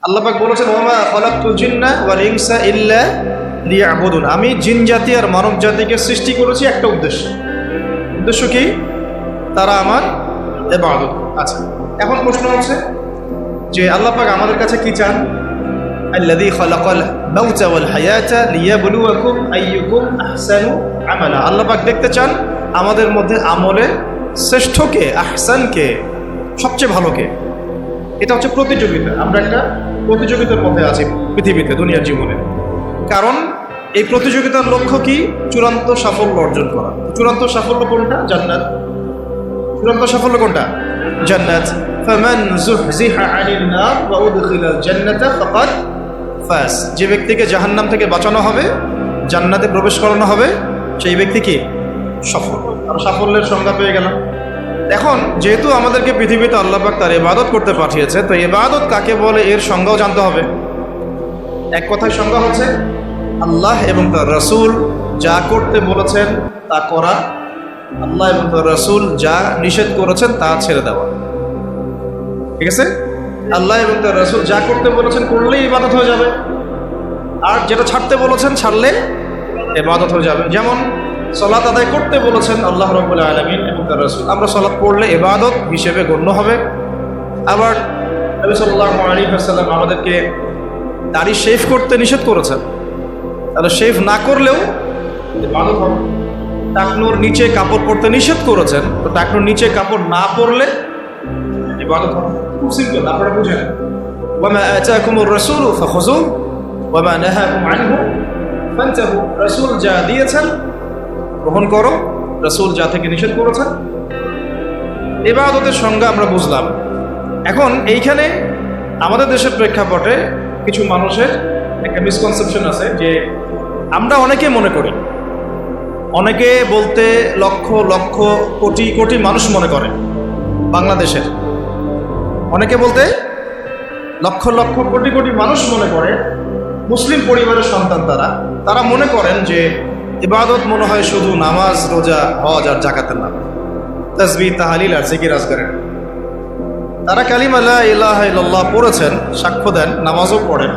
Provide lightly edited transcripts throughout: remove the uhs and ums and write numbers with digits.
আল্লাহ পাক বলেছেন ওয়ামা খালাকতুল জিন্না ওয়াল ইনসা ইল্লা লিয়াবুদুন, আমি জিন জাতি আর মানব জাতিকে সৃষ্টি করেছি একটা উদ্দেশ্য কি? তারা আমার ইবাদত। আচ্ছা, এখন প্রশ্ন হচ্ছে যে আল্লাহ পাক আমাদের কাছে কি চান? আল্লাযী খালাকাল মাউতা ওয়াল হায়াতা লিয়াবলুয়াকুম আইয়ুকুম আহসানু আমালা। আল্লাহ পাক দেখতে চান আমাদের মধ্যে আমলে শ্রেষ্ঠকে, আহসানকে, সবচেয়ে ভালোকে। এটা হচ্ছে প্রতিযোগিতা। আমরা একটা প্রতিযোগিতার মধ্যে আছি পৃথিবীতে, দুনিয়ার জীবনে। কারণ এই প্রতিযোগিতার লক্ষ্য কি? চূড়ান্ত সাফল্য অর্জন করা। চূড়ান্ত সাফল্য কোনটা? জান্নাত। চূড়ান্ত সাফল্য কোনটা? জান্নাত। ফামান যুহজিহা আনিন নার ওয়া উদখিলাল জান্নাতা ফাকাদ ফাজ। যে ব্যক্তিকে জাহান্নাম থেকে বাঁচানো হবে, জান্নাতে প্রবেশ করানো হবে, সেই ব্যক্তি কি? সফল। আর সাফল্যের সংজ্ঞা পেয়ে গেলাম। এখন যেহেতু আমাদেরকে পৃথিবীতে আল্লাহ পাক তার ইবাদত করতে পাঠিয়েছে, তো ইবাদত কাকে বলে এর সংজ্ঞাও জানতে হবে। এক কথায় সংজ্ঞা হচ্ছে আল্লাহ এবং তার রাসূল যা করতে বলেছেন তা করা, আল্লাহ এবং তার রাসূল যা নিষেধ করেছেন তা ছেড়ে দেওয়া। ঠিক আছে? আল্লাহ এবং তার রাসূল যা করতে বলেছেন করলেই ইবাদত হয়ে যাবে, আর যেটা ছাড়তে বলেছেন ছাড়লে ইবাদত হয়ে যাবে। যেমন সালাত আদায় করতে বলেছেন আল্লাহ রাব্বুল আলামিন এবং তার রাসূল, আমরা সালাত পড়লে ইবাদত হিসেবে গণ্য হবে। আবার নবী সাল্লাল্লাহু আলাইহি ওয়াসাল্লাম আমাদেরকে দাড়ি শেভ করতে নিষেধ করেছেন, তাহলে শেভ না করলেও ইবাদত হবে। টাকনুর নিচে কাপড় পরতে নিষেধ করেছেন, তো টাকনুর নিচে কাপড় না পরলে ইবাদত হবে। খুব সিম্পল, আপনারা বুঝেন। ওয়ামা আতাকুমুর রাসূলু ফাখুযুহু ওয়ামা নাহাকুম আনহু ফান্তাহু। রাসূল যা দিয়েছেন গ্রহণ করো, রাসূল যা থেকে নিষেধ করেছেন। ইবাদতের সংজ্ঞা আমরা বুঝলাম। এখন এইখানে আমাদের দেশের প্রেক্ষাপটে কিছু মানুষের একটা মিসকনসেপশন আছে যে আমরা অনেকে মনে করি, অনেকে বলতে লক্ষ লক্ষ কোটি কোটি মানুষ মনে করে, বাংলাদেশের অনেকে বলতে লক্ষ লক্ষ কোটি কোটি মানুষ মনে করে, মুসলিম পরিবারের সন্তান তারা মনে করেন যে ইবাদত মনে হয় শুধু নামাজ, রোজা, হজ আর জাকাতের নাম, তাসবিহ, তাহলিল আর জিকির আজকারের। তারা কালিমা লা ইলাহা ইল্লাল্লাহ পড়েছেন, সাক্ষ্য দেন, নামাজও পড়েন,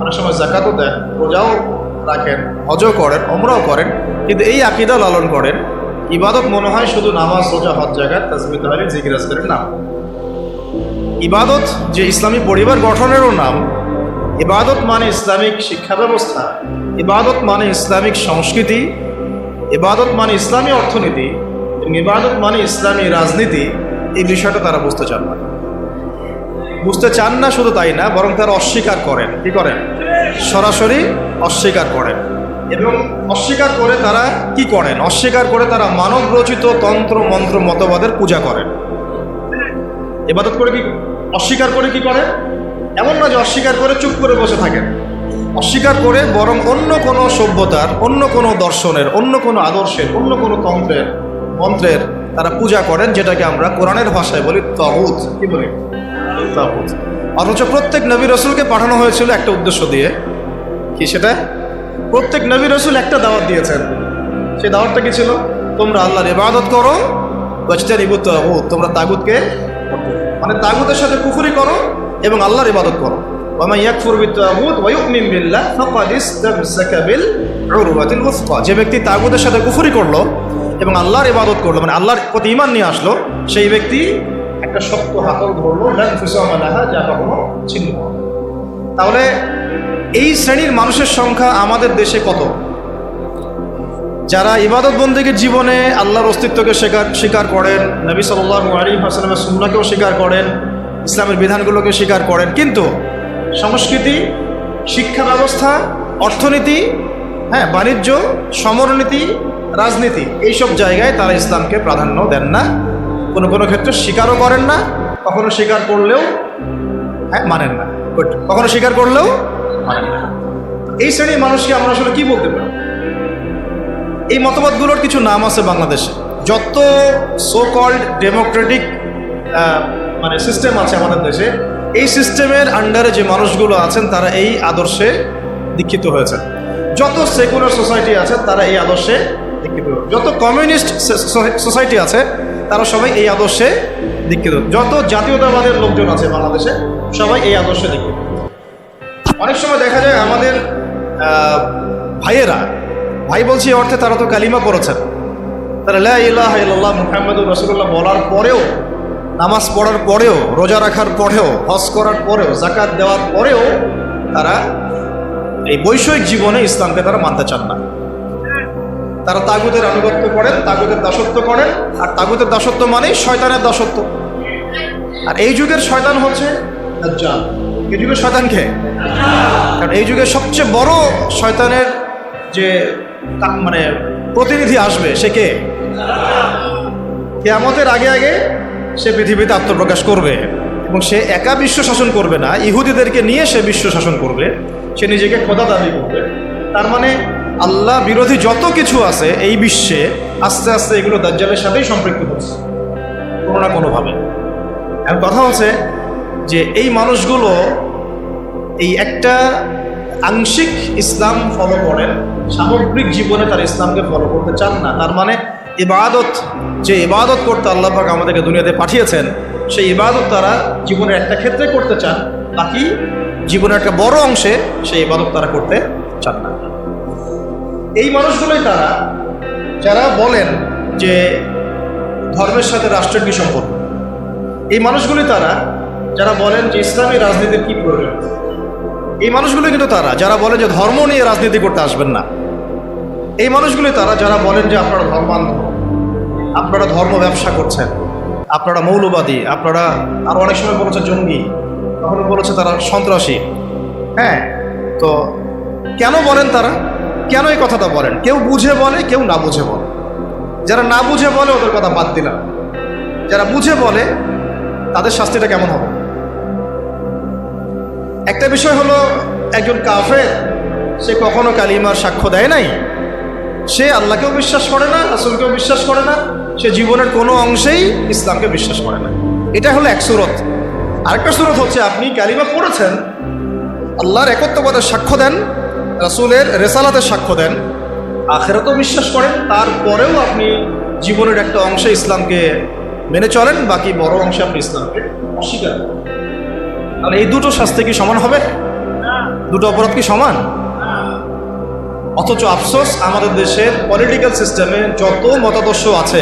অনেক সময় জাকাতও দেন, রোজাও রাখেন, হজও করেন, ওমরাও করেন, কিন্তু এই আকীদা লালন করেন ইবাদত মনে হয় শুধু নামাজ, রোজা, হজ, জাকাত, তাসবিহ, তাহলিল, জিকির আজকারের নাম। ইবাদত যে ইসলামী পরিবার গঠনেরও নাম, ইবাদত মানে ইসলামিক শিক্ষা ব্যবস্থা, ইবাদত মানে ইসলামিক সংস্কৃতি, ইবাদত মানে ইসলামী অর্থনীতি, এবং ইবাদত মানে ইসলামী রাজনীতি, এই বিষয়টা তারা বুঝতে চান না। বুঝতে চান না শুধু তাই না, বরং তারা অস্বীকার করেন। কি করেন? সরাসরি অস্বীকার করেন। এবং অস্বীকার করে তারা কি করেন? অস্বীকার করে তারা মানব রচিত তন্ত্র মন্ত্র মতবাদের পূজা করেন। ইবাদত করে কি অস্বীকার করে কি করে? এমন না যে অস্বীকার করে চুপ করে বসে থাকেন, অস্বীকার করে বরং অন্য কোনো সভ্যতার, অন্য কোনো দর্শনের, অন্য কোনো আদর্শের, অন্য কোনো তন্ত্রের মন্ত্রের তারা পূজা করেন, যেটাকে আমরা কোরআনের ভাষায় বলি তাগুত। কি বলি? তাগুত। অথচ প্রত্যেক নবী রাসূলকে পাঠানো হয়েছিল একটা উদ্দেশ্য দিয়ে। কি সেটা? প্রত্যেক নবী রাসূল একটা দাওয়াত দিয়েছেন। সেই দাওয়াতটা কি ছিল? তোমরা আল্লাহর ইবাদত করো, ওয়াজতানিবুত তাগুত, তোমরা তাগুতকে, মানে তাগুতের সাথে কুফরি করো এবং আল্লাহর ইবাদত করো। ওয়া মান ইয়াকফুর বিত-তাগুত ওয়া ইউমিন বিল্লাহ ফাকাদ ইসতামসাকা বিল উরওয়াতিল ওয়াসকা। যে ব্যক্তি তাগুতের সাথে কুফরি করলো এবং আল্লাহর ইবাদত করলো, মানে আল্লাহর প্রতি ঈমান নিয়ে আসলো, সেই ব্যক্তি একটা শক্ত হাতল ধরলো, লা ইনফিসামা লাহা, যা কখনো ছিন্ন হবে না। তাহলে এই শ্রেণীর মানুষের সংখ্যা আমাদের দেশে কত? যারা ইবাদত বন্দেগীর জীবনে আল্লাহর অস্তিত্বকে স্বীকার করেন, নবী সাল্লাল্লাহু আলাইহি ওয়াসাল্লামের সুন্নাহকেও স্বীকার করেন, ইসলামের বিধানগুলোকে স্বীকার করেন, কিন্তু সংস্কৃতি, শিক্ষা ব্যবস্থা, অর্থনীতি, বাণিজ্য, সমরনীতি, রাজনীতি, এইসব জায়গায় তারা ইসলামকে প্রাধান্য দেন না। কোনো কোনো ক্ষেত্রে স্বীকারও করেন না, কখনো স্বীকার করলেও মানেন না, কখনো স্বীকার করলেও মানেন না। এই শ্রেণীর মানুষকে আমরা আসলে কি বলতে পারি? এই মতবাদগুলোর কিছু নাম আছে বাংলাদেশে। যত সো কল্ড ডেমোক্রেটিক মানে সিস্টেম আছে আমাদের দেশে, এই সিস্টেমের আন্ডারে যে মানুষগুলো আছেন তারা এই আদর্শে দীক্ষিত হয়েছেন। যত সেকুলার সোসাইটি আছে তারা এই আদর্শে দীক্ষিত, যত কমিউনিস্ট সোসাইটি আছে তারা সবাই এই আদর্শে দীক্ষিত, যত জাতীয়তাবাদের লোকজন আছে বাংলাদেশে সবাই এই আদর্শে দীক্ষিত। অনেক সময় দেখা যায় আমাদের ভাইয়েরা, ভাই বলছি এই অর্থে তারা তো কালিমা পড়েছেন, তারা লা ইলাহা ইল্লাল্লাহ মুহাম্মাদুর রাসূলুল্লাহ বলার পরেও, নামাজ পড়ার পরেও, রোজা রাখার পরেও, হজ করার পরেও, যাকাত দেওয়ার পরেও তারা এই বৈষয়িক জীবনে ইসলামকে তারা মানতে চান না। তারা তাগুতের আনুগত্য করেন, তাগুতের দাসত্ব করেন, আর তাগুতের দাসত্ব মানেই শয়তানের দাসত্ব। আর এই যুগের শয়তান হচ্ছে দাজ্জাল। এই যুগের শয়তানকে, কারণ এই যুগের সবচেয়ে বড় শয়তানের যে মানে প্রতিনিধি আসবে সে কে? কিয়ামতের আগে আগে সে পৃথিবীতে আত্মপ্রকাশ করবে, এবং সে একা বিশ্ব শাসন করবে না, ইহুদিদেরকে নিয়ে সে বিশ্ব শাসন করবে। সে নিজেকে খোদা দাবি করবে। তার মানে আল্লাহ বিরোধী যত কিছু আছে এই বিশ্বে আস্তে আস্তে এগুলো দাজ্জালের সাথেই সম্পৃক্ত হচ্ছে কোনো না কোনোভাবে। এখন কথা হচ্ছে যে এই মানুষগুলো এই একটা আংশিক ইসলাম ফলো করেন, সামগ্রিক জীবনে তার ইসলামকে ফলো করতে চান না। তার মানে ইবাদত, যে ইবাদত করতে আল্লাহ পাক আমাদেরকে দুনিয়াতে পাঠিয়েছেন, সেই ইবাদত তারা জীবনের একটা ক্ষেত্রে করতে চান, বাকি জীবনের একটা বড় অংশে সেই ইবাদত তারা করতে চান না। এই মানুষগুলোই তারা যারা বলেন যে ধর্মের সাথে রাষ্ট্রের কি সম্পর্ক। এই মানুষগুলি তারা যারা বলেন যে ইসলামী রাজনীতির কি প্রয়োজন। এই মানুষগুলো কিন্তু তারা যারা বলেন যে ধর্ম নিয়ে রাজনীতি করতে আসবেন না। এই মানুষগুলি তারা যারা বলেন যে আপনারা ধর্মান্ধ, আপনারা ধর্ম ব্যবসা করছেন, আপনারা মৌলবাদী, আপনারা আরো অনেক সময় বলেছে জঙ্গি, কখনো বলেছে তারা সন্ত্রাসী। হ্যাঁ, তো কেন বলেন তারা? কেন এই কথাটা বলেন? কেউ বুঝে বলে, কেউ না বুঝে বলে। যারা না বুঝে বলে ওদের কথা বাদ দিলাম, যারা বুঝে বলে তাদের শাস্তিটা কেমন হবে? একটা বিষয় হলো একজন কাফের, সে কখনো কালিমার সাক্ষ্য দেয় নাই, সে আল্লাহকেও বিশ্বাস করে না, রাসূলকেও বিশ্বাস করে না, সে জীবনের কোনো অংশেই ইসলামকে বিশ্বাস করে না। এটা হলো এক সুরত। আরেকটা সুরত হচ্ছে আপনি কালিমা পড়েছেন, আল্লাহর একত্ববাদের সাক্ষ্য দেন, রাসূলের রেসালাতের সাক্ষ্য দেন, আখিরাতেও বিশ্বাস করেন, তারপরেও আপনি জীবনের একটা অংশে ইসলামকে মেনে চলেন, বাকি বড় অংশে আপনি ইসলামকে অস্বীকার করেন। তাহলে এই দুটো শাস্তি কি সমান হবে? দুটো অপরাধ কি সমান? অথচ আফসোস, আমাদের দেশের পলিটিক্যাল সিস্টেমে যত মতাদর্শ আছে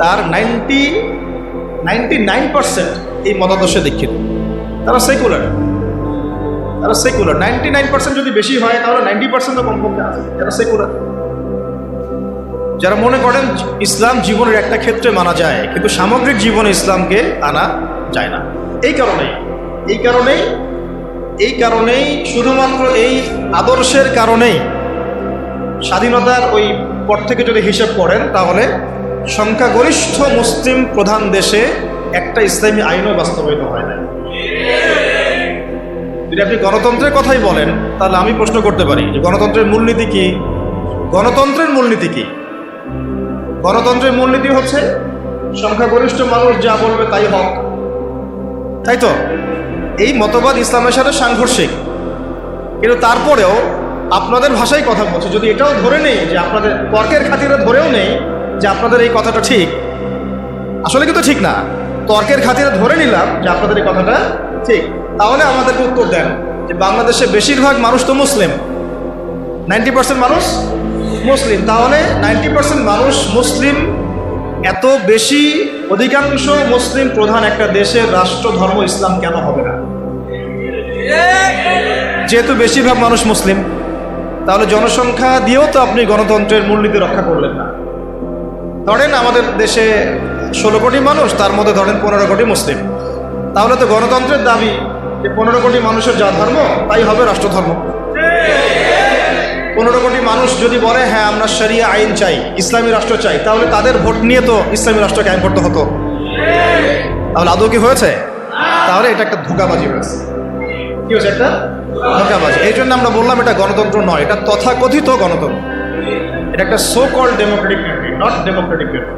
তার 99% এই মতাদর্শে দীক্ষিত। তারা সেকুলার, 99% যদি বেশি হয় তাহলে 90% তো কমপক্ষে আছে যারা সেকুলার, যারা মনে করেন ইসলাম জীবনের একটা ক্ষেত্রে মানা যায় কিন্তু সামগ্রিক জীবনে ইসলামকে আনা যায় না। এই কারণেই শুধুমাত্র এই আদর্শের কারণেই স্বাধীনতার ওই পর থেকে যদি হিসেব করেন তাহলে সংখ্যাগরিষ্ঠ মুসলিম প্রধান দেশে একটা ইসলামী আইনও বাস্তবায়িত হয় না। যদি আপনি গণতন্ত্রের কথাই বলেন তাহলে আমি প্রশ্ন করতে পারি যে গণতন্ত্রের মূলনীতি কি? গণতন্ত্রের মূলনীতি হচ্ছে সংখ্যাগরিষ্ঠ মানুষ যা বলবে তাই হক, তাই তো? এই মতবাদ ইসলামের সাথে সাংঘর্ষিক, কিন্তু তারপরেও আপনাদের ভাষায় কথা বলছে। যদি এটাও ধরে নেই যে আপনাদের তর্কের খাতিরে ধরেও নেই যে আপনাদের এই কথাটা ঠিক, আসলে কিন্তু ঠিক না, তর্কের খাতিরে ধরে নিলাম যে আপনাদের এই কথাটা ঠিক, তাহলে আমাদেরকে উত্তর দেন যে বাংলাদেশে বেশিরভাগ মানুষ তো মুসলিম, 90% মানুষ মুসলিম, তাহলে 90% মানুষ মুসলিম, এত বেশি অধিকাংশ মুসলিম প্রধান একটা দেশের রাষ্ট্র ধর্ম ইসলাম কেন হবে না? যেহেতু বেশিরভাগ মানুষ মুসলিম, তাহলে জনসংখ্যা দিয়েও তো আপনি গণতন্ত্রের মূলনীতি রক্ষা করলেন না। ধরেন আমাদের দেশে 16 কোটি মানুষ, তার মধ্যে ধরেন 15 কোটি মুসলিম, তাহলে তো গণতন্ত্রের দাবি যে 15 কোটি মানুষের যা ধর্ম তাই হবে রাষ্ট্রধর্ম। 15 কোটি মানুষ যদি বলে হ্যাঁ আমরা শরিয়া আইন চাই, ইসলামী রাষ্ট্র চাই, তাহলে তাদের ভোট নিয়ে তো ইসলামী রাষ্ট্র কায়েম করতে হতো। তাহলে আদৌ কি হয়েছে? তাহলে এটা একটা ধোঁকাবাজি হয়েছে। কি হয়েছে? একটা ধোঁকাবাজি। এই জন্য আমরা বললাম এটা গণতন্ত্র নয়, এটা তথাকথিত গণতন্ত্র। এটা একটা so called democratic country, not democratic country.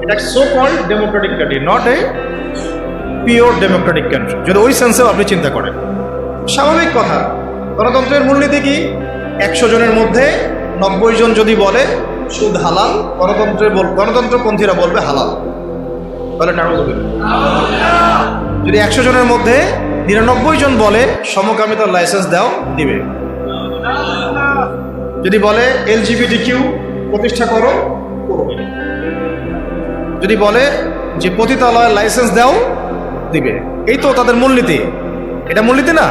এটা so called democratic country, not a pure democratic country, যদি ওই সেন্সেও আপনি চিন্তা করেন। স্বাভাবিক কথা, গণতন্ত্রের মূলনীতি কি? 100 জনের মধ্যে 90 জন যদি বলে সুদ হালাল, গণতন্ত্রপন্থীরা বলবে হালাল, তাহলে নাউজুবিল্লাহ। যদি 100 জনের মধ্যে 99 জন বলে সমকামিতার লাইসেন্স দাও, দিবে। যদি বলে LGBTQ প্রতিষ্ঠা করো, করবে। যদি বলে যে পতিতালয়ের লাইসেন্স দাও, দিবে। এই তো তাদের মূলনীতি। এটা মূলনীতি না?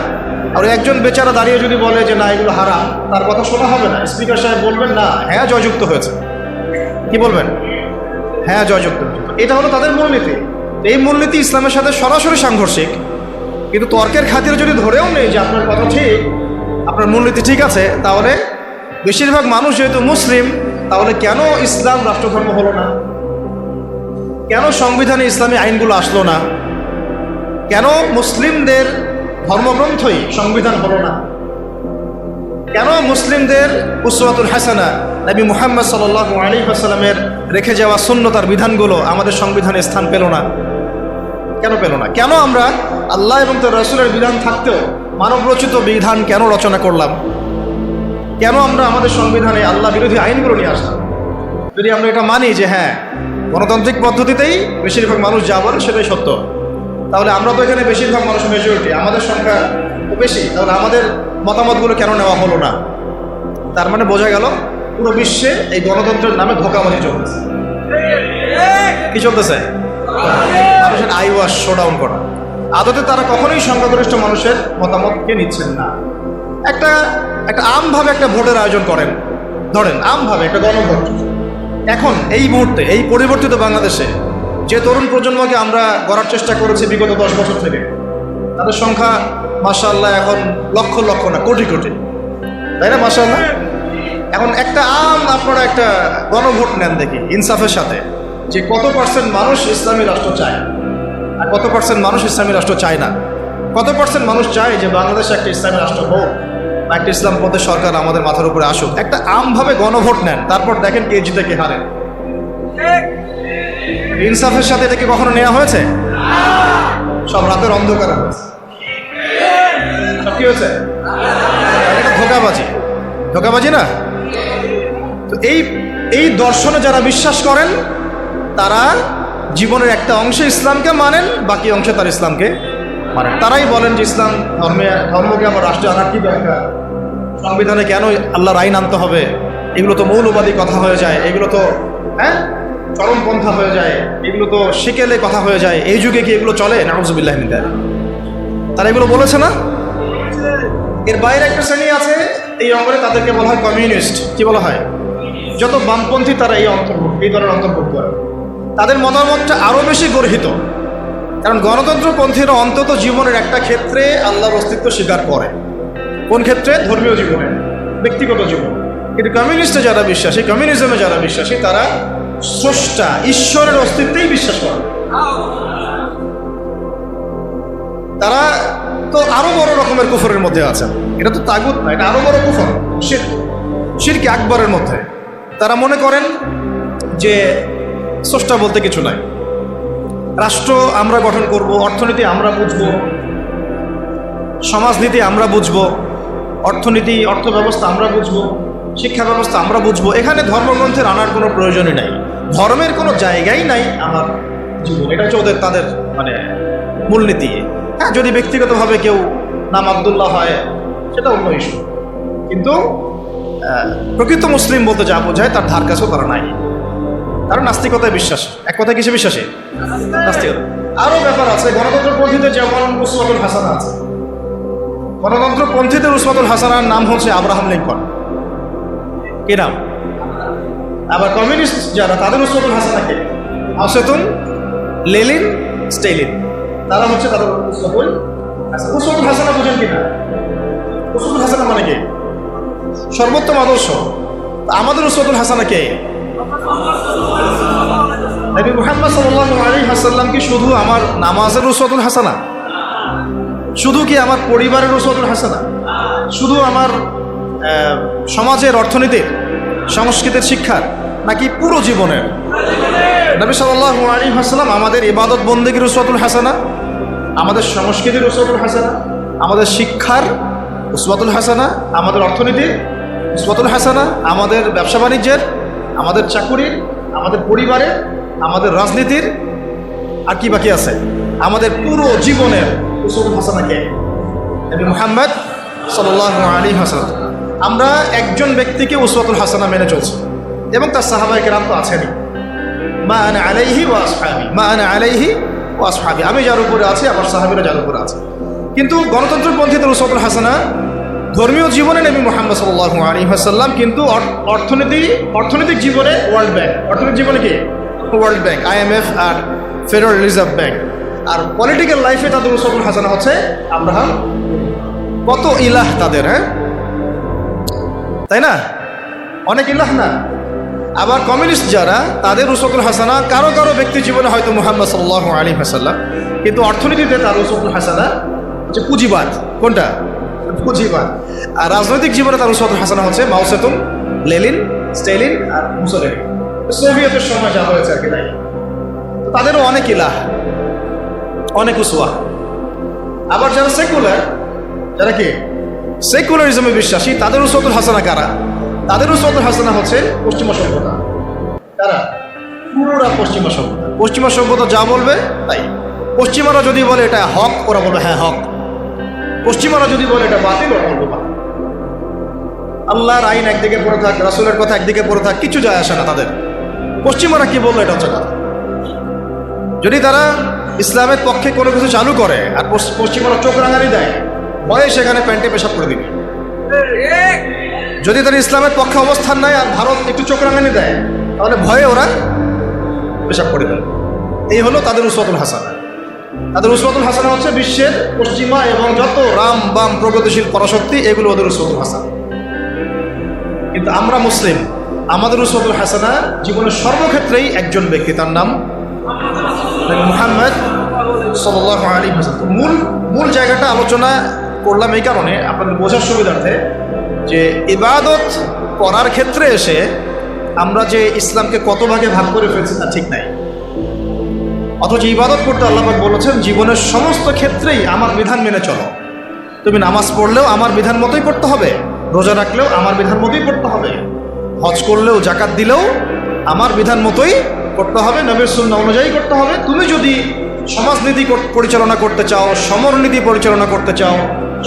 আর একজন বেচারা দাঁড়িয়ে যদি বলে যে না এগুলো হারাম, তার কথা শোনা হবে না। স্পিকার সাহেব বলবেন না, হ্যাঁ জয়যুক্ত হয়েছে। কি বলবেন? হ্যাঁ জয়যুক্ত। এটা হলো তাদের মূলনীতি। এই মূলনীতি ইসলামের সাথে সরাসরি সাংঘর্ষিক, কিন্তু তর্কের খাতিরে যদি ধরেও নেই যে আপনার কথা ঠিক, আপনার মূলনীতি ঠিক আছে, তাহলে বেশিরভাগ মানুষ যেহেতু মুসলিম, তাহলে কেন ইসলাম রাষ্ট্রধর্ম হলো না? কেন সংবিধানে ইসলামী আইনগুলো আসলো না? কেন মুসলিমদের ধর্মগ্রন্থই সংবিধান হলো না? কেন মুসলিমদের উসওয়াতুল হাসানা নবী মুহাম্মদ সাল্লাল্লাহু আলাইহি ওয়াসাল্লামের রেখে যাওয়া সুন্নতার বিধানগুলো আমাদের সংবিধানে স্থান পেল না? কেন পেল না? কেন আমরা আল্লাহ এবং তার রাসূলের বিধান থাকতেও মানবরচিত বিধান কেন রচনা করলাম? কেন আমরা আমাদের সংবিধানে আল্লাহ বিরোধী আইনগুলো নিয়ে আসলাম? যদি আমরা এটা মানি যে হ্যাঁ গণতান্ত্রিক পদ্ধতিতেই বেশিরভাগ মানুষ যা বলে সেটাই সত্য, তাহলে আমরা তো এখানে বেশিরভাগ মানুষ মেজরিটি, আমাদের সংখ্যা তো বেশি, তাহলে আমাদের মতামতগুলো কেন নেওয়া হলো না? তার মানে বোঝা গেল পুরো বিশ্বে এই গণতন্ত্রের নামে ধোঁকাবাজি চলতেছে। কি চলতেছে? মানুষের আই ওয়াশ শো ডাউন করা। আদতে তারা কখনোই সংখ্যাগরিষ্ঠ মানুষের মতামতকে নিচ্ছেন না। একটা আমভাবে একটা ভোটের আয়োজন করেন, ধরেন আমভাবে একটা গণভোট। এখন এই মুহূর্তে এই পরিবর্তিত বাংলাদেশে যে তরুণ প্রজন্মকে আমরা গড়ার চেষ্টা করেছি বিগত 10 বছর থেকে, তাদের সংখ্যা মাশাআল্লাহ এখন লক্ষ লক্ষ না কোটি কোটি, তাই না? মাশাআল্লাহ। এখন একটা আপনারা একটা গণভোট নেন দেখি ইনসাফের সাথে, যে কত পার্সেন্ট মানুষ ইসলামী রাষ্ট্র চায় আর কত পার্সেন্ট মানুষ ইসলামী রাষ্ট্র চায় না। কত পার্সেন্ট মানুষ চায় যে বাংলাদেশে একটা ইসলামী রাষ্ট্র হোক বা একটা ইসলাম পথের সরকার আমাদের মাথার উপরে আসুক। একটা আমভাবে গণভোট নেন, তারপর দেখেন কে জিতে কে হারে। ইনসাফের সাথে এটাকে কখনো নেওয়া হয়েছে? সব রাতের অন্ধকার হয়েছে। সব কি হয়েছে? এটা ধোঁকাবাজি। ধোঁকাবাজি না? তো এই দর্শনে যারা বিশ্বাস করেন তারা জীবনের একটা অংশে ইসলামকে মানেন, বাকি অংশে তার ইসলামকে মানেন। তারাই বলেন যে ইসলাম ধর্মকে আমার রাষ্ট্রে আনার কি দরকার, সংবিধানে কেন আল্লাহর আইন আনতে হবে, এগুলো তো মৌলবাদী কথা হয়ে যায়, এগুলো তো চরমপন্থা হয়ে যায়, এগুলো তো শিকেলে কথা হয়ে যায়, এই যুগে কি এগুলো চলে? নাউযুবিল্লাহি মিন যালিক। তারা এগুলো বলেছে না? এর বাইরে একটা শ্রেণী আছে এই অঙ্গনে, তাদেরকে বলা হয় কমিউনিস্ট। কি বলা হয়? যত বামপন্থী তারা এই দলের অন্তর্ভুক্ত। তাদের মতামতটা আরো বেশি গর্হিত, কারণ গণতন্ত্রপন্থীরা অন্তত জীবনের একটা ক্ষেত্রে আল্লাহর অস্তিত্ব স্বীকার করে। কোন ক্ষেত্রে? ধর্মীয় জীবনে, ব্যক্তিগত জীবন। কিন্তু কমিউনিস্টে যারা বিশ্বাসী, কমিউনিজমে যারা বিশ্বাসী, তারা স্রষ্টা ঈশ্বরের অস্তিত্বেই বিশ্বাস করে। তারা তো আরো বড় রকমের কুফরের মধ্যে আছে। এটা তো তাগুত না, এটা আরো বড় কুফর, শিরক আকবরের মধ্যে। তারা মনে করেন যে স্রষ্টা বলতে কিছু নাই, রাষ্ট্র আমরা গঠন করব, অর্থনীতি আমরা বুঝবো, সমাজনীতি আমরা বুঝবো, অর্থনীতি অর্থ ব্যবস্থা আমরা বুঝবো, শিক্ষা ব্যবস্থা আমরা বুঝবো। এখানে ধর্মগ্রন্থের আনার কোনো প্রয়োজনই নাই, ধর্মের কোনো জায়গাই নাই আমার জীবন। এটা হচ্ছে তাদের মানে মূলনীতি। হ্যাঁ, যদি ব্যক্তিগতভাবে কেউ নাম আব্দুল্লাহ হয় সেটা অন্য ইস্যু, কিন্তু প্রকৃত মুসলিম বলতে যা বোঝায় তার ধার কাছেও তারা নাই। তারা নাস্তিকতায় বিশ্বাসী। এক কথা কিসে বিশ্বাসী? নাস্তিকতা। আরো ব্যাপার আছে। গণতন্ত্রপন্থীদের যেমন উসওয়াতুল হাসানা আছে, গণতন্ত্রপন্থীদের উসওয়াতুল হাসানার নাম হচ্ছে আব্রাহাম লিঙ্কন। কি নাম? আবার কমিউনিস্ট যারা, তাদের উসওয়াতুল হাসানা কে? Mao Tse-tung, Lenin, স্টেলিন। তারা হচ্ছে তাদের উসওয়াতুল হাসানা। বুঝেন কিনা? উসওয়াতুল হাসানা মানে কি? সর্বোত্তম আদর্শ। আমাদের উসওয়াতুল হাসানা কে? নবী মুহাম্মদ সাল্লাল্লাহু আলাইহি ওয়াসাল্লাম কি শুধু আমার নামাজের উসওয়াতুল হাসানা? শুধু কি আমার পরিবারের উসওয়াতুল হাসানা? শুধু আমার সমাজের, অর্থনীতির, সংস্কৃতির, শিক্ষার, নাকি পুরো জীবনের? নবী সাল্লাল্লাহু আলাইহি ওয়াসাল্লাম আমাদের ইবাদত বন্দেগীর উসওয়াতুল হাসানা, আমাদের সংস্কৃতির উসওয়াতুল হাসানা, আমাদের শিক্ষার উসওয়াতুল হাসানা, আমাদের অর্থনীতির উসওয়াতুল হাসানা, আমাদের ব্যবসা বাণিজ্যের, আমাদের চাকুরির, আমাদের পরিবারের, আমাদের রাজনীতির, আর কি বাকি আছে? আমাদের পুরো জীবনের উসওয়াতুল হাসানা কে? নবী মুহাম্মদ সাল্লাল্লাহু আলাইহি ওয়াসাল্লাম। আমরা একজন ব্যক্তিকে উসওয়াতুল হাসানা মেনে চলছি এবং তার সাহাবায়ে কেরাম তো আছেনই। মা আনা আলাইহি ওয়া আসহাবি, মা আনা আলাইহি ওয়া আসহাবি, আমি যার উপরে আছি আমার সাহাবীরা যার উপরে আছে। কিন্তু গণতন্ত্রপন্থীদের উসওয়াতুল হাসানা ধর্মীয় জীবনে নবী মুহাম্মদ সাল্লাল্লাহু আলাইহি ওয়াসাল্লাম, কিন্তু অর্থনৈতিক জীবনে ওয়ার্ল্ড ব্যাংক, অর্থনৈতিক জীবনে কি ওয়ার্ল্ড ব্যাংক, IMF আর ফেডারেল রিজার্ভ ব্যাংক। আর পলিটিক্যাল লাইফে তাদের উসওয়াতুল হাসানা হচ্ছে আব্রাহাম। কত ইলাহ তাদের, হ্যাঁ তাই না? অনেক ইলাহ না? আবার কমিউনিস্ট যারা, তাদের উসওয়াতুল হাসানা কারো কারো ব্যক্তি জীবনে হয়তো মুহাম্মদ সাল্লাল্লাহু আলাইহি ওয়াসাল্লাম, কিন্তু অর্থনীতিতে তার উসওয়াতুল হাসানা হচ্ছে পুঁজিবাদ। কোনটা? পুঁজিবাদ। আর রাজনৈতিক জীবনে তার উসওয়াতুল হাসানা হচ্ছে মাও সেতুং, লেনিন, স্টেলিন আর মুসোলিনি, সোভিয়েতের সময় যা হয়েছে আর কি। তাই তাদেরও অনেক ইলাহ, অনেক উসওয়া। আবার যারা সেকুলার, যারা কি সেকুলারিজমে বিশ্বাসী, তাদের উসওয়াতুল হাসানা কারা? তাদের উসওয়াতুল হাসানা হচ্ছে পশ্চিমা সভ্যতা। তারা পুরোটা পশ্চিমা সভ্যতা, পশ্চিমা সভ্যতা যা বলবে তাই। পশ্চিমারা যদি বলে এটা হক, ওরা বলবে হ্যাঁ হক। পশ্চিমারা যদি বলে এটা বাতিল, ওরা বলবে বাতিল। আল্লাহর আইন একদিকে পড়ে থাক, রাসূলের কথা একদিকে পড়ে থাক, কিছু যায় আসে না তাদের। পশ্চিমারা কি বললো এটা হচ্ছে কথা। যদি তারা ইসলামের পক্ষে কোনো কিছু চালু করে আর পশ্চিমারা চোখ রাঙানি দেয়, ভয়ে সেখানে প্যান্টে পেশাব করে দিবে। যদি তারা ইসলামের পক্ষে অবস্থান নেয় আর ভারত একটু চোখ রাঙানি দেয়, তাহলে ভয়ে ওরা পেশাব করে দেবে। এই হলো তাদের উসওয়াতুল হাসানা। তাদের উসওয়াতুল হাসানা হচ্ছে বিশ্বের পশ্চিমা এবং যত রাম বাম প্রগতিশীল পরাশক্তি, এগুলো ওদের উসওয়াতুল হাসানা। কিন্তু আমরা মুসলিম, আমাদের উসওয়াতুল হাসানা জীবনের সর্বক্ষেত্রেই একজন ব্যক্তি, তার নাম মুহাম্মদ সাল্লাল্লাহু আলাইহি ওয়াসাল্লাম। মূল জায়গাটা আলোচনা করলাম এই কারণে, আপনাদের বোঝার সুবিধার্থে, যে ইবাদত করার ক্ষেত্রে এসে আমরা যে ইসলামকে কত ভাগে ভাগ করে ফেলছি তা ঠিক নাই। অথচ ইবাদত করতে আল্লাহ পাক বলেছেন জীবনের সমস্ত ক্ষেত্রেই আমার বিধান মেনে চলো। তুমি নামাজ পড়লেও আমার বিধান মতোই পড়তে হবে, রোজা রাখলেও আমার বিধান মতোই পড়তে হবে, হজ করলেও জাকাত দিলেও আমার বিধান মতোই করতে হবে, নবীর সুন্নাহ অনুযায়ী করতে হবে। তুমি যদি সমাজনীতি পরিচালনা করতে চাও, সমরনীতি পরিচালনা করতে চাও,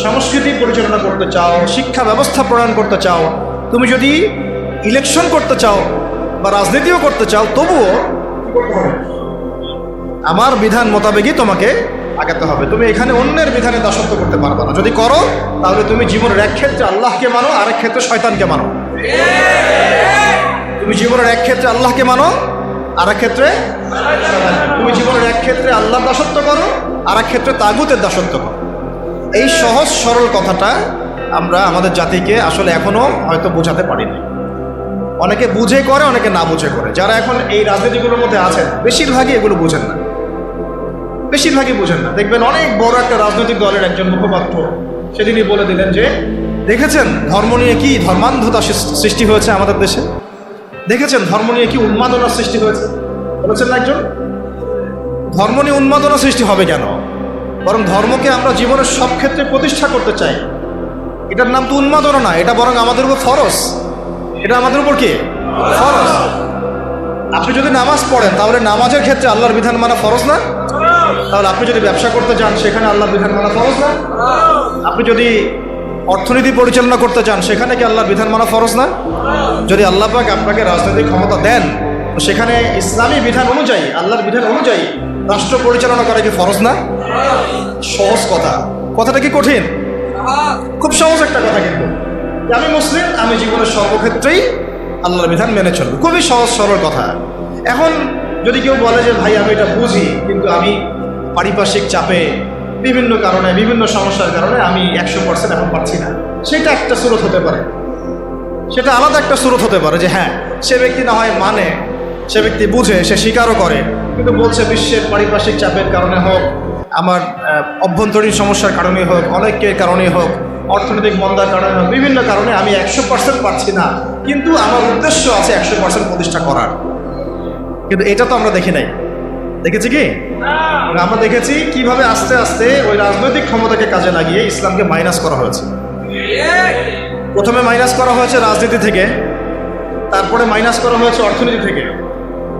সংস্কৃতি পরিচালনা করতে চাও, শিক্ষা ব্যবস্থা প্রণয়ন করতে চাও, তুমি যদি ইলেকশন করতে চাও বা রাজনীতিও করতে চাও, তবুও কি করতে হবে? আমার বিধান মোতাবেকই তোমাকে আগাতে হবে। তুমি এখানে অন্যের বিধানে দাসত্ব করতে পারবে না। যদি করো তাহলে তুমি জীবনের এক ক্ষেত্রে আল্লাহকে মানো, আরেক ক্ষেত্রে শয়তানকে মানো। তুমি জীবনের এক ক্ষেত্রে আল্লাহকে মানো, আরেক ক্ষেত্রে তুমি জীবনের এক ক্ষেত্রে আল্লাহর দাসত্ব করো, আরেক ক্ষেত্রে তাগুতের দাসত্ব করো। এই সহজ সরল কথাটা আমরা আমাদের জাতিকে আসলে এখনো হয়তো বোঝাতে পারিনি। অনেকে বুঝে করে, অনেকে না বুঝে করে। যারা এখন এই রাজনীতিগুলোর মধ্যে আছেন বেশিরভাগই এগুলো বোঝেন না, বেশিরভাগই বোঝেন না। দেখবেন অনেক বড় একটা রাজনৈতিক দলের একজন মুখপাত্র সেদিনই বলে দিলেন যে, দেখেছেন ধর্ম নিয়ে কি ধর্মান্ধতা সৃষ্টি হয়েছে আমাদের দেশে, দেখেছেন ধর্ম নিয়ে কি উন্মাদনার সৃষ্টি হয়েছে। বলেছেন না একজন, ধর্ম নিয়ে উন্মাদনা সৃষ্টি হবে কেন? বরং ধর্মকে আমরা জীবনের সব ক্ষেত্রে প্রতিষ্ঠা করতে চাই। এটার নাম তো উন্মাদনা না, এটা বরং আমাদের উপর ফরজ। এটা আমাদের উপর কি ফরজ। আপনি যদি নামাজ পড়েন তাহলে নামাজের ক্ষেত্রে আল্লাহর বিধান মানা ফরজ না? তাহলে আপনি যদি ব্যবসা করতে চান সেখানে আল্লাহর বিধান মানা ফরজ না? আপনি যদি অর্থনীতি পরিচালনা করতে চান সেখানে কি আল্লাহর বিধান মানা ফরজ না? যদি আল্লাহ পাক আপনাকে রাজনৈতিক ক্ষমতা দেন সেখানে ইসলামী বিধান অনুযায়ী, আল্লাহর বিধান অনুযায়ী রাষ্ট্র পরিচালনা করা কি ফরজ না? সহজ কথা। কথাটা কি কঠিন? খুব সহজ একটা কথা। কিন্তু আমি মুসলিম, আমি জীবনের সর্বক্ষেত্রেই আল্লাহর বিধান মেনে চলব, খুবই সহজ সরল কথা। এখন যদি কেউ বলে যে ভাই আমি এটা বুঝি, কিন্তু আমি পারিপার্শ্বিক চাপে, বিভিন্ন কারণে, বিভিন্ন সমস্যার কারণে আমি 100% এখন পারছি না, সেটা একটা সুরত হতে পারে, সেটা আলাদা একটা সুরত হতে পারে যে হ্যাঁ সে ব্যক্তি না হয় মানে, সে ব্যক্তি বুঝে, সে স্বীকারও করে, কিন্তু বলছে বিশ্বের পারিপার্শ্বিক চাপের কারণে হোক, আমার অভ্যন্তরীণ সমস্যার কারণে হোক, অনেকের কারণে হোক, অর্থনৈতিক মন্দার কারণে হোক, বিভিন্ন কারণে আমি 100% পারছি না, কিন্তু আমার উদ্দেশ্য আছে 100% প্রতিষ্ঠা করার। কিন্তু এটা তো আমরা দেখি নাই। দেখেছি কি? আমরা দেখেছি কিভাবে আস্তে আস্তে ওই রাজনৈতিক ক্ষমতাকে কাজে লাগিয়ে ইসলামকে মাইনাস করা হয়েছে। প্রথমে মাইনাস করা হয়েছে রাজনীতি থেকে, তারপরে মাইনাস করা হয়েছে অর্থনীতি থেকে,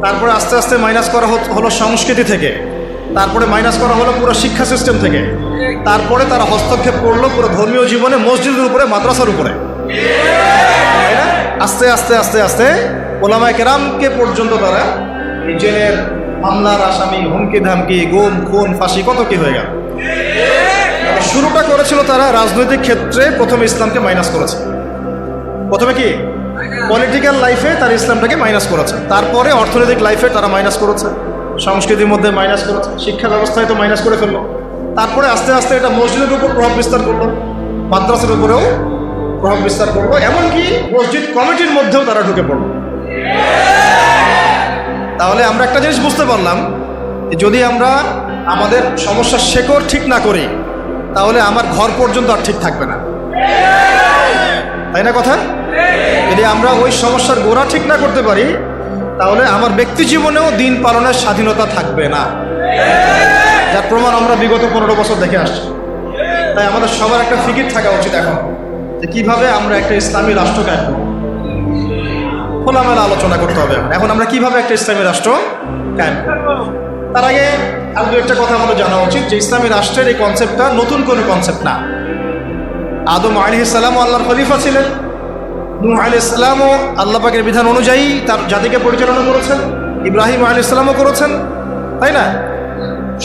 তারপরে আস্তে আস্তে মাইনাস করা হলো সংস্কৃতি থেকে, তারপরে মাইনাস করা হলো পুরো শিক্ষা সিস্টেম থেকে, তারপরে তারা হস্তক্ষেপ করলো পুরো ধর্মীয় জীবনে, মসজিদের উপরে, মাদ্রাসার উপরে, তাই না? আস্তে আস্তে আস্তে আস্তে ওলামায়ে কেরামকে পর্যন্ত তারা এই জেলের মামলার আসামি, হুমকি ধামকি, গুম খুন ফাঁসি কত কি হয়ে গেল। শুরুটা করেছিল তারা রাজনৈতিক ক্ষেত্রে, প্রথমে ইসলামকে মাইনাস করেছে। প্রথমে কি পলিটিক্যাল লাইফে তারা ইসলামটাকে মাইনাস করেছে, তারপরে অর্থনৈতিক লাইফে তারা মাইনাস করেছে, সংস্কৃতির মধ্যে মাইনাস করেছে, শিক্ষা ব্যবস্থায় তো মাইনাস করে ফেললো, তারপরে আস্তে আস্তে এটা মসজিদের উপর প্রভাব বিস্তার করলো, মাদ্রাসার উপরেও প্রভাব বিস্তার করলো, এমনকি মসজিদ কমিটির মধ্যেও তারা ঢুকে পড়লো। তাহলে আমরা একটা জিনিস বুঝতে পারলাম, যদি আমরা আমাদের সমস্যার শেকড় ঠিক না করি তাহলে আমার ঘর পর্যন্ত আর ঠিক থাকবে না, তাই না কথা? যদি আমরা ওই সমস্যার গোড়া ঠিক না করতে পারি তাহলে আমার ব্যক্তি জীবনেও দিন পালনের স্বাধীনতা থাকবে না, যার প্রমাণ আমরা বিগত 15 বছর দেখে আসছি। তাই আমাদের সবার একটা ফিকির থাকা উচিত এখন, যে কিভাবে আমরা একটা ইসলামী রাষ্ট্র কায়েম করব। খোলামেলা আলোচনা করতে হবে এখন আমরা কিভাবে একটা ইসলামী রাষ্ট্র কায়েম করব। তার আগে আর দু একটা কথা আমাদের জানা উচিত, যে ইসলামী রাষ্ট্রের এই কনসেপ্টটা নতুন কোনো কনসেপ্ট না। আদম আলাইহিস সালাম আল্লাহর খলিফা ছিলেন, নূহ আলাইহিস সালামও আল্লাহ পাকের বিধান অনুযায়ী তার জাতিকে পরিচালনা করেছেন, ইব্রাহিম আলাইহিস সালামও করেছেন, তাই না?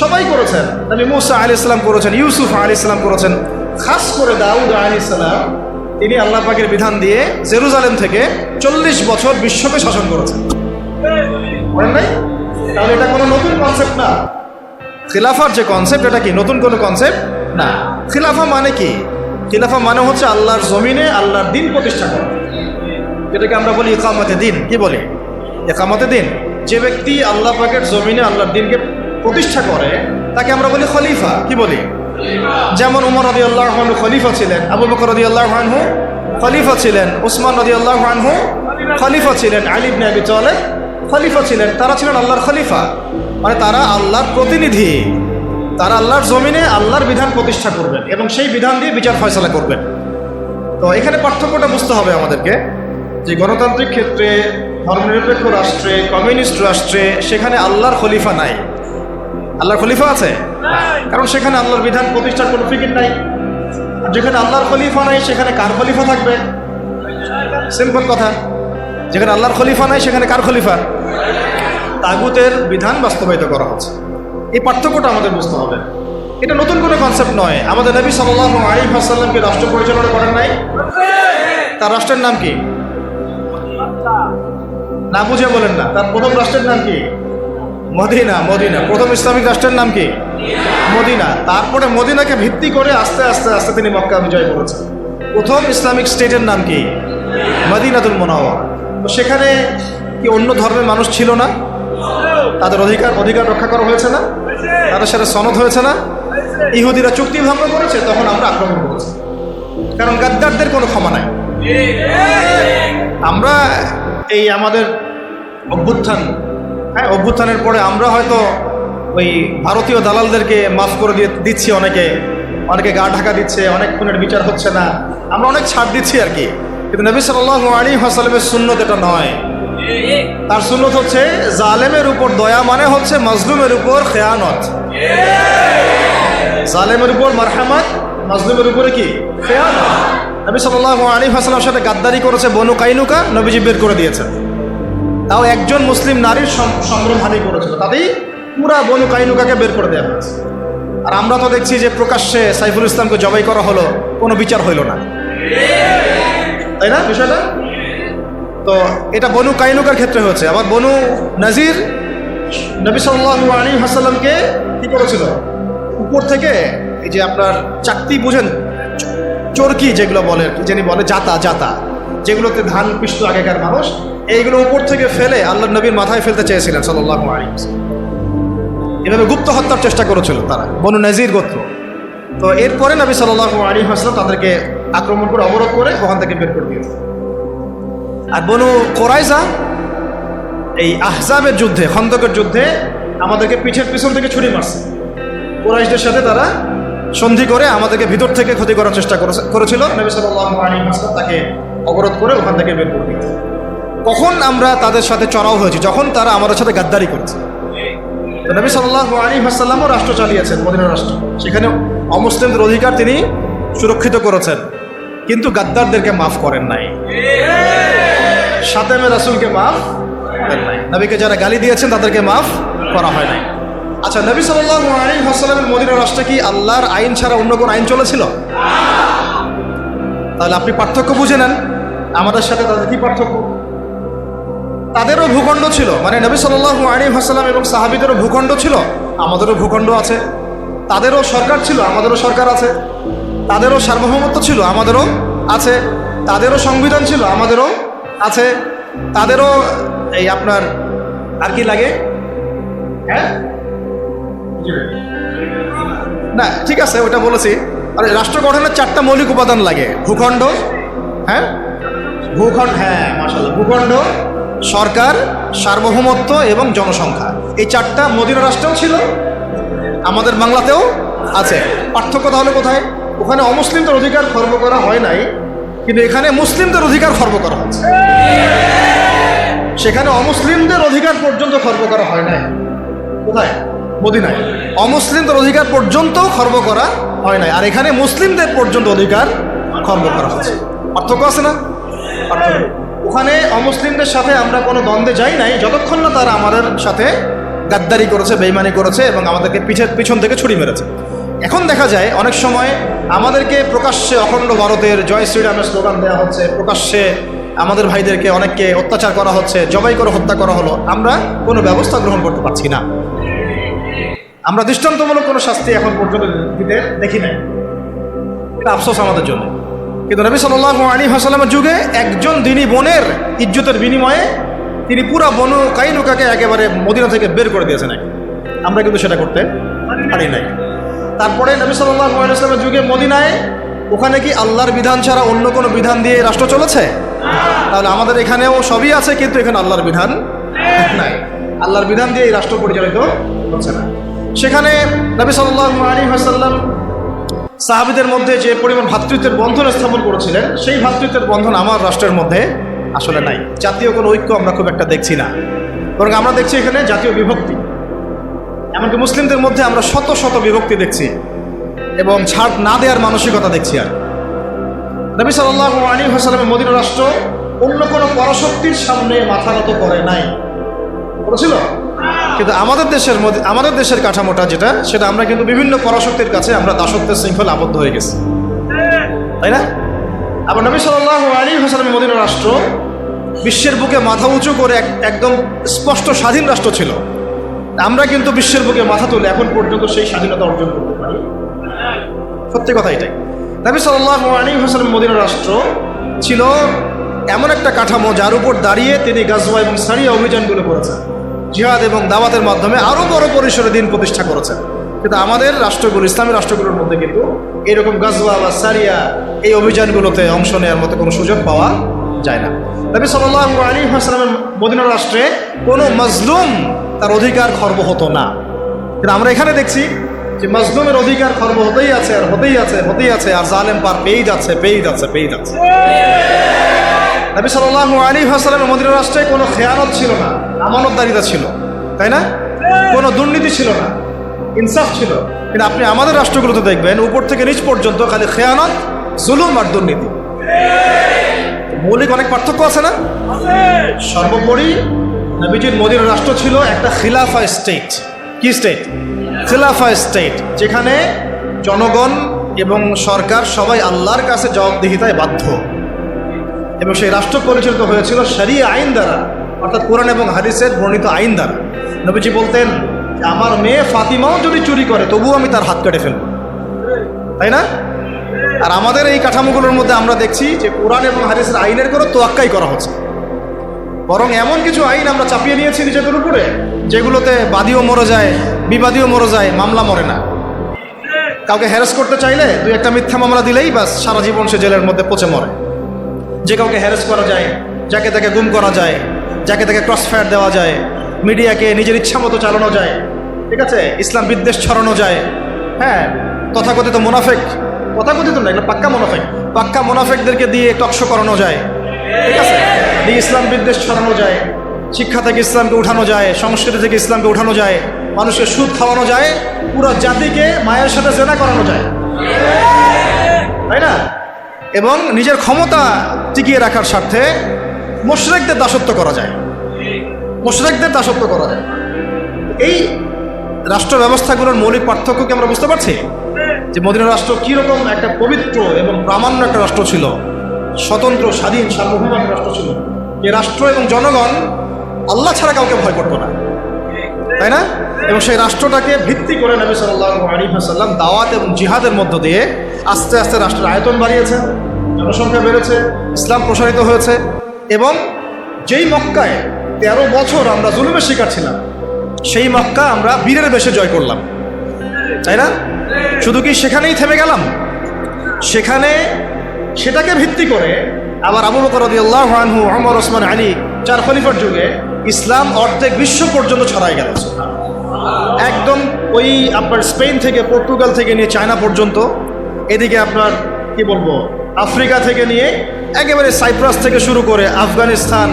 সবাই করেছেন। নবী মুসা আলাইহিস সালাম করেছেন, ইউসুফ আলাইহিস সালাম করেছেন, খাস করে দাউদ আলাইহিস সালাম তিনি আল্লাহ পাকের বিধান দিয়ে জেরুজালেম থেকে 40 বছর বিশ্বকে শাসন করেছেন, বলেন নাই? তাহলে এটা কোনো নতুন কনসেপ্ট না। খিলাফার যে কনসেপ্ট, এটা কি নতুন কোনো কনসেপ্ট না। খিলাফা মানে কি? খিলাফা মানে হচ্ছে আল্লাহর জমিনে আল্লাহর দিন প্রতিষ্ঠা করা, যেটাকে আমরা বলি ইকামতে দিন। কি বলি? ইকামতে দিন। যে ব্যক্তি আল্লাহ পাকের জমিনে আল্লাহর দিনকে প্রতিষ্ঠা করে তাকে আমরা বলি খলিফা। কি বলি? যেমন উমর রাদিয়াল্লাহু আনহু খলিফা ছিলেন, আবু বকর রাদিয়াল্লাহু আনহু খলিফা ছিলেন, উসমান রাদিয়াল্লাহু আনহু খলিফা ছিলেন, আলী ইবনে আবি তালেব খলিফা ছিলেন। তারা ছিলেন আল্লাহর খলিফা, মানে তারা আল্লাহর প্রতিনিধি। তারা আল্লাহর জমিনে আল্লাহর বিধান প্রতিষ্ঠা করবেন এবং সেই বিধান দিয়ে বিচার ফয়সালা করবেন। তো এখানে পার্থক্যটা বুঝতে হবে আমাদেরকে, যে গণতান্ত্রিক ক্ষেত্রে, ধর্মনিরপেক্ষ রাষ্ট্রে, কমিউনিস্ট রাষ্ট্রে সেখানে আল্লাহর খলিফা নাই। আল্লাহর খলিফা আছে, কারণ সেখানে আল্লাহর বিধান প্রতিষ্ঠার কোনো ফিকির নাই। আর যেখানে আল্লাহর খলিফা নাই সেখানে কার খলিফা থাকবে? সিম্পল কথা, যেখানে আল্লাহর খলিফা নাই সেখানে কার খলিফা? তাগুতের বিধান বাস্তবায়িত করা হচ্ছে। এই পার্থক্যটা আমাদের বুঝতে হবে। এটা নতুন কোনো কনসেপ্ট নয়। আমাদের নবী সাল্লাল্লাহু আলাইহি ওয়াসাল্লামকে রাষ্ট্র পরিচালনা করেন নাই? তার রাষ্ট্রের নাম কি? না বুঝে বলেন না। তার প্রথম রাষ্ট্রের নাম কি? মদিনা। মদিনা প্রথম ইসলামিক রাষ্ট্রের নাম কি? মদিনা। তারপরে মদিনাকে ভিত্তি করে আস্তে আস্তে আস্তে তিনি মক্কা বিজয় করেছেন। প্রথম ইসলামিক স্টেটের নাম কি? মদিনাতুল মুনাওয়ারা। তো সেখানে কি অন্য ধর্মের মানুষ ছিল না? তাদের অধিকার রক্ষা করা হয়েছে না? তাদের সাথে সনদ হয়েছে না? ইহুদিরা চুক্তি ভঙ্গ করেছে, তখন আমরা আক্রমণ করেছি, কারণ গাদ্দারদের কোনো ক্ষমা নাই। আমরা এই আমাদের অভ্যুত্থান, অভ্যুত্থানের পরে আমরা হয়তো ওই ভারতীয় দালালদেরকে মাফ করে দিচ্ছি, অনেকে গা ঢাকা দিচ্ছে, অনেক খুনের বিচার হচ্ছে না, আমরা অনেক ছাড় দিচ্ছি আর কি। কিন্তু নবী সাল্লাল্লাহু আলাইহি ওয়াসাল্লামের সুন্নত এটা নয়। তার সুন্নত হচ্ছে জালেমের উপর দয়া, মানে হচ্ছে মাজলুমের উপর খেয়ানত। জালেমের উপর মারহামাত, মাজলুমের উপরে কি? খেয়ানত। নবী সাল্লাল্লাহু আলাইহি ওয়াসাল্লামের সাথে গাদ্দারি করেছে বনু কাইনুকা, নবীজি বের করে দিয়েছেন। তাও একজন মুসলিম নারীর সম্ভ্রমহানি করেছিল, তাতেই পুরা বনু কাইনুকাকে বের করে দেওয়া হয়েছে। আর আমরা তো দেখছি যে প্রকাশ্যে সাইফুল ইসলামকে জবাই করা হলো, কোনো বিচার হইল না, তাই না বিষয়টা? তো এটা বনু কাইনুকার ক্ষেত্রে হয়েছে। আবার বনু নাজির নবী সাল্লাল্লাহু আলাইহি ওয়াসাল্লামকে কি করেছিল? উপর থেকে এই যে আপনার চাকতি বুঝেন, চরকি যেগুলো বলে, কি জানি বলে, জাতা, যেগুলোতে ধান পিষত আগেকার মানুষ, এইগুলো উপর থেকে ফেলে আল্লাহর নবীর মাথায় ফেলতে চেয়েছিলেন সাল্লাল্লাহু আলাইহি ওয়াসাল্লাম। এভাবে গুপ্ত হত্যার চেষ্টা করেছিল তারা, বনু নাজির গোত্র। তো এরপরে নবী সাল্লাল্লাহু আলাইহি ওয়াসাল্লাম তাদেরকে আক্রমণ করে, অবরোধ করে ওখান থেকে বের করে দিয়েছে। আর বনু কোরাইজা এই আহজাবের যুদ্ধে, খন্দকের যুদ্ধে আমাদেরকে পিছের পিছন থেকে ছুরি মারছে। কোরাইশদের সাথে তারা সন্ধি করে আমাদেরকে ভিতর থেকে ক্ষতি করার চেষ্টা করেছিল। নবী সাল্লাল্লাহু আলাইহি ওয়াসাল্লাম তাকে অবরোধ করে ওখান থেকে বের করে দিয়েছে। কখন আমরা তাদের সাথে চড়াও হয়েছি? যখন তারা আমাদের সাথে গাদ্দারি করেছে। তো নবী সাল্লাল্লাহু আলাইহি ওয়াসাল্লামও রাষ্ট্র চালিয়েছেন, মদিনার রাষ্ট্র। সেখানে অমুসলিমদের অধিকার তিনি সুরক্ষিত করেছেন, কিন্তু গাদ্দারদেরকে মাফ করেন নাই, শাতেমে রাসূলকে মাফ করেন নাই, নবীকে যারা গালি দিয়েছেন তাদেরকে মাফ করা হয় নাই। আচ্ছা, নবী সাল্লাল্লাহু আলাইহি ওয়াসাল্লামের মদিনার রাষ্ট্রে কি আল্লাহর আইন ছাড়া অন্য কোন আইন চলেছিল? তাহলে আপনি পার্থক্য বুঝে নেন, আমাদের সাথে তাদের কি পার্থক্য? তাদেরও ভূখণ্ড ছিল, মানে নবী সাল্লাল্লাহু আলাইহি ওয়াসাল্লাম এবং সাহাবীদেরও ভূখণ্ড ছিল, আমাদেরও ভূখণ্ড আছে। তাদেরও সরকার ছিল, আমাদেরও সরকার আছে। তাদেরও সার্বভৌমত্ব ছিল, আমাদেরও আছে। তাদেরও সংবিধান ছিল, আমাদেরও আছে। তাদেরও এই আপনার আর কি লাগে, হ্যাঁ না ঠিক আছে ওটা বলেছি। আর রাষ্ট্র গঠনের 4টা মৌলিক উপাদান লাগে: ভূখণ্ড, হ্যাঁ ভূখণ্ড, হ্যাঁ মাশাআল্লাহ, ভূখণ্ড, সরকার, সার্বভৌমত্ব এবং জনসংখ্যা। এই 4টা মদিনা রাষ্ট্রেও ছিল, আমাদের বাংলাতেও আছে। পার্থক্য তাহলে কোথায়? ওখানে অমুসলিমদের অধিকার খর্ব করা হয় নাই, কিন্তু এখানে মুসলিমদের অধিকার খর্ব করা হচ্ছে। সেখানে অমুসলিমদের অধিকার পর্যন্ত খর্ব করা হয় নাই। কোথায়? মদিনায়। অমুসলিমদের অধিকার পর্যন্ত খর্ব করা হয় নাই, আর এখানে মুসলিমদের পর্যন্ত অধিকার খর্ব করা হচ্ছে। পার্থক্য আছে না? পার্থক্য। ওখানে অমুসলিমদের সাথে আমরা কোনো দ্বন্দ্বে যাই নাই যতক্ষণ না তারা আমাদের সাথে গাদ্দারি করেছে, বেইমানি করেছে এবং আমাদেরকে পিছন থেকে ছুরি মেরেছে। এখন দেখা যায় অনেক সময় আমাদেরকে প্রকাশ্যে অখণ্ড ভারতের জয় শ্রীরামের স্লোগান দেওয়া হচ্ছে, প্রকাশ্যে আমাদের ভাইদেরকে অনেককে অত্যাচার করা হচ্ছে, জবাই করে হত্যা করা হলো, আমরা কোনো ব্যবস্থা গ্রহণ করতে পারছি না। আমরা দৃষ্টান্তমূলক কোনো শাস্তি এখন পর্যন্ত দিতে দেখি নাই, এটা আফসোস আমাদের জন্য। কিন্তু নবী সাল্লাল্লাহু আলাইহি ওয়াসাল্লামের যুগে একজন দিনী বোনের ইজ্জতের বিনিময়ে তিনি পুরা বনু কাইনুকাকে একেবারে মদিনা থেকে বের করে দিয়েছেন। আমরা কিন্তু সেটা করতে পারি নাই। তারপরে নবী সাল্লাল্লাহু আলাইহি ওয়াসাল্লামের যুগে মদিনায় ওখানে কি আল্লাহর বিধান ছাড়া অন্য কোনো বিধান দিয়ে রাষ্ট্র চলেছে? তাহলে আমাদের এখানেও সবই আছে, কিন্তু এখানে আল্লাহর বিধান নাই। আল্লাহর বিধান দিয়ে এই রাষ্ট্র পরিচালিত হচ্ছে না। সেখানে নবী সাল্লাল্লাহু আলাইহি ওয়াসাল্লাম সাহাবীদের মধ্যে যে পরিমাণ ভ্রাতৃত্বের বন্ধন স্থাপন করেছিলেন, সেই ভ্রাতৃত্বের বন্ধন আমার রাষ্ট্রের মধ্যে আসলে নাই। জাতীয় কোনো ঐক্য আমরা খুব একটা দেখছি না, বরং আমরা দেখছি এখানে জাতীয় বিভক্তি। এমনকি মুসলিমদের মধ্যে আমরা শত শত বিভক্তি দেখছি এবং ছাড় না দেওয়ার মানসিকতা দেখছি। আর নবী সাল্লাল্লাহু আলাইহি ওয়াসাল্লামের মদিনা রাষ্ট্র অন্য কোনো পরাশক্তির সামনে মাথা নত করে নাই, করেছিল। কিন্তু আমাদের দেশের কাঠামোটা যেটা, সেটা আমরা কিন্তু বিভিন্ন পরাশক্তির কাছে আমরা দাসত্বের শৃঙ্খলা আবদ্ধ হয়ে গেছি, তাই না? আবার নবী সাল্লাল্লাহু আলাইহি ওয়াসাল্লামের মদিনা রাষ্ট্র বিশ্বের বুকে মাথা উঁচু করে একদম স্পষ্ট স্বাধীন রাষ্ট্র ছিল। আমরা কিন্তু বিশ্বের বুকে মাথা তুলে এখন পর্যন্ত সেই স্বাধীনতা অর্জন করতে পারি। সত্যি কথা এটাই। নবী সাল্লাল্লাহু আলাইহি ওয়াসাল্লামের মদিনা রাষ্ট্র ছিল এমন একটা কাঠামো যার উপর দাঁড়িয়ে তিনি গাজওয়া এবং সারিয়া অভিযানগুলো করেছেন, জিহাদ এবং দাওয়াতের মাধ্যমে আরো বড় পরিসরে দিন প্রতিষ্ঠা করেছেন। কিন্তু আমাদের রাষ্ট্রগুলো, ইসলামী রাষ্ট্রগুলোর মধ্যে কিন্তু এরকম গাজওয়া বা সারিয়া এই অভিযানগুলোতে অংশ নেওয়ার মতো কোনো সুযোগ পাওয়া যায় না। নবী সাল্লাল্লাহু আলাইহি ওয়াসাল্লামের মদিনা রাষ্ট্রে কোনো মাজলুম তার অধিকার খর্ব হতো না। কিন্তু আমরা এখানে দেখছি যে মাজলুমের অধিকার খর্ব হতেই আছে আর হতেই আছে, হতেই আছে, আর জালেম পার পেয়েই যাচ্ছে। নবী সাল্লাল্লাহু আলাইহি ওয়াসাল্লামের মদিনা রাষ্ট্রে কোনো খেয়ানত ছিল না, আমানতদারিতা ছিল, তাই না? কোনো দুর্নীতি ছিল না, ইনসাফ ছিল। কিন্তু আপনি আমাদের রাষ্ট্রগুলোতে দেখবেন উপর থেকে নিচ পর্যন্ত খালি খেয়ানত, জুলুম আর দুর্নীতি। মৌলিক অনেক পার্থক্য আছে না? সর্বোপরি নবীজির মদিনা রাষ্ট্র ছিল একটা খিলাফা স্টেট। কি স্টেট? খিলাফা স্টেট, যেখানে জনগণ এবং সরকার সবাই আল্লাহর কাছে জবাবদিহিতায় বাধ্য, এবং সেই রাষ্ট্র পরিচালিত হয়েছিল শরিয়া আইন দ্বারা, অর্থাৎ কোরআন এবং হাদিসের বর্ণিত আইন দ্বারা। নবীজি বলতেন, আমার মেয়ে ফাতিমাও যদি চুরি করে তবুও আমি তার হাত কেটে ফেলব, তাই না? আর আমাদের এই কাঠামোগুলোর মধ্যে আমরা দেখছি যে কোরআন এবং হাদিসের আইনের কোনো তোয়াক্কাই করা হচ্ছে, বরং এমন কিছু আইন আমরা চাপিয়ে নিয়েছি নিজেদের উপরে যেগুলোতে বাদীও মরে যায়, বিবাদীও মরে যায়, মামলা মরে না। কাউকে হ্যারাস করতে চাইলে 2-1টা মিথ্যা মামলা দিলেই বাস সারা জীবন সে জেলের মধ্যে পচে মরে। যে কাউকে হ্যারাস করা যায়, যাকে তাকে গুম করা যায়, যাকে তাকে ক্রস ফায়ার দেওয়া যায়, মিডিয়াকে নিজের ইচ্ছা মতো চালানো যায়, ঠিক আছে, ইসলাম বিদ্বেষ ছড়ানো যায়। হ্যাঁ, তথাকথিত মুনাফেক, তথাকথিত না, এগুলো পাক্কা মুনাফেকদেরকে দিয়ে টকশো করানো যায়, ঠিক আছে, দিয়ে ইসলাম বিদ্বেষ ছড়ানো যায়, শিক্ষা থেকে ইসলামকে উঠানো যায়, সংস্কৃতি থেকে ইসলামকে উঠানো যায়, মানুষকে সুদ খাওয়ানো যায়, পুরো জাতিকে মায়ের সাথে জেনা করানো যায়, তাই না? এবং নিজের ক্ষমতা টিকিয়ে রাখার স্বার্থে মুশরিকদের দাসত্ব করা যায়, মুশরিকদের দাসত্ব করা যায়। এই রাষ্ট্র ব্যবস্থাগুলোর মৌলিক পার্থক্য কি আমরা বুঝতে পারছি? যে মদিনা রাষ্ট্র কীরকম একটা পবিত্র এবং প্রামাণ্য একটা রাষ্ট্র ছিল, স্বতন্ত্র স্বাধীন সার্বভৌম একটা রাষ্ট্র ছিল। যে রাষ্ট্র এবং জনগণ আল্লাহ ছাড়া কাউকে ভয় করতো না, তাই না? এবং সেই রাষ্ট্রটাকে ভিত্তি করে নবী সাল্লাল্লাহু আলাইহি ওয়াসাল্লাম দাওয়াত এবং জিহাদের মধ্য দিয়ে আস্তে আস্তে রাষ্ট্রের আয়তন বাড়িয়েছে, জনসংখ্যা বেড়েছে, ইসলাম প্রসারিত হয়েছে। এবং যেই মক্কায় 13 বছর আমরা জুলুমের শিকার ছিলাম, সেই মক্কা আমরা বীরের বেশে জয় করলাম, তাই না? শুধু কি সেখানেই থেমে গেলাম? সেখানে সেটাকে ভিত্তি করে আবার আবু বকর রাদিয়াল্লাহু আনহু, ওমর, ওসমান, আলী 4 খলিফার যুগে ইসলাম অর্ধেক বিশ্ব পর্যন্ত ছড়ায় গেল। একদম ওই আপনার স্পেন থেকে, পর্তুগাল থেকে নিয়ে চায়না পর্যন্ত, এদিকে আপনার কি বলবো আফ্রিকা থেকে নিয়ে একেবারে সাইপ্রাস থেকে শুরু করে আফগানিস্তান,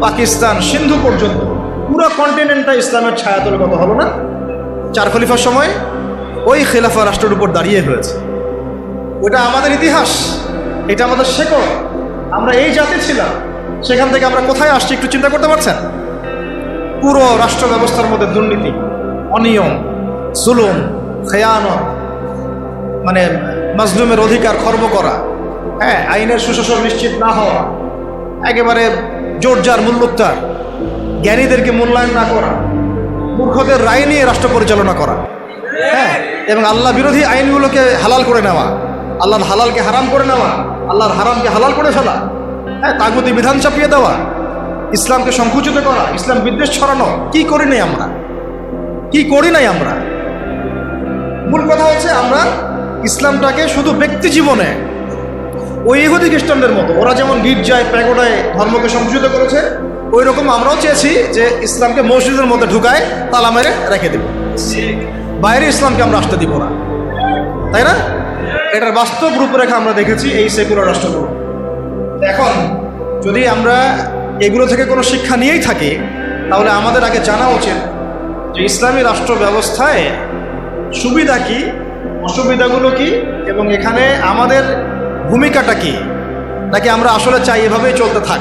পাকিস্তান, সিন্ধু পর্যন্ত পুরো কন্টিনেন্টটা ইসলামের ছায়াতলগত হলো না 4 খলিফার সময়? ওই খেলাফা রাষ্ট্রের উপর দাঁড়িয়ে হয়েছে। ওটা আমাদের ইতিহাস, এটা আমাদের শেকড়। আমরা এই জাতি ছিলাম, সেখান থেকে আমরা কোথায় আসছি একটু চিন্তা করতে পারছেন? পুরো রাষ্ট্র ব্যবস্থার মধ্যে দুর্নীতি, অনিয়ম, জুলুম, খেয়ানত, মানে মাজলুমের অধিকার খর্ব করা, হ্যাঁ, আইনের সুশাসন নিশ্চিত না হওয়া, একেবারে জোরজার মুল্লুকতার, জ্ঞানীদেরকে মূল্যায়ন না করা, মূর্খদের রায় নিয়ে রাষ্ট্র পরিচালনা করা, হ্যাঁ, এবং আল্লাহ বিরোধী আইনগুলোকে হালাল করে নেওয়া, আল্লাহর হালালকে হারাম করে নেওয়া, আল্লাহর হারামকে হালাল করে ফেলা, হ্যাঁ, তাগুতি বিধান চাপিয়ে দেওয়া, ইসলামকে সংকুচিত করা, ইসলাম বিদ্বেষ ছড়ানো। কি করি নাই আমরা? কি করি নাই আমরা? মূল কথা হচ্ছে আমরা ইসলামটাকে শুধু ব্যক্তি জীবনে ওই ইহুদি খ্রিস্টানদের মতো, ওরা যেমন গির্জায় প্যাগোডায় ধর্মকে সংকুচিত করেছে, ওই রকম আমরাও চেয়েছি যে ইসলামকে মসজিদের মধ্যে ঢুকায় তালা মেরে রেখে দেব, বাইরে ইসলামকে আমরা আসতে দিব না, তাই না? এটার বাস্তব রূপরেখা আমরা দেখেছি এই সেকুলার রাষ্ট্রগুলো। এখন যদি আমরা এগুলো থেকে কোনো শিক্ষা নিয়েই থাকি, তাহলে আমাদের আগে জানা উচিত যে ইসলামী রাষ্ট্র ব্যবস্থায় সুবিধা কি, অসুবিধাগুলো কি, এবং এখানে আমাদের ভূমিকাটা কি। নাকি আমরা আসলে চাই এভাবেই চলতে থাক?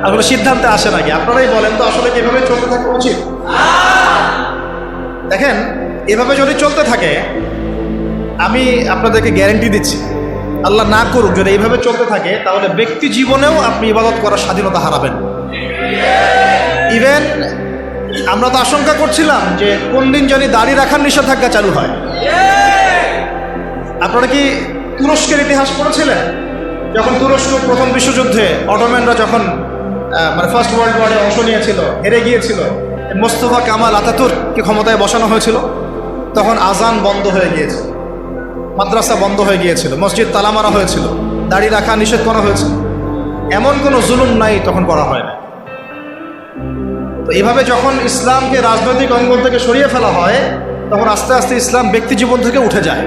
আসলে সিদ্ধান্তে আসে নাকি? আপনারাই বলেন তো, আসলে কি এভাবে চলতে থাকা উচিত? দেখেন, এভাবে যদি চলতে থাকে, আমি আপনাদেরকে গ্যারেন্টি দিচ্ছি, আল্লাহ না করুক, যদি এইভাবে চলতে থাকে, তাহলে ব্যক্তি জীবনেও আপনি ইবাদত করার স্বাধীনতা হারাবেন। ইভেন আমরা তো আশঙ্কা করছিলাম যে কোন দিন জানি দাড়ি রাখার নিষেধাজ্ঞা চালু হয়। আপনারা কি তুরস্কের ইতিহাস পড়েছিলেন? যখন তুরস্ক প্রথম বিশ্বযুদ্ধে অটোম্যানরা যখন মানে ফার্স্ট ওয়ার্ল্ড ওয়ারে অংশ নিয়েছিল, হেরে গিয়েছিল, মোস্তফা কামাল আতাতুর্ককে ক্ষমতায় বসানো হয়েছিল, তখন আজান বন্ধ হয়ে গিয়েছিল, মাদ্রাসা বন্ধ হয়ে গিয়েছিল, মসজিদ তালা মারা হয়েছিল, দাড়ি রাখা নিষেধ করা হয়েছিল। এমন কোনো জুলুম নাই তখন করা হয় না। তো এইভাবে যখন ইসলামকে রাজনৈতিক অঙ্গন থেকে সরিয়ে ফেলা হয়, তখন আস্তে আস্তে ইসলাম ব্যক্তি জীবন থেকে উঠে যায়,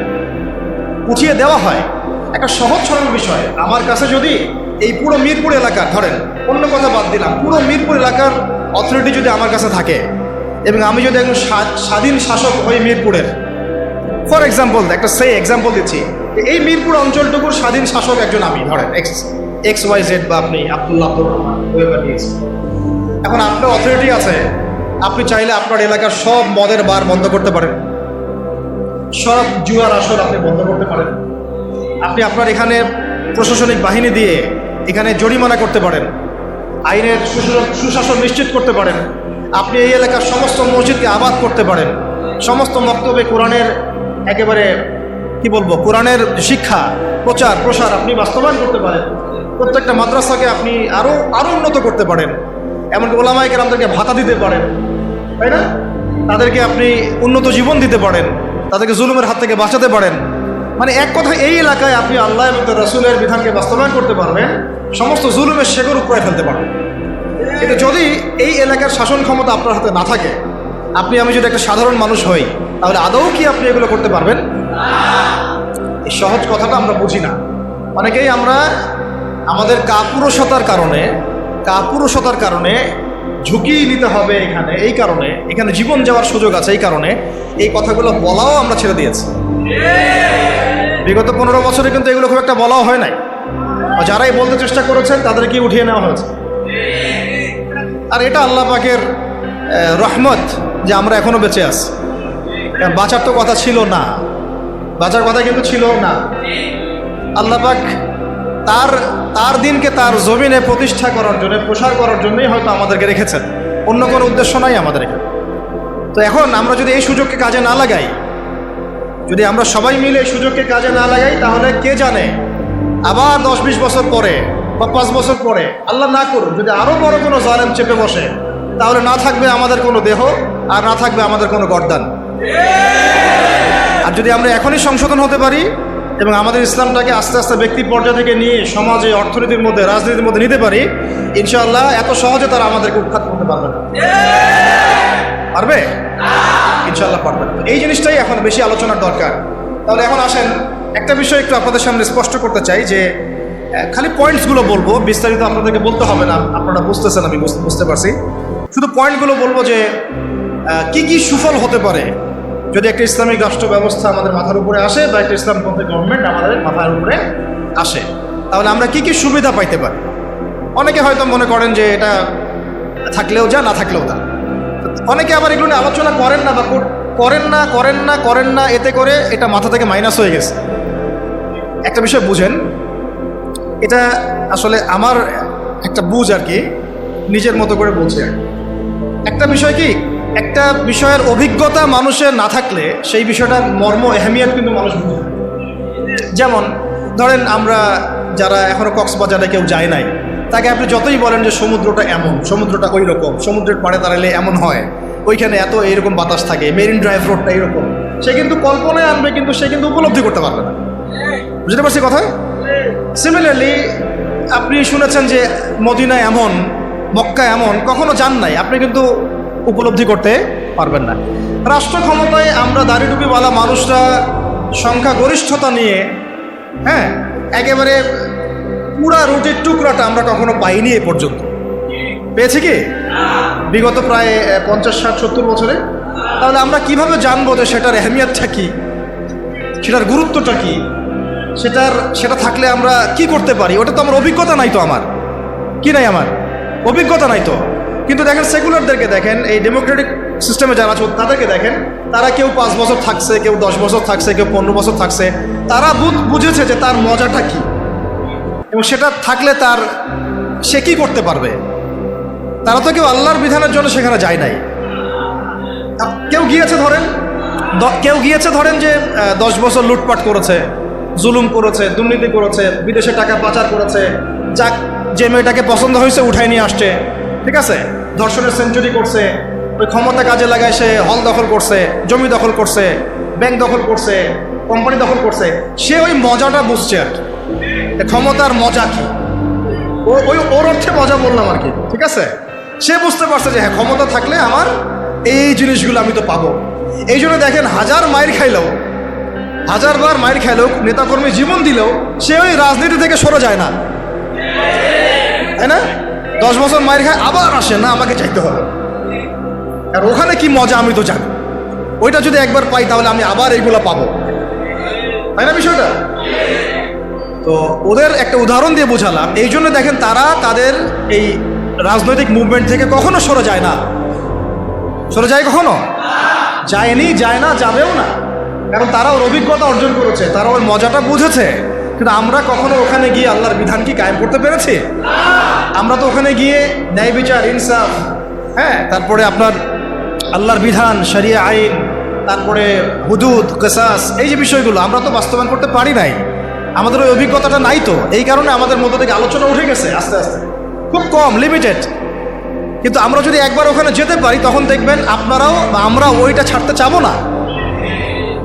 উঠিয়ে দেওয়া হয়। একটা সহজ সরল বিষয়, আমার কাছে যদি এই পুরো মিরপুর এলাকার, ধরেন অন্য কথা বাদ দিলাম, পুরো মিরপুর এলাকার অথরিটি যদি আমার কাছে থাকে, এবং আমি যদি একজন স্বাধীন শাসক হই মিরপুরের, ফর এক্সাম্পল, একটা এক্সাম্পল দিচ্ছি, এই মিরপুর অঞ্চলটুকুর স্বাধীন শাসক একজন আমি, ধরেন XYZ, বা আপনি আব্দুল্লাহ আব্দুর রহমান, এখন আপনার অথরিটি আছে, আপনি চাইলে আপনার এলাকার সব মদের বার বন্ধ করতে পারেন, সব জুয়ার আসর আপনি বন্ধ করতে পারেন, আপনি আপনার এখানে প্রশাসনিক বাহিনী দিয়ে এখানে জরিমানা করতে পারেন, আইনের সুশাসন নিশ্চিত করতে পারেন, আপনি এই এলাকার সমস্ত মসজিদকে আবাদ করতে পারেন, সমস্ত বক্তব্যে কোরআনের একেবারে কি বলবো, কোরআনের শিক্ষা প্রচার প্রসার আপনি বাস্তবায়ন করতে পারেন, প্রত্যেকটা মাদ্রাসাকে আপনি আরো উন্নত করতে পারেন, এমনকি ওলামায়ে কেরামদেরকে ভাতা দিতে পারেন, তাই না? তাদেরকে আপনি উন্নত জীবন দিতে পারেন, তাদেরকে জুলুমের হাত থেকে বাঁচাতে পারেন। মানে এক কথা, এই এলাকায় আপনি আল্লাহ এবং তার রাসূলের বিধানকে বাস্তবায়ন করতে পারবেন, সমস্ত জুলুমের শেকড় উপরে ফেলতে পারবেন। কিন্তু যদি এই এলাকার শাসন ক্ষমতা আপনার হাতে না থাকে, আমি যদি একটা সাধারণ মানুষ হই, তাহলে আদৌ কি আপনি এগুলো করতে পারবেন? এই সহজ কথাটা আমরা বুঝি না। অনেকেই আমরা আমাদের কাপুরুষতার কারণে ঝুঁকি নিতে হবে এখানে, এই কারণে এখানে জীবন যাওয়ার সুযোগ আছে, এই কারণে এই কথাগুলো বলাও আমরা ছেড়ে দিয়েছি। বিগত 15 বছরে কিন্তু এগুলো খুব একটা বলাও হয় নাই, যারাই বলতে চেষ্টা করেছেন তাদেরকে উঠিয়ে নেওয়া হয়েছে। আর এটা আল্লাহ পাকের রহমত যে আমরা এখনো বেঁচে আছি। বাঁচার তো কথা ছিল না, বাঁচার কথা কিন্তু ছিল না। আল্লাহ পাক তার দিনকে তার জমিনে প্রতিষ্ঠা করার জন্য, প্রসার করার জন্যই হয়তো আমাদেরকে রেখেছেন, অন্য কোনো উদ্দেশ্য নাই আমাদের এখানে। তো এখন আমরা যদি এই সুযোগকে কাজে না লাগাই, যদি আমরা সবাই মিলে এই সুযোগকে কাজে না লাগাই, তাহলে কে জানে আবার 10-20 বছর পরে বা 5 বছর পরে, আল্লাহ না করুন, যদি আরো বড় কোনো জালেম চেপে বসে, তাহলে না থাকবে আমাদের কোনো দেহ, আর না থাকবে আমাদের কোনো গর্দান। আর যদি আমরা এখনই সংশোধন হতে পারি এবং আমাদের ইসলামটাকে আস্তে আস্তে ব্যক্তি পর্যায় থেকে নিয়ে সমাজে, অর্থনীতির মধ্যে, রাজনীতির মধ্যে নিতে পারি, ইনশাআল্লাহ এত সহজে তারা আমাদেরকে উৎখাত করতে পারবে না। পারবে? ইনশাআল্লাহ পারবে না। এই জিনিসটাই এখন বেশি আলোচনার দরকার। তাহলে এখন আসেন, একটা বিষয় একটু আপনাদের সামনে স্পষ্ট করতে চাই যে খালি পয়েন্টসগুলো বলবো, বিস্তারিত আপনাদেরকে বলতে হবে না, আপনারা বুঝতেছেন, আমি বুঝতে পারছি। শুধু পয়েন্টগুলো বলবো যে কি কি সুফল হতে পারে যদি একটা ইসলামিক রাষ্ট্র ব্যবস্থা আমাদের মাথার উপরে আসে, বা একটা ইসলামপন্থী গভর্নমেন্ট আমাদের মাথার উপরে আসে, তাহলে আমরা কি কি সুবিধা পাইতে পারি। অনেকে হয়তো মনে করেন যে এটা থাকলেও যা, না থাকলেও তা। অনেকে আবার এগুলো নিয়ে আলোচনা করেন না, বা করেন না, এতে করে এটা মাথা থেকে মাইনাস হয়ে গেছে। একটা বিষয় বুঝেন, এটা আসলে আমার একটা বুঝ আর কি, নিজের মতো করে বলছি আর কি। একটা বিষয় কি, একটা বিষয়ের অভিজ্ঞতা মানুষের না থাকলে সেই বিষয়টার মর্ম, এহমিয়ত কিন্তু মানুষ বুঝে না। যেমন ধরেন, আমরা যারা এখনো কক্সবাজারে কেউ যায় নাই, তাকে আপনি যতই বলেন যে সমুদ্রটা এমন, সমুদ্রটা ওই রকম, সমুদ্রের পাড়ে দাঁড়ালে এমন হয়, ওইখানে এত এইরকম বাতাস থাকে, মেরিন ড্রাইভ রোডটা এইরকম, সে কিন্তু কল্পনায় আনবে, কিন্তু সে কিন্তু উপলব্ধি করতে পারবে না। বুঝতে পারছি কথা? সিমিলারলি আপনি শুনেছেন যে মদিনা এমন, মক্কা এমন, কখনো যান নাই, আপনি কিন্তু উপলব্ধি করতে পারবেন না। রাষ্ট্র ক্ষমতায় আমরা দাড়িটুপিওয়ালা মানুষরা সংখ্যাগরিষ্ঠতা নিয়ে, হ্যাঁ, একেবারে পুরা রুটির টুকরাটা আমরা কখনো পাইনি এ পর্যন্ত। পেয়েছি কি বিগত প্রায় 50, 60, 70 বছরে? তাহলে আমরা কিভাবে জানবো যে সেটার এহমিয়তটা কি, সেটার গুরুত্বটা কি, সেটা থাকলে আমরা কি করতে পারি? ওটা তো আমার অভিজ্ঞতা নাই, তো আমার কি নাই, আমার অভিজ্ঞতা নাই তো। কিন্তু দেখেন, সেকুলারদেরকে দেখেন, এই ডেমোক্রেটিক সিস্টেমে যারা আছে তাদেরকে দেখেন, তারা কেউ 5 বছর থাকছে, কেউ 10 বছর থাকছে, কেউ 15 বছর থাকছে। তারা বুঝেছে যে তার মজাটা কি, এবং সেটা থাকলে সে কি করতে পারবে। তারা তো কেউ আল্লাহর বিধানের জন্য সেখানে যায় নাই। কেউ গিয়েছে ধরেন যে 10 বছর লুটপাট করেছে, জুলুম করেছে, দুর্নীতি করেছে, বিদেশে টাকা পাচার করেছে, যে মেয়েটাকে পছন্দ হয়েছে উঠাই নিয়ে আসছে, ঠিক আছে, ধর্ষণের সেঞ্চুরি করছে, ওই ক্ষমতা কাজে লাগায় সে হল দখল করছে, জমি দখল করছে, ব্যাংক দখল করছে, কোম্পানি দখল করছে। সে ওই মজাটা বুঝছে আর কি, ক্ষমতার মজা কি, ওর অর্থে মজা বললাম আর কি, ঠিক আছে। সে বুঝতে পারছে যে হ্যাঁ, ক্ষমতা থাকলে আমার এই জিনিসগুলো আমি তো পাবো। এই জন্য দেখেন, 1000 বার মাইর খাইলেও, নেতাকর্মী জীবন দিলেও, সে ওই রাজনীতি থেকে সরে যায় না, তাই না? 10 বছর মাইর খায়, আবার আসে না, আমাকে চাইতে হবে। আর ওখানে কি মজা আমি তো জানি, ওইটা যদি একবার পাই তাহলে আমি আবার এইগুলো পাবো, তাই না বিষয়টা? তো ওদের একটা উদাহরণ দিয়ে বোঝালাম। এই জন্য দেখেন, তারা তাদের এই রাজনৈতিক মুভমেন্ট থেকে কখনো সরে যায় না। সরে যায় কখনো? যায়নি, যায় না, যাবেও না। কারণ তারা ওর অভিজ্ঞতা অর্জন করেছে, তারা ওর মজাটা বুঝেছে। কিন্তু আমরা কখনো ওখানে গিয়ে আল্লাহর বিধান কি কায়েম করতে পেরেছি? আমরা তো ওখানে গিয়ে ন্যায় বিচার, ইনসাফ, হ্যাঁ, তারপরে আপনার আল্লাহর বিধান, শরিয়া আইন, তারপরে হুদুদ, কিসাস, এই যে বিষয়গুলো আমরা তো বাস্তবায়ন করতে পারি নাই। আমাদের ওই অভিজ্ঞতাটা নাই তো, এই কারণে আমাদের মধ্যে থেকে আলোচনা উঠে গেছে আস্তে আস্তে, খুব কম, লিমিটেড। কিন্তু আমরা যদি একবার ওখানে যেতে পারি, তখন দেখবেন আপনারাও বা আমরা ওইটা ছাড়তে চাবো না।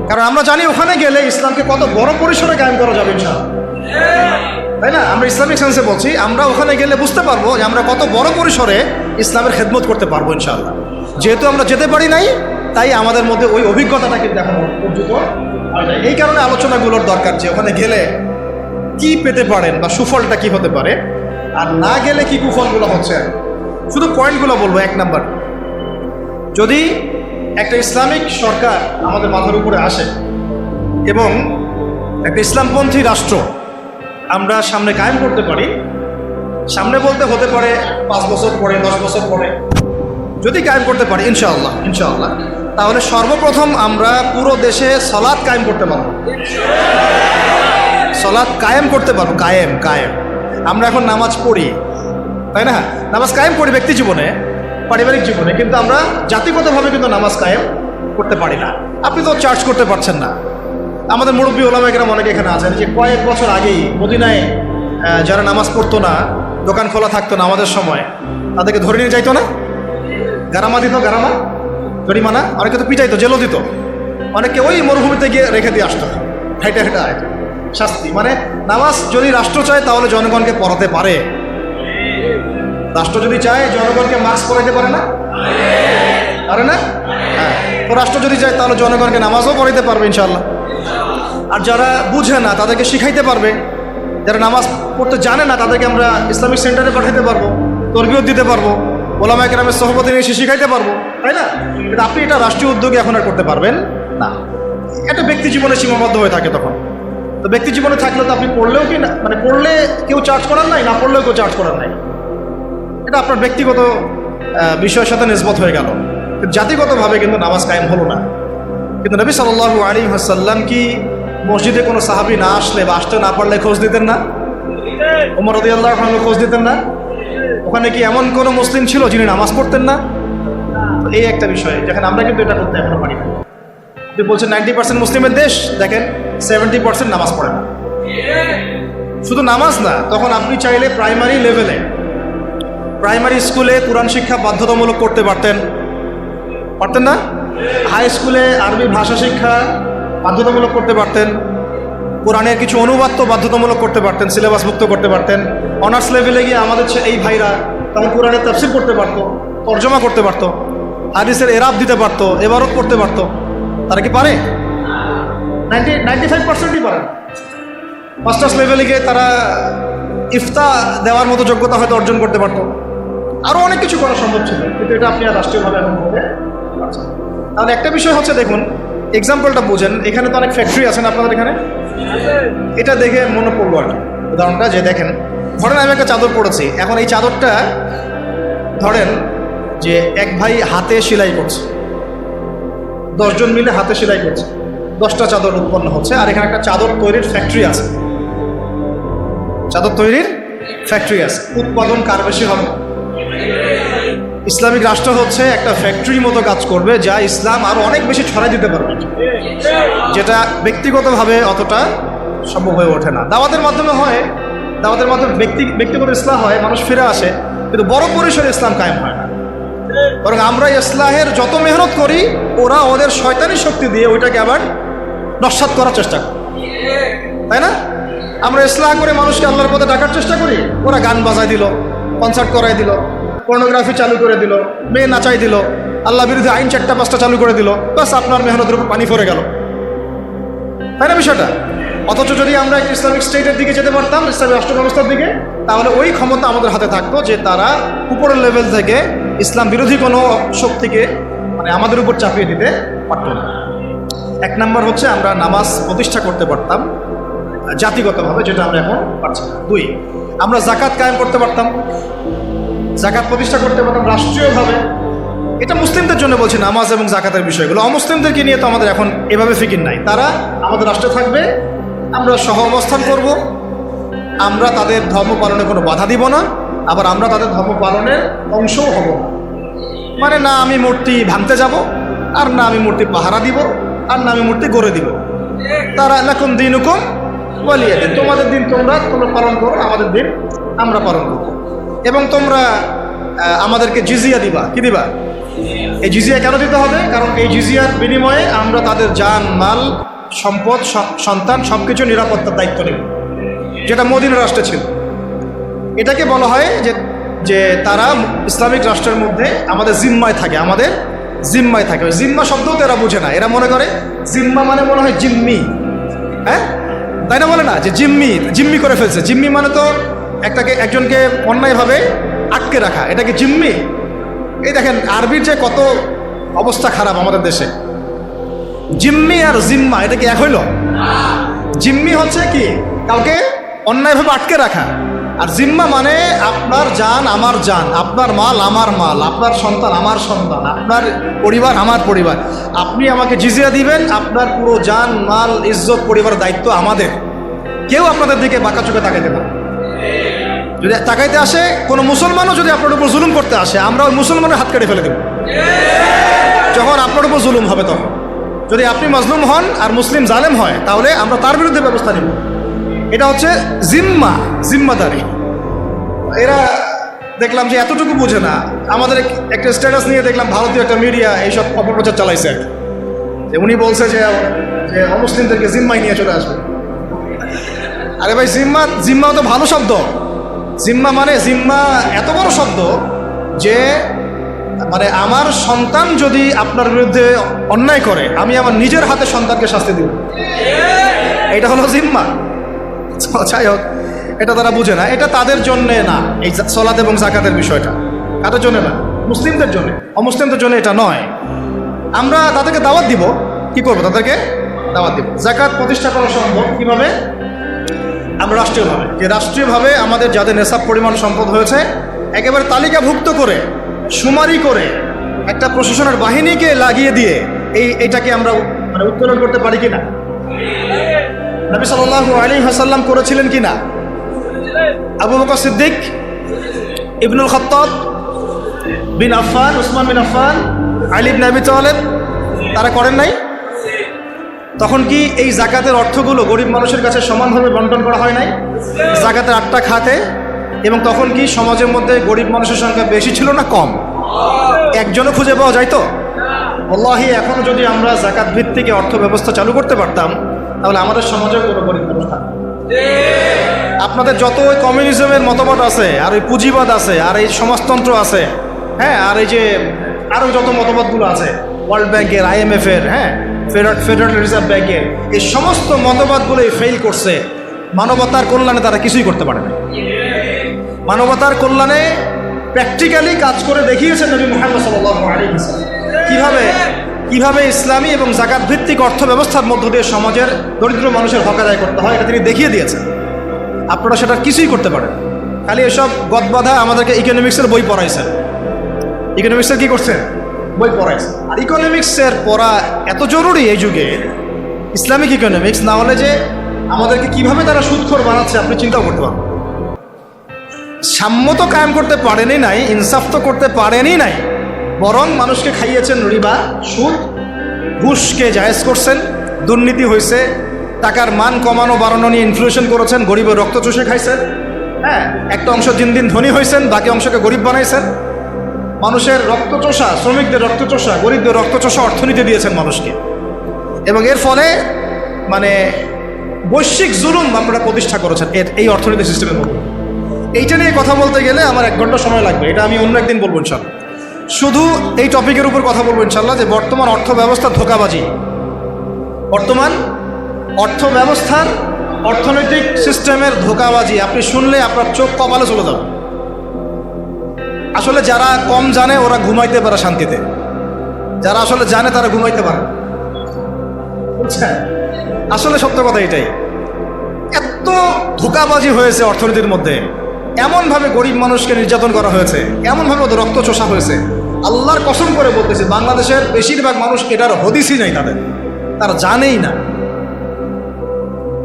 কারণ আমরা জানি ওখানে গেলে ইসলামকে কত বড় পরিসরে কায়েম করা যাবে ইনশাআল্লাহ, তাই না? আমরা ইসলামিক সেন্সে বলছি, আমরা ওখানে গেলে বুঝতে পারবো যে আমরা কত বড় পরিসরে ইসলামের খেদমত করতে পারবো ইনশাআল্লাহ। যেহেতু আমরা যেতে পারি নাই, তাই আমাদের মধ্যে ওই অভিজ্ঞতাটা কিন্তু এখন অর্জিত হয় নাই। এই কারণে আলোচনাগুলোর দরকার যে ওখানে গেলে কি পেতে পারেন বা সুফলটা কি হতে পারে, আর না গেলে কি কুফলগুলো হচ্ছে। শুধু পয়েন্টগুলো বলবো। 1 নাম্বার, যদি একটা ইসলামিক সরকার আমাদের মাথার উপরে আসে এবং একটা ইসলামপন্থী রাষ্ট্র আমরা সামনে কায়েম করতে পারি, সামনে বলতে হতে পারে 5 বছর পরে, 10 বছর পরে, যদি কায়েম করতে পারি ইনশাআল্লাহ, তাহলে সর্বপ্রথম আমরা পুরো দেশে সালাত কায়েম করতে পারবো। সালাত কায়েম করতে পারবো। কায়েম। আমরা এখন নামাজ পড়ি, তাই না? নামাজ কায়েম করি ব্যক্তি জীবনে, পারিবারিক জীবনে, কিন্তু আমরা জাতিগতভাবে কিন্তু নামাজ কায়েম করতে পারি না। আপনি তো চার্জ করতে পারছেন না। আমাদের মুরব্বী ওলামা কেরাম অনেকে এখানে আছেন যে কয়েক বছর আগেই মদিনায় যারা নামাজ পড়তো না, দোকান খোলা থাকতো না আমাদের সময়, তাদেরকে ধরে নিয়ে যাইতো না, গারামা দিত, জরিমানা, অনেকে তো পিটাইতো, জেলও দিত, অনেকে ওই মরুভূমিতে গিয়ে রেখে দিয়ে আসতো, হেঁটে শাস্তি। মানে নামাজ যদি রাষ্ট্র চায় তাহলে জনগণকে পড়াতে পারে। রাষ্ট্র যদি চায় জনগণকে মাস্ক পড়াইতে পারে না? হ্যাঁ, তো রাষ্ট্র যদি চায় তাহলে জনগণকে নামাজও পড়াইতে পারবে ইনশাআল্লাহ। আর যারা বুঝে না তাদেরকে শিখাইতে পারবে, যারা নামাজ পড়তে জানে না তাদেরকে আমরা ইসলামিক সেন্টারে পাঠাইতে পারবো, তরবিয়ত দিতে পারবো, ওলামা কেরামের সহবতে নিয়ে শিখাইতে পারবো, তাই না? কিন্তু আপনি এটা রাষ্ট্রীয় উদ্যোগে এখন আর করতে পারবেন না। এটা ব্যক্তি জীবনে সীমাবদ্ধ হয়ে থাকে তখন। তো ব্যক্তি জীবনে থাকলে তো আপনি পড়লেও কি না, মানে পড়লে কেউ চার্জ করার নাই, না পড়লেও কেউ চার্জ করার নাই। এটা আপনার ব্যক্তিগত বিষয়ের সাথে নিসবত হয়ে গেল, জাতিগতভাবে কিন্তু নামাজ কায়েম হলো না। কিন্তু নবী সাল্লাল্লাহু আলাইহি ওয়াসাল্লাম কি মসজিদে কোনো সাহাবী না আসলে বা আসতে না পারলে খোঁজ দিতেন না? ওমর রাদিয়াল্লাহু আনহু খোঁজ দিতেন না? ওখানে কি এমন কোনো মুসলিম ছিল যিনি নামাজ পড়তেন না? এই একটা বিষয়, যেখানে আমরা কিন্তু এটা করতে এখনো পারি না। আপনি বলছেন 90% মুসলিমের দেশ, দেখেন 70% নামাজ পড়ে না। শুধু নামাজ না, তখন আপনি চাইলে প্রাইমারি লেভেলে, প্রাইমারি স্কুলে কোরআন শিক্ষা বাধ্যতামূলক করতে পারতেন না? হাই স্কুলে আরবি ভাষা শিক্ষা বাধ্যতামূলক করতে পারতেন, কোরআনের কিছু অনুবাদ তো বাধ্যতামূলক করতে পারতেন, সিলেবাস মুক্ত করতে পারতেন। অনার্স লেভেলে গিয়ে আমাদের এই ভাইরা তখন কোরআনের তাফসীর করতে পারতো, তর্জমা করতে পারতো, হাদিসের এরাব দিতে পারতো, ইবারত করতে পারতো। তারা কি পারে? 95%ই পারে। মাস্টার্স লেভেলে গিয়ে তারা ইফতা দেওয়ার মতো যোগ্যতা হয়তো অর্জন করতে পারতো। আরও অনেক কিছু করা সম্ভব ছিল, কিন্তু এটা আপনি আর রাষ্ট্রীয়ভাবে এখন করতে পারছেন। তাহলে একটা বিষয় হচ্ছে, দেখুন এক্সাম্পলটা বোঝেন, এখানে তো অনেক ফ্যাক্টরি আছেন আপনাদের এখানে, এটা দেখে মনে পড়লো আর কি উদাহরণটা, যে দেখেন ধরেন আমি একটা চাদর পরেছি, এখন এই চাদরটা ধরেন যে এক ভাই হাতে সেলাই করছে, 10 জন মিলে হাতে সেলাই করছে, 10টা চাদর উৎপন্ন হচ্ছে, আর এখানে একটা চাদর তৈরির ফ্যাক্টরি আছে, উৎপাদন কার বেশি হবে? ইসলামিক রাষ্ট্র হচ্ছে একটা ফ্যাক্টরির মতো কাজ করবে, যা ইসলাম আরো অনেক বেশি ছড়াই দিতে পারবে, যেটা ব্যক্তিগতভাবে অতটা সম্ভব হয়ে ওঠে না। দাওয়াতের মাধ্যমে হয়, দাওয়াতের মাধ্যমে ব্যক্তিগত ইসলাম হয়, মানুষ ফিরে আসে, কিন্তু বড় পরিসরে ইসলাম কায়েম হয় না। বরং আমরা ইসলাহের যত মেহনত করি, ওরা ওদের শয়তানি শক্তি দিয়ে ওইটাকে আবার নস্যাৎ করার চেষ্টা করে, তাই না? আমরা ইসলাহ করে মানুষকে আল্লাহর পথে ডাকার চেষ্টা করি, ওরা গান বাজায় দিল, কনসার্ট করাই দিল, পর্নোগ্রাফি চালু করে দিল, মেয়ে নাচাই দিল, আল্লাহ বিরোধী আইন 4টা-5টা চালু করে দিল, বাস আপনার মেহনতের উপর পানি পড়ে গেল, তাই না বিষয়টা? অথচ যদি আমরা একটা ইসলামিক স্টেটের দিকে যেতে পারতাম, ইসলামিক রাষ্ট্র ব্যবস্থার দিকে, তাহলে ওই ক্ষমতা আমাদের হাতে থাকতো যে তারা উপরের লেভেল থেকে ইসলাম বিরোধী কোনো শক্তিকে মানে আমাদের উপর চাপিয়ে দিতে পারত না। 1 নাম্বার হচ্ছে আমরা নামাজ প্রতিষ্ঠা করতে পারতাম জাতিগতভাবে, যেটা আমরা এখন পারছি না। 2, আমরা যাকাত কায়েম করতে পারতাম, যাকাত প্রতিষ্ঠা করতে পারতাম রাষ্ট্রীয়ভাবে। এটা মুসলিমদের জন্য বলছি, নামাজ এবং যাকাতের বিষয়গুলো। অমুসলিমদেরকে নিয়ে তো আমাদের এখন এভাবে ফিকির নাই। তারা আমাদের রাষ্ট্রে থাকবে, আমরা সহ অবস্থান করব, আমরা তাদের ধর্ম পালনে কোনো বাধা দিব না, আবার আমরা তাদের ধর্ম পালনের অংশও হব না। মানে না আমি মূর্তি ভাঙতে যাব, আর না আমি মূর্তি পাহারা দিব, আর না আমি মূর্তি গড়ে দিব। তারা লাকুম দীনুকুম ওয়ালিয়া দিন, তোমাদের দিন তোমরা পালন করো, আমাদের দিন আমরা পালন করব। এবং তোমরা আমাদেরকে জিজিয়া দিবা। কি দিবা? এই জিজিয়া কেন দিতে হবে? কারণ এই জিজিয়ার বিনিময়ে আমরা তাদের জান, মাল, সম্পদ, সন্তান সবকিছু নিরাপত্তার দায়িত্ব নেব, যেটা মদিনা রাষ্ট্রে ছিল। এটাকে বলা হয় যে তারা ইসলামিক রাষ্ট্রের মধ্যে আমাদের জিম্মায় থাকে, আমাদের জিম্মায় থাকে। ওই জিম্মা শব্দও তো এরা বুঝে না, এরা মনে করে জিম্মা মানে মনে হয় জিম্মি, হ্যাঁ তাই না? বলে না যে জিম্মি করে ফেলছে। জিম্মি মানে তো একজনকে অন্যায়ভাবে আটকে রাখা, এটা কি জিম্মি? এই দেখেন আরবির যে কত অবস্থা খারাপ আমাদের দেশে। জিম্মি আর জিম্মা এটা কি এক হইল? জিম্মি হচ্ছে কি কাউকে অন্যায়ভাবে আটকে রাখা, আর জিম্মা মানে আপনার জান আমার জান, আপনার মাল আমার মাল, আপনার সন্তান আমার সন্তান, আপনার পরিবার আমার পরিবার। আপনি আমাকে জিজিয়া দিবেন, আপনার পুরো জান মাল ইজ্জত পরিবারের দায়িত্ব আমাদের। কেউ আপনাদের দিকে বাঁকা চোখে তাকাইতে পারে। যদি তাকাইতে আসে কোনো মুসলমানও যদি আপনার উপর জুলুম করতে আসে, আমরা ওই মুসলমানের হাত কেটে ফেলে দেব যখন আপনার উপর জুলুম হবে। তখন যদি আপনি মাজলুম হন আর মুসলিম জালেম হয়, তাহলে আমরা তার বিরুদ্ধে ব্যবস্থা নেব। এটা হচ্ছে জিম্মাদারি। এরা দেখলাম যে এতটুকু বোঝে না। আমাদের একটা স্ট্যাটাস নিয়ে দেখলাম ভারতীয় একটা মিডিয়া এইসব অপপ্রচার চালাইছে, যে উনি বলছে যে অমুসলিমদেরকে জিম্মায় নিয়ে চলে আসবে। আরে ভাই, জিম্মা তো ভালো শব্দ। জিম্মা মানে জিম্মা এত বড় শব্দ যে মানে আমার সন্তান যদি আপনার বিরুদ্ধে অন্যায় করে, আমি আমার নিজের হাতে সন্তানকে শাস্তি দিব, এটা হলো জিম্মা। যাই হোক, এটা তারা বুঝে না। এটা তাদের জন্যে না, এই সালাত এবং যাকাতের বিষয়টা কাদের জন্য না, মুসলিমদের জন্য। অমুসলিমদের জন্য এটা নয়। আমরা তাদেরকে দাওয়াত দিব। কি করবো? তাদেরকে দাওয়াত দিব। যাকাত প্রতিষ্ঠা করা সম্ভব কিভাবে? আমরা রাষ্ট্রীয়ভাবে আমাদের যাদের নেশাব পরিমাণ সম্পদ হয়েছে একেবারে তালিকাভুক্ত করে শুমারি করে একটা প্রশাসনের বাহিনীকে লাগিয়ে দিয়ে এইটাকে আমরা মানে উত্তোলন করতে পারি কিনা? নবী সাল্লাল্লাহু আলাইহি ওয়াসাল্লাম করেছিলেন কিনা? আবু বকর সিদ্দিক, ইবনুল খাত্তাব বিন আফফান, উসমান বিন আফফান, আলী ইবনে আবি তালেব, তারা করেন নাই? তখন কি এই যাকাতের অর্থগুলো গরিব মানুষের কাছে সমানভাবে বন্টন করা হয় নাই? যাকাতের 8টা খাতে। এবং তখন কি সমাজের মধ্যে গরিব মানুষের সংখ্যা বেশি ছিল না কম? একজনও খুঁজে পাওয়া যায় তো? আল্লাহি, এখন যদি আমরা যাকাত ভিত্তিক অর্থ ব্যবস্থা চালু করতে পারতাম, তাহলে আমাদের সমাজে কোনো গরিব মানুষ থাকবে। আপনাদের যত ওই কমিউনিজমের মতবাদ আছে, আর ওই পুঁজিবাদ আছে, আর এই সমাজতন্ত্র আছে, হ্যাঁ, আর এই যে আরও যত মতবাদগুলো আছে, ওয়ার্ল্ড ব্যাংকের, IMF এর, হ্যাঁ, ফেডারেল রিজার্ভ ব্যাংকের, এই সমস্ত মতবাদগুলোই ফেল করছে। মানবতার কল্যাণে তারা কিছুই করতে পারে না। মানবতার কল্যাণে প্র্যাকটিক্যালি কাজ করে দেখিয়েছেন নবী মুহাম্মদ সাল্লাল্লাহু আলাইহি ওয়াসাল্লাম কিভাবে ইসলামী এবং যাকাত ভিত্তিক অর্থ ব্যবস্থার মধ্য দিয়ে সমাজের দরিদ্র মানুষের হক আদায় করতে হয়, এটা তিনি দেখিয়ে দিয়েছেন। আপনারা সেটা কিছুই করতে পারেন। খালি এসব গদবাধা আমাদেরকে ইকোনমিক্সের বই পড়াইছেন। ইকোনমিক্সের কি করছেন? বই পড়াইছেন। আর ইকোনমিক্সের পড়া এত জরুরি এই যুগে, ইসলামিক ইকোনমিক্স, না হলে যে আমাদেরকে কিভাবে তারা সুদখোর বানাচ্ছে আপনি চিন্তাও করতে পারবেন। সাম্য তো কায়েম করতে পারেনই নাই, ইনসাফ তো করতে পারেনই নাই, বরং মানুষকে খাইয়েছেন রিবা, সুদ, ঘুষকে জায়েজ করছেন, দুর্নীতি হয়েছে, টাকার মান কমানো বাড়ানো নিয়ে ইনফ্লেশন করেছেন, গরিবের রক্ত চুষে খাইছেন, হ্যাঁ, একটা অংশ দিন দিন ধনী হয়েছেন, বাকি অংশকে গরিব বানাইছেন। মানুষের রক্তচোষা, শ্রমিকদের রক্তচোষা, গরিবদের রক্তচোষা অর্থনীতি দিয়েছেন মানুষকে। এবং এর ফলে মানে বৈশ্বিক জুলুম আপনারা প্রতিষ্ঠা করেছেন এই অর্থনীতি সিস্টেমের মধ্যে। এইটা নিয়ে কথা বলতে গেলে আমার 1 ঘন্টা সময় লাগবে, এটা আমি অন্য একদিন বলবো ইনশাল্লাহ। শুধু এই টপিকের উপর কথা বলবো ইনশাল্লাহ, যে বর্তমান অর্থ ব্যবস্থার ধোঁকাবাজি, বর্তমান অর্থ ব্যবস্থার অর্থনৈতিক সিস্টেমের ধোঁকাবাজি আপনি শুনলে আপনার চোখ কপালে চলে যাবে। আসলে যারা কম জানে ওরা ঘুমাইতে পারে শান্তিতে, যারা আসলে জানে তারা ঘুমাইতে পারে, বুঝছেন? আসলে সত্য কথা এটাই। এত ধোঁকাবাজি হয়েছে অর্থনীতির মধ্যে, এমনভাবে গরিব মানুষকে নির্যাতন করা হয়েছে, এমনভাবে ওদের রক্ত চোষা হয়েছে। আল্লাহর কসম করে বলতেছে, বাংলাদেশের বেশিরভাগ মানুষ এটার হদিসই নাই, তারা জানেই না।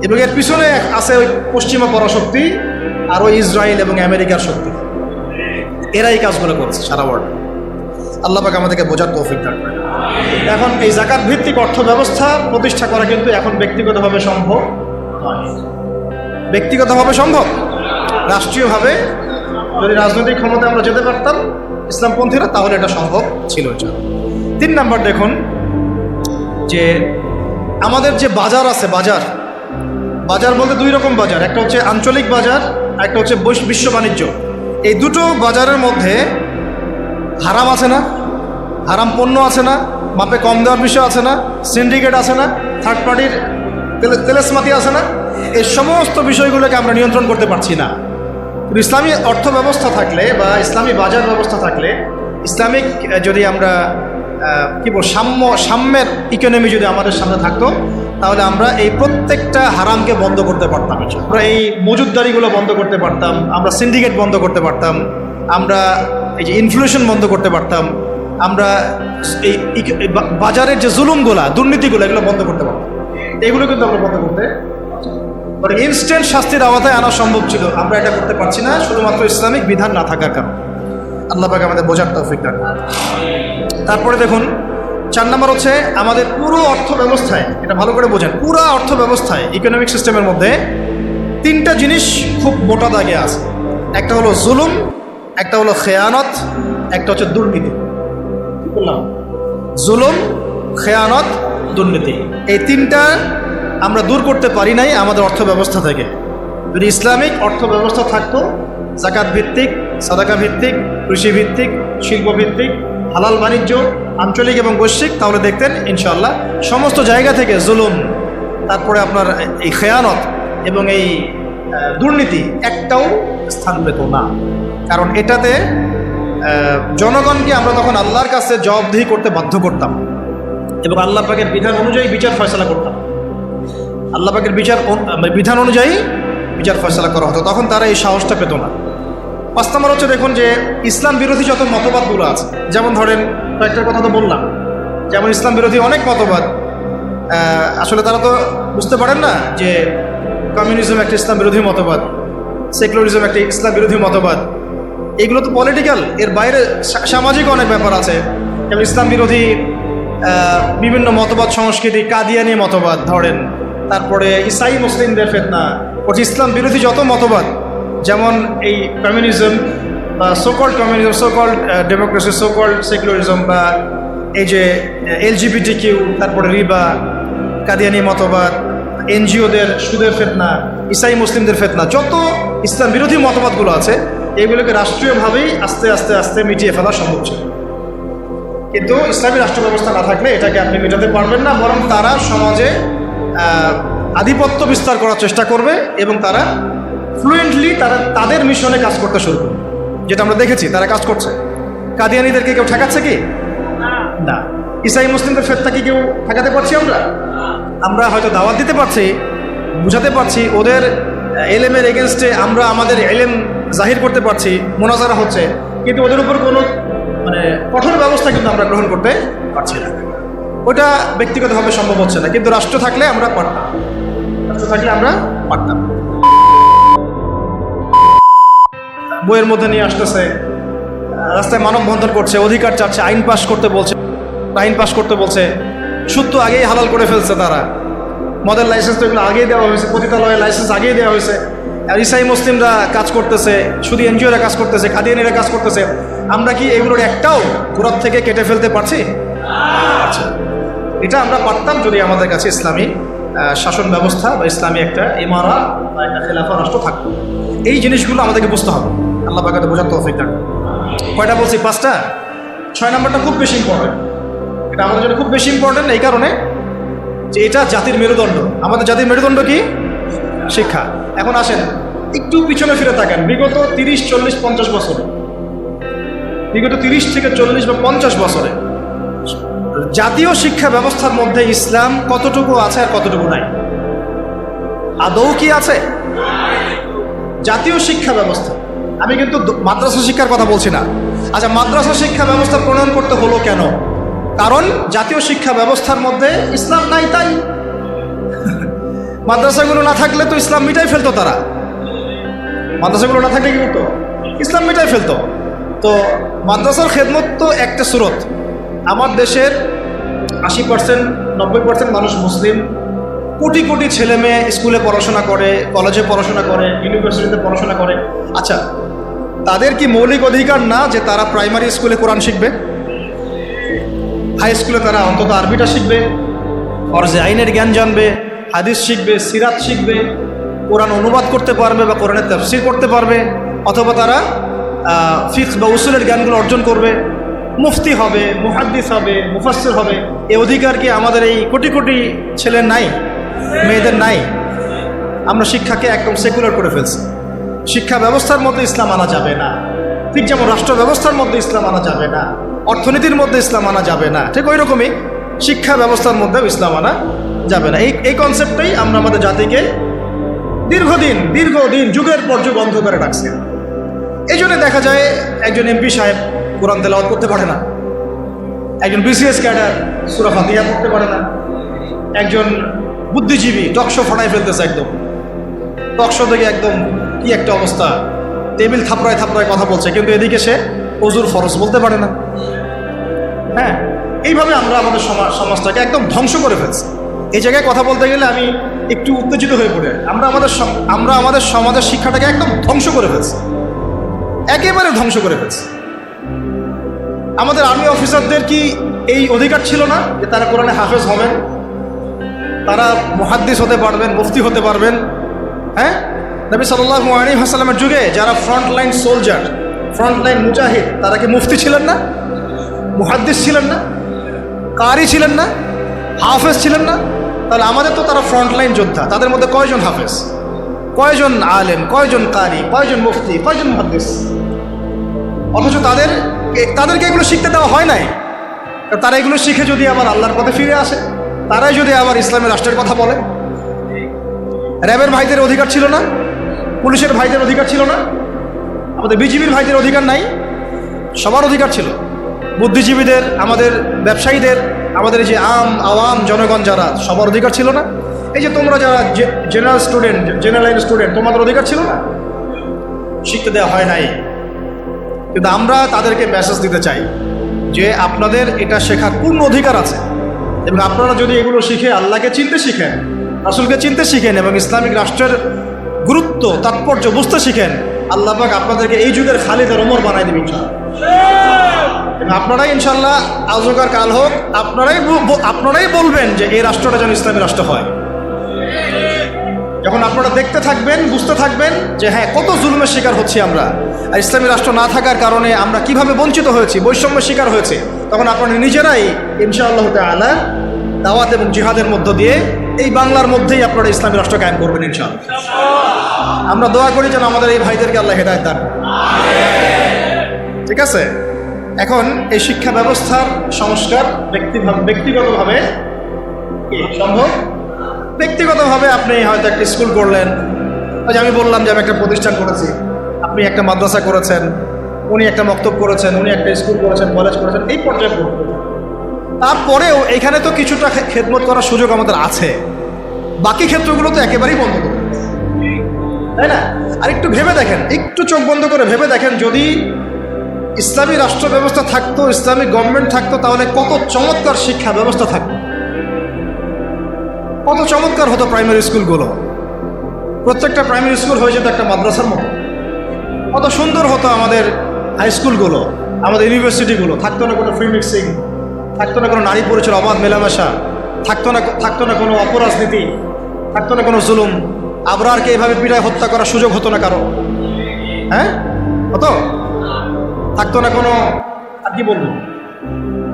এবং এর পিছনে আছে ওই পশ্চিমা পরাশক্তি আর ওই ইসরায়েল এবং আমেরিকার শক্তি, এরাই কাজগুলো করেছে সারা ওয়ার্ল্ড। আল্লাহ পাক আমাদেরকে বোঝার তৌফিক দান করেন। এখন এই যাকাত ভিত্তিক অর্থ ব্যবস্থা প্রতিষ্ঠা করা কিন্তু এখন ব্যক্তিগতভাবে সম্ভব নয়। ব্যক্তিগতভাবে সম্ভব, রাষ্ট্রীয়ভাবে যদি রাজনৈতিক ক্ষমতা আমরা যেতে পারতাম ইসলামপন্থীরা, তাহলে এটা সম্ভব ছিল। 3 নাম্বার দেখুন, যে আমাদের যে বাজার আছে, বাজার বলতে 2 রকম বাজার, একটা হচ্ছে আঞ্চলিক বাজার, একটা হচ্ছে বিশ্ব বাণিজ্য। এই দুটো বাজারের মধ্যে হারাম আছে না, হারাম পণ্য আছে না, মাপে কম দেওয়ার বিষয় আছে না, সিন্ডিকেট আছে না, থার্ড পার্টির তেলেসমাতি আছে না, এই সমস্ত বিষয়গুলোকে আমরা নিয়ন্ত্রণ করতে পারছি না। ইসলামী অর্থ ব্যবস্থা থাকলে বা ইসলামী বাজার ব্যবস্থা থাকলে, ইসলামিক যদি আমরা কি বল সাম্যের ইকোনমি যদি আমাদের সামনে থাকতো, তাহলে আমরা এই প্রত্যেকটা হারামকে বন্ধ করতে পারতাম। আমরা এই মজুদদারিগুলো বন্ধ করতে পারতাম, আমরা সিন্ডিকেট বন্ধ করতে পারতাম, আমরা এই যে ইনফ্লেশন বন্ধ করতে পারতাম, আমরা এই বাজারের যে জুলুমগুলা, দুর্নীতিগুলো, এগুলো বন্ধ করতে পারতাম। এগুলো কিন্তু আমরা বন্ধ করতে মানে ইনস্ট্যান্ট শাস্তির আওতায় আনা সম্ভব ছিল। আমরা এটা করতে পারছি না শুধুমাত্র ইসলামিক বিধান না থাকার কারণে। আল্লাহ পাক আমাদের বোঝার তৌফিক দান। তারপরে দেখুন 4 নম্বর হচ্ছে আমাদের পুরো অর্থ ব্যবস্থায়, এটা ভালো করে বোঝেন, পুরো অর্থ ব্যবস্থায় ইকোনমিক সিস্টেমের মধ্যে 3টা জিনিস খুব মোটা দাগে আছে। একটা হলো জুলুম, একটা হলো খেয়ানত, একটা হচ্ছে দুর্নীতি। বললাম জুলুম, খেয়ানত, দুর্নীতি, এই 3টা আমরা দূর করতে পারি নাই আমাদের অর্থ ব্যবস্থা থেকে। যদি ইসলামিক অর্থ ব্যবস্থা থাকতো, জাকাত ভিত্তিক, সাদাকা ভিত্তিক, কৃষি ভিত্তিক, শিল্প ভিত্তিক, হালাল বাণিজ্য, আঞ্চলিক এবং বৈশ্বিক, তাহলে দেখতেন ইনশাআল্লাহ সমস্ত জায়গা থেকে জুলুম, তারপরে আপনার এই খেয়ানত এবং এই দুর্নীতি একটাও স্থান পেত না। কারণ এটাতে জনগণকে আমরা তখন আল্লাহর কাছে জবাবদিহি করতে বাধ্য করতাম এবং আল্লাহ পাকের বিধান অনুযায়ী বিচার ফয়সালা করতাম। আল্লাহ পাকের বিধান অনুযায়ী বিচার ফয়সালা করা হতো, তখন তারা এই সাহসটা পেত না। 5 নম্বর হচ্ছে দেখুন যে ইসলাম বিরোধী যত মতবাদগুলো আছে, যেমন ধরেন কয়েকটার কথা তো বললাম, যেমন ইসলাম বিরোধী অনেক মতবাদ, আসলে তারা তো বুঝতে পারেন না যে কমিউনিজম একটা ইসলাম বিরোধী মতবাদ, সেকুলারিজম একটা ইসলাম বিরোধী মতবাদ। এগুলো তো পলিটিক্যাল, এর বাইরে সামাজিক অনেক ব্যাপার আছে। যেমন ইসলাম বিরোধী বিভিন্ন মতবাদ সংস্কৃতি, কাদিয়ানি মতবাদ ধরেন, তারপরে ইসাই মুসলিমদের ফিতনা, ইসলাম বিরোধী যত মতবাদ, যেমন এই কমিউনিজম বা so-called communism, so-called democracy, so-called secularism, বা এই যে LGBTQ, তারপরে রিবা, কাদিয়ানি মতবাদ, এনজিওদের সুদের ফিতনা, ইসাই মুসলিমদের ফিতনা, যত ইসলাম বিরোধী মতবাদগুলো আছে, এগুলোকে রাষ্ট্রীয়ভাবেই আস্তে আস্তে আস্তে মিটিয়ে ফেলা সম্ভব ছিল। কিন্তু ইসলামী রাষ্ট্র ব্যবস্থা না থাকলে এটাকে আপনি মেটাতে পারবেন না, বরং তারা সমাজে আধিপত্য বিস্তার করার চেষ্টা করবে এবং তারা ফ্লুয়েন্টলি তাদের মিশনে কাজ করতে শুরু করবে, যেটা আমরা দেখেছি তারা কাজ করছে। কাদিয়ানিদেরকে কেউ ঠেকাচ্ছে কি? না। ইসাই মুসলিমদের ফেতনা কি কেউ ঠেকাতে পারছি? আমরা হয়তো দাওয়াত দিতে পারছি, বুঝাতে পারছি, ওদের এলেমের এগেনস্টে আমরা আমাদের এলেম জাহির করতে পারছি, মোনাজারা হচ্ছে, কিন্তু ওদের উপর কোনো মানে কঠোর ব্যবস্থা কিন্তু আমরা গ্রহণ করতে পারছি না। ওটা ব্যক্তিগতভাবে সম্ভব হচ্ছে না, কিন্তু রাষ্ট্র থাকলে আমরা পারতাম, বইয়ের মধ্যে নিয়ে আসতেছে, রাস্তায় মানববন্ধন করছে, অধিকার চাচ্ছে, আইন পাস করতে বলছে, সুদ তো আগেই হালাল করে ফেলছে তারা, মদের লাইসেন্স তো এগুলো আগেই দেওয়া হয়েছে, পতিতালয়ের লাইসেন্স আগেই দেওয়া হয়েছে। আর ইসাই মুসলিমরা কাজ করতেছে, শুধু এনজিওরা কাজ করতেছে, কাদিয়ানিরা কাজ করতেছে। আমরা কি এগুলোর একটাও গোড়ার থেকে কেটে ফেলতে পারছি? আচ্ছা, এটা আমরা পারতাম যদি আমাদের কাছে ইসলামী শাসন ব্যবস্থা বা ইসলামী একটা ইমারা বা একটা খেলাফা রাষ্ট্র থাকতো। এই জিনিসগুলো আমাদেরকে বুঝতে হবে। আল্লাহ পাক বোঝার তৌফিক দান। কয়টা বলছি? 5টা। 6 নম্বরটা খুব বেশি ইম্পর্টেন্ট। এটা আমাদের জন্য খুব বেশি ইম্পর্টেন্ট এই কারণে যে এটা জাতির মেরুদণ্ড। আমাদের জাতির মেরুদণ্ড কি? শিক্ষা। এখন আসেন একটু পিছনে ফিরে তাকান, বিগত 30, 40, 50 বছরে, বিগত 30 থেকে 40 বা 50 বছরে জাতীয় শিক্ষা ব্যবস্থার মধ্যে ইসলাম কতটুকু আছে আর কতটুকু নাই? আদৌ কি আছে? জাতীয় শিক্ষা ব্যবস্থা, আমি কিন্তু মাদ্রাসা শিক্ষার কথা বলছি না। আচ্ছা, মাদ্রাসা শিক্ষা ব্যবস্থা প্রণয়ন করতে হলো কেন? কারণ জাতীয় শিক্ষা ব্যবস্থার মধ্যে ইসলাম নাই, তাই। মাদ্রাসাগুলো না থাকলে তো ইসলাম মিটাই ফেলতো তারা। মাদ্রাসাগুলো না থাকলে কি করতো? ইসলাম মিটাই ফেলতো। তো মাদ্রাসার খেদমত তো একটা সুরত। আমার দেশের 80%, 90% মানুষ মুসলিম, কোটি কোটি ছেলে মেয়ে স্কুলে পড়াশোনা করে, কলেজে পড়াশোনা করে, ইউনিভার্সিটিতে পড়াশোনা করে। আচ্ছা, তাদের কি মৌলিক অধিকার না যে তারা প্রাইমারি স্কুলে কোরআন শিখবে, হাই স্কুলে তারা অন্তত আরবিটা শিখবে, ফরজে আইনের জ্ঞান জানবে, হাদিস শিখবে, সিরাত শিখবে, কোরআন অনুবাদ করতে পারবে বা কোরআনের তাফসীর করতে পারবে, অথবা তারা ফিকহ বা উসুলের জ্ঞানগুলো অর্জন করবে, মুফতি হবে, মুহাদ্দিস হবে, মুফাসসির হবে। এই অধিকার কি আমাদের এই কোটি কোটি ছেলের নাই, মেয়েদের নাই? আমরা শিক্ষাকে একদম সেকুলার করে ফেলছি। শিক্ষা ব্যবস্থার মধ্যে ইসলাম আনা যাবে না, ঠিক যেমন রাষ্ট্র ব্যবস্থার মধ্যে ইসলাম আনা যাবে না, অর্থনীতির মধ্যে ইসলাম আনা যাবে না, ঠিক ওই রকমই শিক্ষা ব্যবস্থার মধ্যেও ইসলাম আনা যাবে না। এই কনসেপ্টটাই আমরা আমাদের জাতিকে দীর্ঘদিন যুগের পর যুগ অন্ধকারে রাখছি। এই জন্য দেখা যায় একজন এমপি সাহেব কোরআন তেলাওয়াত করতে পারে না, একজন বিসিএস ক্যাডার সূরা ফাতিহা পড়তে পারে না, একজন বুদ্ধিজীবী টকশো ফাটাই ফেলতেছে, একদম টকশো থেকে একদম কি একটা অবস্থা, টেবিল থাপড়ায় কথা বলছে, কিন্তু এদিকে সে ওযুর ফরজ বলতে পারে না। হ্যাঁ, এইভাবে আমরা আমাদের সমাজটাকে একদম ধ্বংস করে ফেলছি। এই জায়গায় কথা বলতে গেলে আমি একটু উত্তেজিত হয়ে পড়ে। আমরা আমাদের সমাজের শিক্ষাটাকে একদম ধ্বংস করে ফেলছি, একেবারে ধ্বংস করে ফেলছি। আমাদের আর্মি অফিসারদের কি এই অধিকার ছিল না যে তারা কোরআনে হাফেজ হবেন, তারা মুহাদ্দিস হতে পারবেন, মুফতি হতে পারবেন? হ্যাঁ, নবী সাল্লাল্লাহু আলাইহি ওয়াসাল্লামের যুগে যারা ফ্রন্টলাইন সোলজার, ফ্রন্টলাইন মুজাহিদ, তারা কি মুফতি ছিলেন না, মুহাদ্দিস ছিলেন না, কারি ছিলেন না, হাফেজ ছিলেন না? তাহলে আমাদের তো তারা ফ্রন্টলাইন যোদ্ধা, তাদের মধ্যে কয়জন হাফেজ, কয়জন আলেম, কয়জন কারি, কয়জন মুফতি, কয়জন মুহাদ্দিস? অথচ তাদেরকে এগুলো শিখতে দেওয়া হয় নাই। তারা এগুলো শিখে যদি আবার আল্লাহর পথে ফিরে আসে, তারাই যদি আবার ইসলামের রাষ্ট্রের কথা বলে। র্যাবের ভাইদের অধিকার ছিল না, পুলিশের ভাইদের অধিকার ছিল না, আমাদের বিজিবির ভাইদের অধিকার নাই? সবার অধিকার ছিল। বুদ্ধিজীবীদের, আমাদের ব্যবসায়ীদের, আমাদের যে আওয়াম জনগণ যারা, সবার অধিকার ছিল না? এই যে তোমরা যারা জেনারেল স্টুডেন্ট, তোমাদের অধিকার ছিল না? শিখতে দেওয়া হয় নাই। কিন্তু আমরা তাদেরকে মেসেজ দিতে চাই যে আপনাদের এটা শেখার পূর্ণ অধিকার আছে, এবং আপনারা যদি এগুলো শিখে আল্লাহকে চিনতে শিখেন, রাসূলকে চিনতে শিখেন, এবং ইসলামিক রাষ্ট্রের গুরুত্ব তাৎপর্য বুঝতে শিখেন, আল্লাহ পাক আপনাদেরকে এই যুগের খালিদ আর ওমর বানাই দেবেন ইনশাআল্লাহ। আপনারাই ইনশাআল্লাহ আজ হোক আর কাল হোক আপনারাই বলবেন যে এই রাষ্ট্রটা যেন ইসলামী রাষ্ট্র হয়। যখন আপনারা দেখতে থাকবেন, বুঝতে থাকবেন যে হ্যাঁ, কত জুলুমের শিকার হচ্ছি আমরা, আর ইসলামী রাষ্ট্র না থাকার কারণে আমরা কিভাবে বঞ্চিত হয়েছি, বৈষম্যের শিকার হয়েছে, তখন আপনারা নিজেরাই ইনশাআল্লাহ তাআলা দাওয়াত এবং জিহাদের মধ্য দিয়ে এই বাংলার মধ্যেই আপনারা ইসলামী রাষ্ট্র কায়েম করবেন ইনশাআল্লাহ। আমরা দোয়া করি যেন আমাদের এই ভাইদেরকে আল্লাহ হেদায়েত দান। ঠিক আছে? এখন এই শিক্ষা ব্যবস্থার সংস্কার ব্যক্তিগতভাবে কি সম্ভব? ব্যক্তিগতভাবে আপনি হয়তো একটা স্কুল করলেন, ওই যে আমি বললাম যে আমি একটা প্রতিষ্ঠান করেছি, আপনি একটা মাদ্রাসা করেছেন, উনি একটা মক্তব করেছেন, উনি একটা স্কুল করেছেন, কলেজ করেছেন, এই পর্যায়ে করবেন। তারপরেও এখানে তো কিছুটা খেদমত করার সুযোগ আমাদের আছে, বাকি ক্ষেত্রগুলো তো একেবারেই বন্ধ করে, তাই না? আর একটু ভেবে দেখেন, একটু চোখ বন্ধ করে ভেবে দেখেন, যদি ইসলামী রাষ্ট্র ব্যবস্থা থাকতো, ইসলামিক গভর্নমেন্ট থাকতো, তাহলে কত চমৎকার শিক্ষা ব্যবস্থা থাকতো, কত চমৎকার হতো প্রাইমারি স্কুলগুলো। প্রত্যেকটা প্রাইমারি স্কুল হয়ে যেত একটা মাদ্রাসার মতো, কত সুন্দর হতো আমাদের হাই স্কুলগুলো, আমাদের ইউনিভার্সিটিগুলো। থাকতো না কোনো ফ্রি মিক্সিং, থাকতো না কোনো নারী পুরুষের অবাধ মেলামেশা, থাকতো না কোনো অপরাজনীতি, থাকতো না কোনো জুলুম, আবরারকে এভাবে পিটায় হত্যা করার সুযোগ হতো না কারো। হ্যাঁ, হতো? থাকতো না কোনো, আর কি বলবো,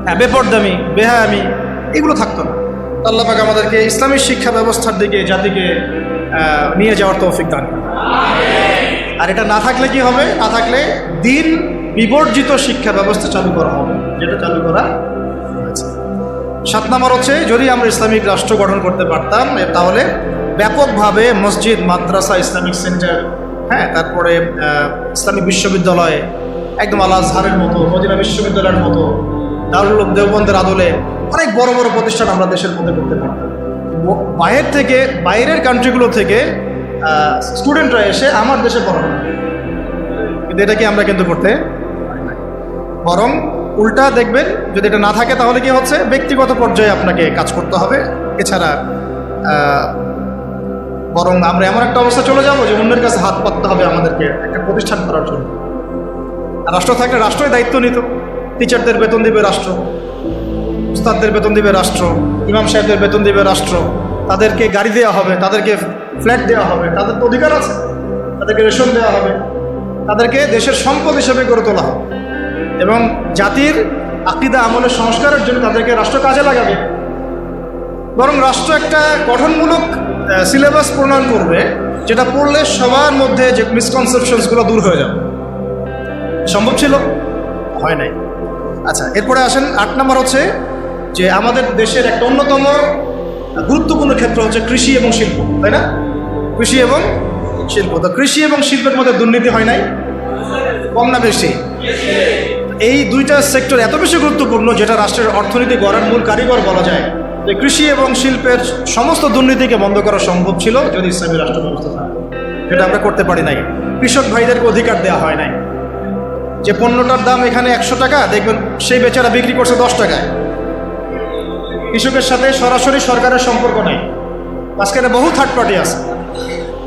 হ্যাঁ, বেপরদামি, বেহায়ামি, এগুলো থাকতো না। আল্লাহ পাক আমাদেরকে ইসলামী শিক্ষা ব্যবস্থার দিকে জাতিকে নিয়ে যাওয়ার তৌফিক দান করেন। আর এটা না থাকলে কি হবে? না থাকলে দিন বিবর্জিত শিক্ষা ব্যবস্থা চালু করা হবে, যেটা চালু করা হয়েছে। 7 নম্বর হচ্ছে, যদি আমরা ইসলামিক রাষ্ট্র গঠন করতে পারতাম, তাহলে ব্যাপকভাবে মসজিদ, মাদ্রাসা, ইসলামিক সেন্টার, হ্যাঁ, তারপরে ইসলামিক বিশ্ববিদ্যালয়, একদম আল আজহারের মতো, মদিনা বিশ্ববিদ্যালয়ের মতো, দারুল উলুম দেওবন্দের আদলে অনেক বড় বড় প্রতিষ্ঠান আমরা দেশের মধ্যে করতে পারতাম। বাইরের কান্ট্রিগুলো থেকে স্টুডেন্টরা এসে আমার দেশে পড়ানো, কিন্তু এটা কি আমরা কিন্তু করতে পারি না। বরং উল্টা দেখবেন, যদি এটা না থাকে তাহলে কি হচ্ছে, ব্যক্তিগত পর্যায়ে আপনাকে কাজ করতে হবে। এছাড়া বরং আমরা এমন একটা অবস্থা চলে যাবো যে অন্যের কাছে হাত পাততে হবে আমাদেরকে একটা প্রতিষ্ঠান করার জন্য। আর রাষ্ট্র থাকলে রাষ্ট্রই দায়িত্ব নিত, টিচারদের বেতন দিবে রাষ্ট্র, উস্তাদদের বেতন দিবে রাষ্ট্র, ইমাম সাহেবদের বেতন দিবে রাষ্ট্র, তাদেরকে গাড়ি দেওয়া হবে, তাদেরকে ফ্ল্যাট দেওয়া হবে, তাদের তো অধিকার আছে, তাদেরকে রেশন দেওয়া হবে, তাদেরকে দেশের সম্পদ হিসেবে গড়ে তোলা হবে, এবং জাতির আকীদা আমলের সংস্কারের জন্য তাদেরকে রাষ্ট্র কাজে লাগাবে। বরং রাষ্ট্র একটা গঠনমূলক সিলেবাস প্রণয়ন করবে, যেটা পড়লে সবার মধ্যে যে মিসকনসেপশনসগুলো দূর হয়ে যাবে। সম্ভব ছিল? হয় নাই। আচ্ছা, এরপরে আসেন 8 নম্বর হচ্ছে যে আমাদের দেশের একটা অন্যতম গুরুত্বপূর্ণ ক্ষেত্র হচ্ছে কৃষি এবং শিল্প, তাই না? কৃষি এবং শিল্প। তো কৃষি এবং শিল্পের মধ্যে দুর্নীতি হয় নাই? কম না বেশি? এই দুইটা সেক্টর এত বেশি গুরুত্বপূর্ণ যেটা রাষ্ট্রের অর্থনীতি গড়ার মূল কারিগর বলা যায়। যে কৃষি এবং শিল্পের সমস্ত দুর্নীতিকে বন্ধ করা সম্ভব ছিল যদি ইসলামী রাষ্ট্র ব্যবস্থা থাকে, যেটা আমরা করতে পারি নাই। কৃষক ভাইদেরকে অধিকার দেওয়া হয় নাই। যে পণ্যটার দাম এখানে 100 টাকা, দেখবেন সেই বেচারা বিক্রি করছে 10 টাকায়। কৃষকের সাথে সরাসরি সরকারের সম্পর্ক নেই, মাঝখানে বহু থার্ড পার্টি আছে।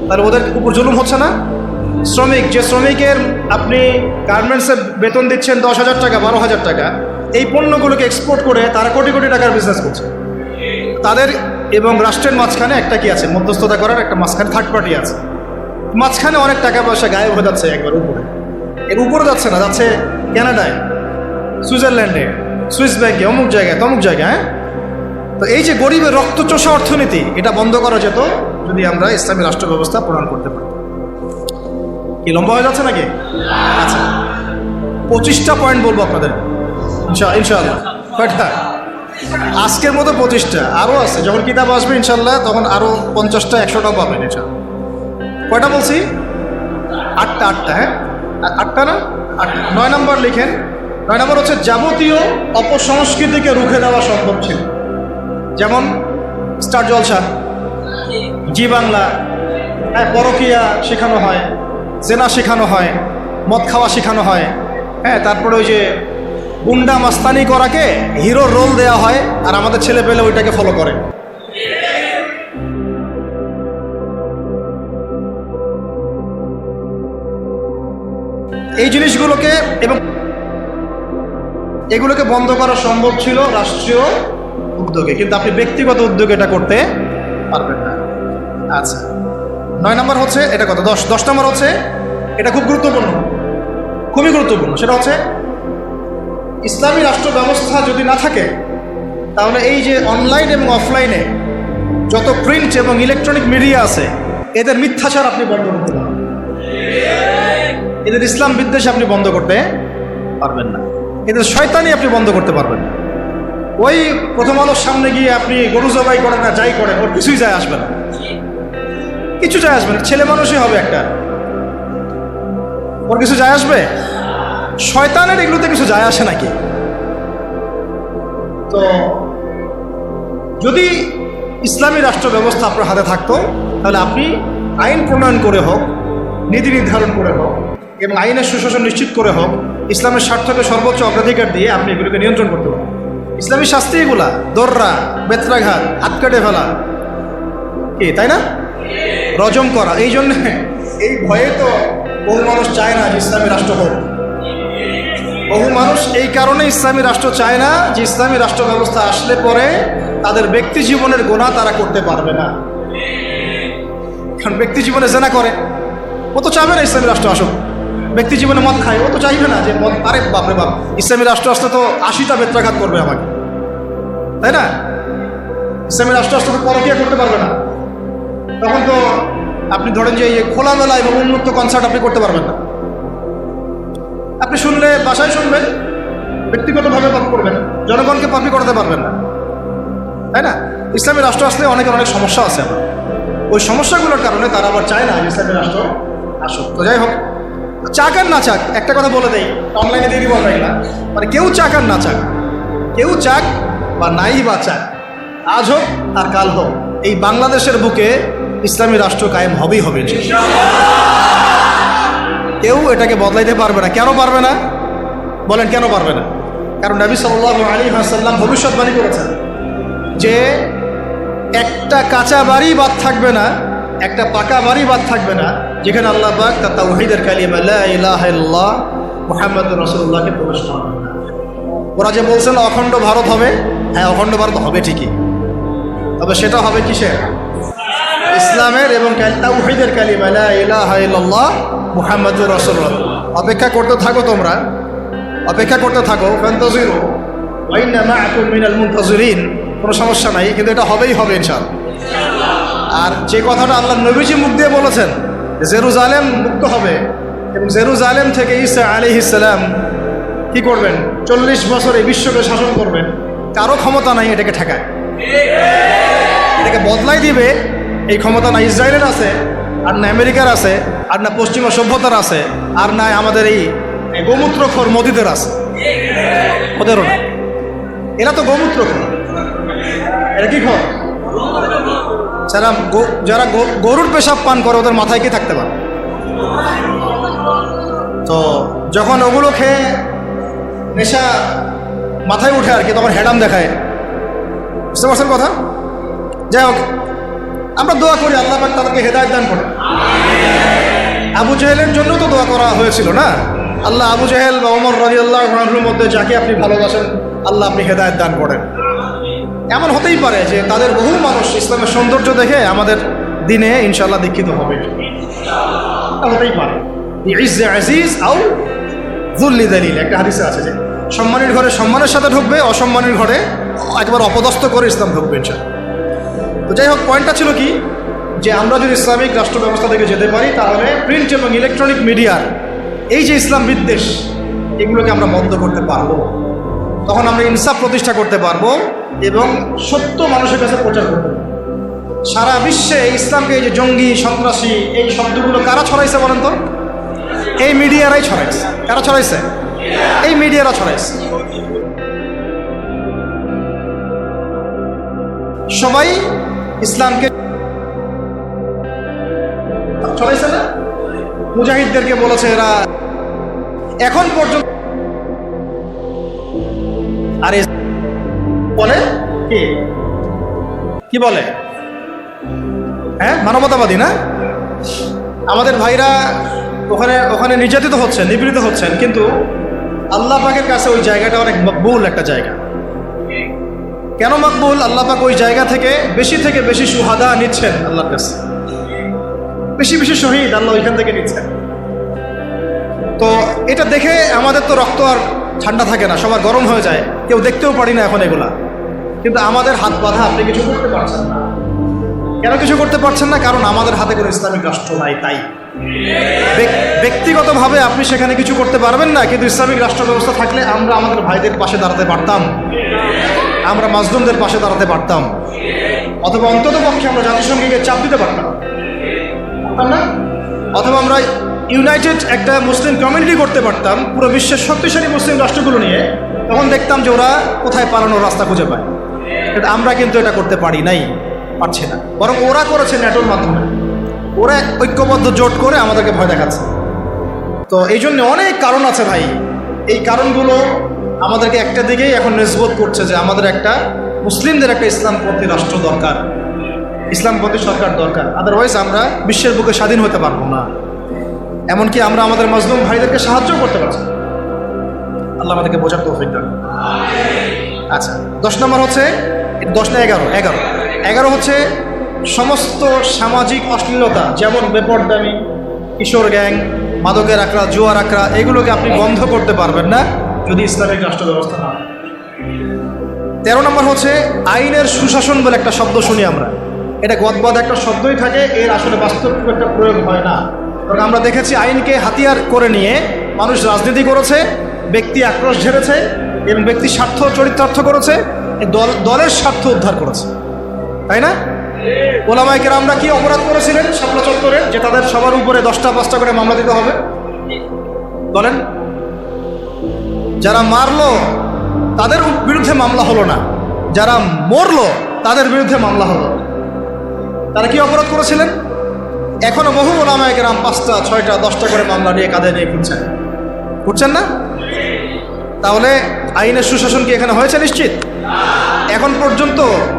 তাহলে ওদের উপর জুলুম হচ্ছে না? শ্রমিক, যে শ্রমিকের আপনি গার্মেন্টসে বেতন দিচ্ছেন 10,000 টাকা, 12,000 টাকা, এই পণ্যগুলোকে এক্সপোর্ট করে তারা কোটি কোটি টাকার বিজনেস করছে। তাদের এবং রাষ্ট্রের মাঝখানে একটা কি আছে? মধ্যস্থতা করার একটা মাঝখানে থার্ড পার্টি আছে। মাঝখানে অনেক টাকা পয়সা গায়েব হয়ে যাচ্ছে একবার উপরে। এর উপরে যাচ্ছে না, যাচ্ছে কানাডায়, সুইজারল্যান্ডে, সুইস ব্যাংকে, অমুক জায়গায়, তমুক জায়গায়। তো এই যে গরিবের রক্তচোষা অর্থনীতি, এটা বন্ধ করা যেত যদি আমরা ইসলামী রাষ্ট্র ব্যবস্থা প্রণয়ন করতে পারি। কি লম্বা হয়ে যাচ্ছে নাকি? আচ্ছা, 25টা পয়েন্ট বলবো আপনাদের ইনশাআল্লাহ। কয়টা? আজকের মতো 25টা, আরও আছে। যখন কিতাব আসবে ইনশাল্লাহ তখন আরও 50টা 100টাও পাবেন ইনশাল্লাহ। কয়টা বলছি? 8টা। হ্যাঁ, 8টা না? 8টা। 9 নম্বর লিখেন। 9 নম্বর হচ্ছে যাবতীয় অপসংস্কৃতিকে রুখে দেওয়া সম্ভব ছিল। যেমন স্টার জলসা, জি বাংলা, পরকীয়া শেখানো হয়, জেনা শেখানো হয়, মদ খাওয়া শেখানো হয়। হ্যাঁ, তারপরে ওই যে গুন্ডা মাস্তানি করাকে হিরোর রোল দেওয়া হয়, আর আমাদের ছেলে পেলে ওইটাকে ফলো করে। এই জিনিসগুলোকে এবং এগুলোকে বন্ধ করা সম্ভব ছিল রাষ্ট্রীয় উদ্যোগে, কিন্তু আপনি ব্যক্তিগত উদ্যোগে এটা করতে পারবেন না। আচ্ছা, 9 নম্বর হচ্ছে এটা কত? 10 নম্বর হচ্ছে এটা খুব গুরুত্বপূর্ণ, খুবই গুরুত্বপূর্ণ। সেটা হচ্ছে ইসলামী রাষ্ট্র ব্যবস্থা যদি না থাকে তাহলে এই যে অনলাইন এবং অফলাইনে যত প্রিন্ট এবং ইলেকট্রনিক মিডিয়া আছে, এদের মিথ্যাচার আপনি বন্ধ করতে পারবেন, এদের ইসলাম বিদ্বেষ আপনি বন্ধ করতে পারবেন না, এদের শয়তানি আপনি বন্ধ করতে পারবেন না। ওই প্রথম আলোর সামনে গিয়ে আপনি গরু জবাই করেন না যাই করেন, ওর কিছুই যায় আসবে না, কিছু যায় আসবে না। ছেলে মানুষই হবে একটা, ওর কিছু যায় আসবে? শয়তানের এগুলোতে কিছু যায় আসে নাকি? তো যদি ইসলামী রাষ্ট্র ব্যবস্থা আপনার হাতে থাকতো তাহলে আপনি আইন প্রণয়ন করে হোক, নীতি নির্ধারণ করে হোক এবং আইনের সুশাসন নিশ্চিত করে হোক, ইসলামের স্বার্থকে সর্বোচ্চ অগ্রাধিকার দিয়ে আপনি এগুলোকে নিয়ন্ত্রণ করতে পারেন। ইসলামী শাস্তি এগুলা, দর্রা, বেত্রাঘাত, হাত কেটে ফেলা, কি তাই না? রজম করা। এই জন্যে এই ভয়ে তো বহু মানুষ চায় না যে ইসলামী রাষ্ট্র হোক। বহু মানুষ এই কারণে ইসলামী রাষ্ট্র চায় না যে ইসলামী রাষ্ট্র ব্যবস্থা আসলে পরে তাদের ব্যক্তি জীবনের গুনাহ তারা করতে পারবে না। কারণ ব্যক্তি জীবনে জেনা করে, ও তো চাইবে না ইসলামী রাষ্ট্র আসুক। ব্যক্তি জীবনে মদ খায়, ও তো চাইবে না যে মদ, আরে বাপরে বাপ, ইসলামী রাষ্ট্র আসলে তো 80টা বেত্রাঘাত করবে আমাকে, তাই না? ইসলামী রাষ্ট্র আসলে তো পরকীয়া করতে পারবে না। তখন তো আপনি ধরেন যে খোলামেলা এবং উন্মুক্ত কনসার্ট আপনি করতে পারবেন না। আপনি শুনলে বাসায় শুনবেন, ব্যক্তিগতভাবে পাপ করবেন, জনগণকে পাপি করাতে পারবেন না, তাই না? ইসলামী রাষ্ট্র আসলে অনেকের অনেক সমস্যা আছে আমার, ওই সমস্যাগুলোর কারণে তারা আবার চায় না ইসলামী রাষ্ট্র আসুক। তো যাই হোক, চাক আর না চাক, একটা কথা বলে দেই, অনলাইনে দিয়ে দিব না, মানে কেউ চাক আর না চাক, কেউ চাক বা নাই বা চাক, আজ হোক আর কাল হোক, এই বাংলাদেশের বুকে ইসলামী রাষ্ট্র কায়েম হবেই হবে। কেউ এটাকে বদলাইতে পারবে না। কেন পারবে না বলেন? কেন পারবে না? কারণ নবী সাল্লাল্লাহু আলাইহি ওয়াসাল্লাম ভবিষ্যৎবাণী করেছেন যে একটা কাঁচা বাড়ি বাদ থাকবে না, একটা পাকা বাড়ি বাদ থাকবে না যেখানে আল্লাহ পাক তার তাওহীদের কালিমা লা ইলাহা ইল্লাল্লাহ মুহাম্মাদুর রাসূলুল্লাহকে প্রবেশ করাবেন না। ওরা যে বলছেন অখণ্ড ভারত হবে, হ্যাঁ অখণ্ড ভারত হবে ঠিকই, তবে সেটা হবে কিসের? ইসলামের এবং তাওহীদের কালিমা লা ইলাহা ইল্লাল্লাহ মুহাম্মাদুর রাসূলুল্লাহ। অপেক্ষা করতে থাকো, তোমরা অপেক্ষা করতে থাকো। ফান্তাজিরু ওয়া ইন্না মাআকুম মিনাল মুনতাজিরিন। কোনো সমস্যা নাই, কিন্তু এটা হবেই হবে ইনশাআল্লাহ। আর যে কথাটা আল্লাহ নবীজি মুখ দিয়ে বলেছেন জেরুজালেম মুক্ত হবে এবং জেরুজালেম থেকে ঈসা আলাইহিস সালাম কি করবেন 40 বছর এই বিশ্বকে শাসন করবেন, কারো ক্ষমতা নাই এটাকে ঠেকায়, এটাকে বদলাই দিবে এই ক্ষমতা না ইসরায়েলের আছে, আর না আমেরিকার আছে, আর না পশ্চিমা সভ্যতার আছে, আর না আমাদের এই গোমূত্রখোর মোদিদের আছে, ওদেরও না। এরা তো গোমূত্রখোর, এরা কি খোর? যারা গরুর পেশাব পান করে ওদের মাথায় কি থাকতে পারে? তো যখন ওগুলো খেয়ে নেশা মাথায় উঠে আর কি, তখন হেডাম দেখায়। বুঝতে পারছেন কথা? যাই হোক, আমরা দোয়া করি আল্লাহ পাক তাদেরকে হেদায়েত দান করে। আবু জেহেলের জন্য তো দোয়া করা হয়েছিল না? আল্লাহ আবু জেহেল বা ওমর রাদিয়াল্লাহু আনহুর মধ্যে যাকে আপনি ভালোবাসেন আল্লাহ আপনি হেদায়েত দান করেন। এমন হতেই পারে যে তাদের বহু মানুষ ইসলামের সৌন্দর্য দেখে আমাদের দিনে ইনশাআল্লাহ দীক্ষিত হবে, হতেই পারে। ইজ্জে আজিজ আও যুল্লি দালিল, একটা হাদিসে আছে যে সম্মানের ঘরে সম্মানের সাথে ঢুকবে, অসম্মানের ঘরে একবার অপদস্থ করে ইসলাম ঢুকবে ইনশাআল্লাহ। তো যাই হোক, পয়েন্টটা ছিল কি যে আমরা যদি ইসলামিক রাষ্ট্র ব্যবস্থা থেকে যেতে পারি তাহলে প্রিন্ট এবং ইলেকট্রনিক মিডিয়ার এই যে ইসলাম বিদ্বেষ এগুলোকে আমরা বন্ধ করতে পারবো। তখন আমরা ইনসাফ প্রতিষ্ঠা করতে পারবো এবং সত্য মানুষের কাছে প্রচার করতে পারবো। সারা বিশ্বে ইসলামকে এই যে জঙ্গি সন্ত্রাসী এই শব্দগুলো কারা ছড়াইছে বলেন তো? এই মিডিয়ারাই ছড়াইছে। কারা ছড়াইছে? এই মিডিয়ারা ছড়াইছে। সবাই ইসলামকে ছড়াইছে না? মুজাহিদদেরকে বলেছে এরা এখন পর্যন্ত, আরে বলে কি বলে? হ্যাঁ, মানবতাবাদী না? আমাদের ভাইরা ওখানে নির্যাতিত হচ্ছেন, নিপীড়িত হচ্ছেন, কিন্তু আল্লাহ পাকের কাছে ওই জায়গাটা অনেক মকবুল একটা জায়গা। কেন মকবুল? আল্লাহ পাক ওই জায়গা থেকে বেশি সুহাদা নিচ্ছেন আল্লাহর কাছে, বেশি শহীদ আল্লাহ ওইখান থেকে নিচ্ছেন। তো এটা দেখে আমাদের তো রক্ত আর ঠান্ডা থাকে না, সবার গরম হয়ে যায়, কেউ দেখতেও পারি না এখন এগুলা। কিন্তু আমাদের হাত বাঁধা, আপনি কিছু করতে পারছেন না। কেন কিছু করতে পারছেন না? কারণ আমাদের হাতে কোনো ইসলামিক রাষ্ট্র নাই। তাই ব্যক্তিগতভাবে আপনি সেখানে কিছু করতে পারবেন না, কিন্তু ইসলামিক রাষ্ট্র ব্যবস্থা থাকলে আমরা আমাদের ভাইদের পাশে দাঁড়াতে পারতাম, আমরা মাজলুমদের পাশে দাঁড়াতে পারতাম, অথবা অন্তত পক্ষে আমরা জাতিসংঘকে চাপ দিতে পারতাম না, অথবা আমরা ইউনাইটেড একটা মুসলিম কমিউনিটি করতে পারতাম পুরো বিশ্বের শক্তিশালী মুসলিম রাষ্ট্রগুলো নিয়ে। তখন দেখতাম যে ওরা কোথায় পালানোর রাস্তা খুঁজে পায়। আমরা কিন্তু এটা করতে পারছি না, বরং ওরা করেছে ন্যাটোর মাধ্যমে। ওরা ঐক্যবদ্ধ জোট করে আমাদেরকে ভয় দেখাচ্ছে। তো এই জন্য অনেক কারণ আছে ভাই। এই কারণগুলো আমাদেরকে একটা দিকেই এখন নিসবত করছে যে আমাদের একটা মুসলিমদের একটা ইসলামপন্থী রাষ্ট্র দরকার, ইসলামপন্থী সরকার দরকার। আদারওয়াইজ আমরা বিশ্বের বুকে স্বাধীন হতে পারবো না। এমনকি আমরা আমাদের মাজলুম ভাইদেরকে সাহায্য করতে পারছি। আল্লাহ আমাদেরকে বোঝার তৌফিক দান। আচ্ছা, 10 নম্বর হচ্ছে 10 না 11 হচ্ছে সমস্ত সামাজিক অশ্লীলতা, যেমন বেপরদামি, কিশোর গ্যাং, মাদকের আখড়া, জুয়ার আখড়া, এগুলোকে আপনি বন্ধ করতে পারবেন না যদি ইসলামিক রাষ্ট্র ব্যবস্থা না। 13 নম্বর হচ্ছে আইনের সুশাসন বলে একটা শব্দ শুনি আমরা। এটা গদবাদ একটা শব্দই থাকে, এর আসলে বাস্তব খুব একটা প্রয়োগ হয় না। কারণ আমরা দেখেছি আইনকে হাতিয়ার করে নিয়ে মানুষ রাজনীতি করেছে, ব্যক্তি আক্রোশ ঝেড়েছে এবং ব্যক্তির স্বার্থ চরিতার্থ করেছে, দলের স্বার্থ উদ্ধার করেছে, তাই না? ওলামায়ে কেরামরা কি অপরাধ করেছিলেন শাপলা চত্বরে যে তাদের সবার উপরে 10টা 5টা করে মামলা দিতে হবে? বলেন। যারা মারলো তাদের বিরুদ্ধে মামলা হলো না, যারা মরলো তাদের বিরুদ্ধে মামলা হলো। তারা কি অপরাধ করেছিলেন? এখনো বহু ওলামায়ে কেরাম 5টা 6টা 10টা করে মামলা নিয়ে কাঁধে নিয়ে ঘুরছেন না? তাহলে আইনের সুশাসন কি এখানে হয়েছে? নিশ্চিত। এখন পর্যন্ত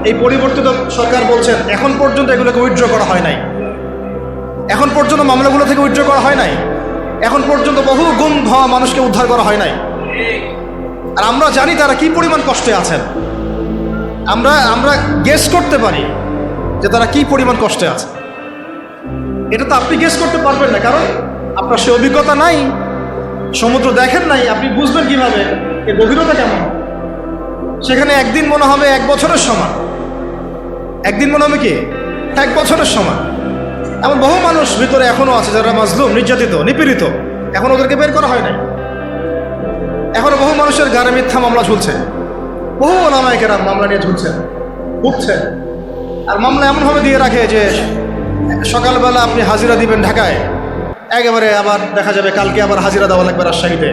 এই পরিবর্তিত সরকার বলছেন এখন পর্যন্ত এগুলোকে উইথড্র করা হয় নাই, এখন পর্যন্ত মামলাগুলো থেকে উইথড্র করা হয় নাই, এখন পর্যন্ত বহু গুম হওয়া মানুষকে উদ্ধার করা হয় নাই। আর আমরা জানি তারা কি পরিমাণ কষ্টে আছেন। আমরা গেস করতে পারি যে তারা কি পরিমাণ কষ্টে আছে। এটা তো আপনি গেস করতে পারবেন না, কারণ আপনার সে অভিজ্ঞতা নাই, সমুদ্র দেখেন নাই, আপনি বুঝবেন কিভাবে এর গভীরতা কেমন। সেখানে একদিন মনে হবে 1 বছরের সমান, একদিন মনে হবে কি 1 বছরের সময়। এমন বহু মানুষ ভিতরে এখনো আছে যারা মাজলুম, নির্যাতিত, নিপীড়িত, এখন ওদেরকে বের করা হয় নাই। এখনো বহু মানুষের গায়ে মিথ্যা মামলা ঝুলছে, বহু ওলামায়ে কেরাম মামলা নিয়ে ঝুলছেন, উঠছেন। আর মামলা এমনভাবে দিয়ে রাখে যে সকালবেলা আপনি হাজিরা দিবেন ঢাকায়, একেবারে আবার দেখা যাবে কালকে আবার হাজিরা দেওয়া লাগবে রাজশাহীতে,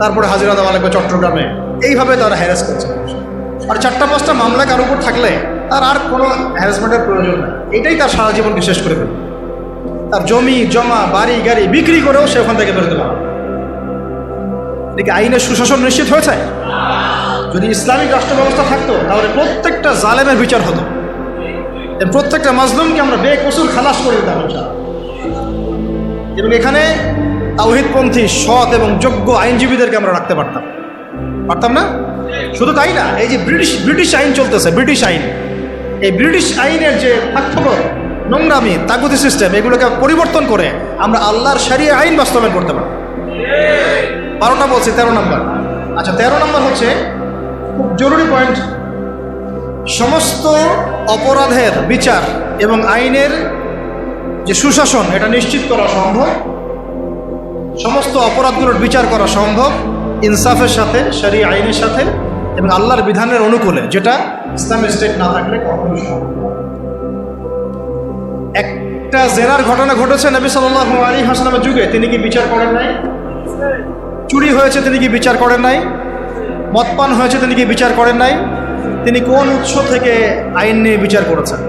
তারপরে হাজিরা দেওয়া লাগবে চট্টগ্রামে। এইভাবে তারা হ্যারাস করছে। আর 4-5টা মামলা কার উপর থাকলে তার আর কোনো হ্যারাসমেন্টের প্রয়োজন নেই। এটাই তার সারা জীবনকে শেষ করে দেবে। তার জমি জমা বাড়ি গাড়ি বিক্রি করেও সে ওখান থেকে বেরোতে পারে। এদিকে আইনের সুশাসন নিশ্চিত হয়েছে। যদি ইসলামিক রাষ্ট্র ব্যবস্থা থাকতো তাহলে প্রত্যেকটা জালেমের বিচার হতো, প্রত্যেকটা মাজলুমকে আমরা বেকসুর খালাস করে দিতাম। এবং এখানে তাওহীদপন্থী সৎ এবং যোগ্য আইনজীবীদেরকে আমরা রাখতে পারতাম না? শুধু তাই না, এই যে ব্রিটিশ আইন চলতেছে, ব্রিটিশ আইন, এই ব্রিটিশ আইনের যে স্বার্থপর নোংরামি তাগুতি সিস্টেম, এগুলোকে পরিবর্তন করে আমরা আল্লাহর শরিয়া আইন বাস্তবায়ন করতে পারি। 12টা বলছি, 13 নম্বর। আচ্ছা, 13 নম্বর হচ্ছে খুব জরুরি পয়েন্ট। সমস্ত অপরাধের বিচার এবং আইনের যে সুশাসন এটা নিশ্চিত করা সম্ভব, সমস্ত অপরাধগুলোর বিচার করা সম্ভব ইনসাফের সাথে, শরিয়া আইনের সাথে এবং আল্লাহর বিধানের অনুকূলে, যেটা ইসলামিক স্টেট না থাকলে কখনোই সম্ভব না। একটা জেনার ঘটনা ঘটেছে নবী সাল্লাল্লাহু আলাইহি ওয়াসাল্লামের যুগে, তিনি কি বিচার করেন নাই? চুরি হয়েছে, তিনি কি বিচার করেন নাই? মদপান হয়েছে, তিনি কি বিচার করেন নাই? তিনি কোন উৎস থেকে আইন নিয়ে বিচার করেছেন?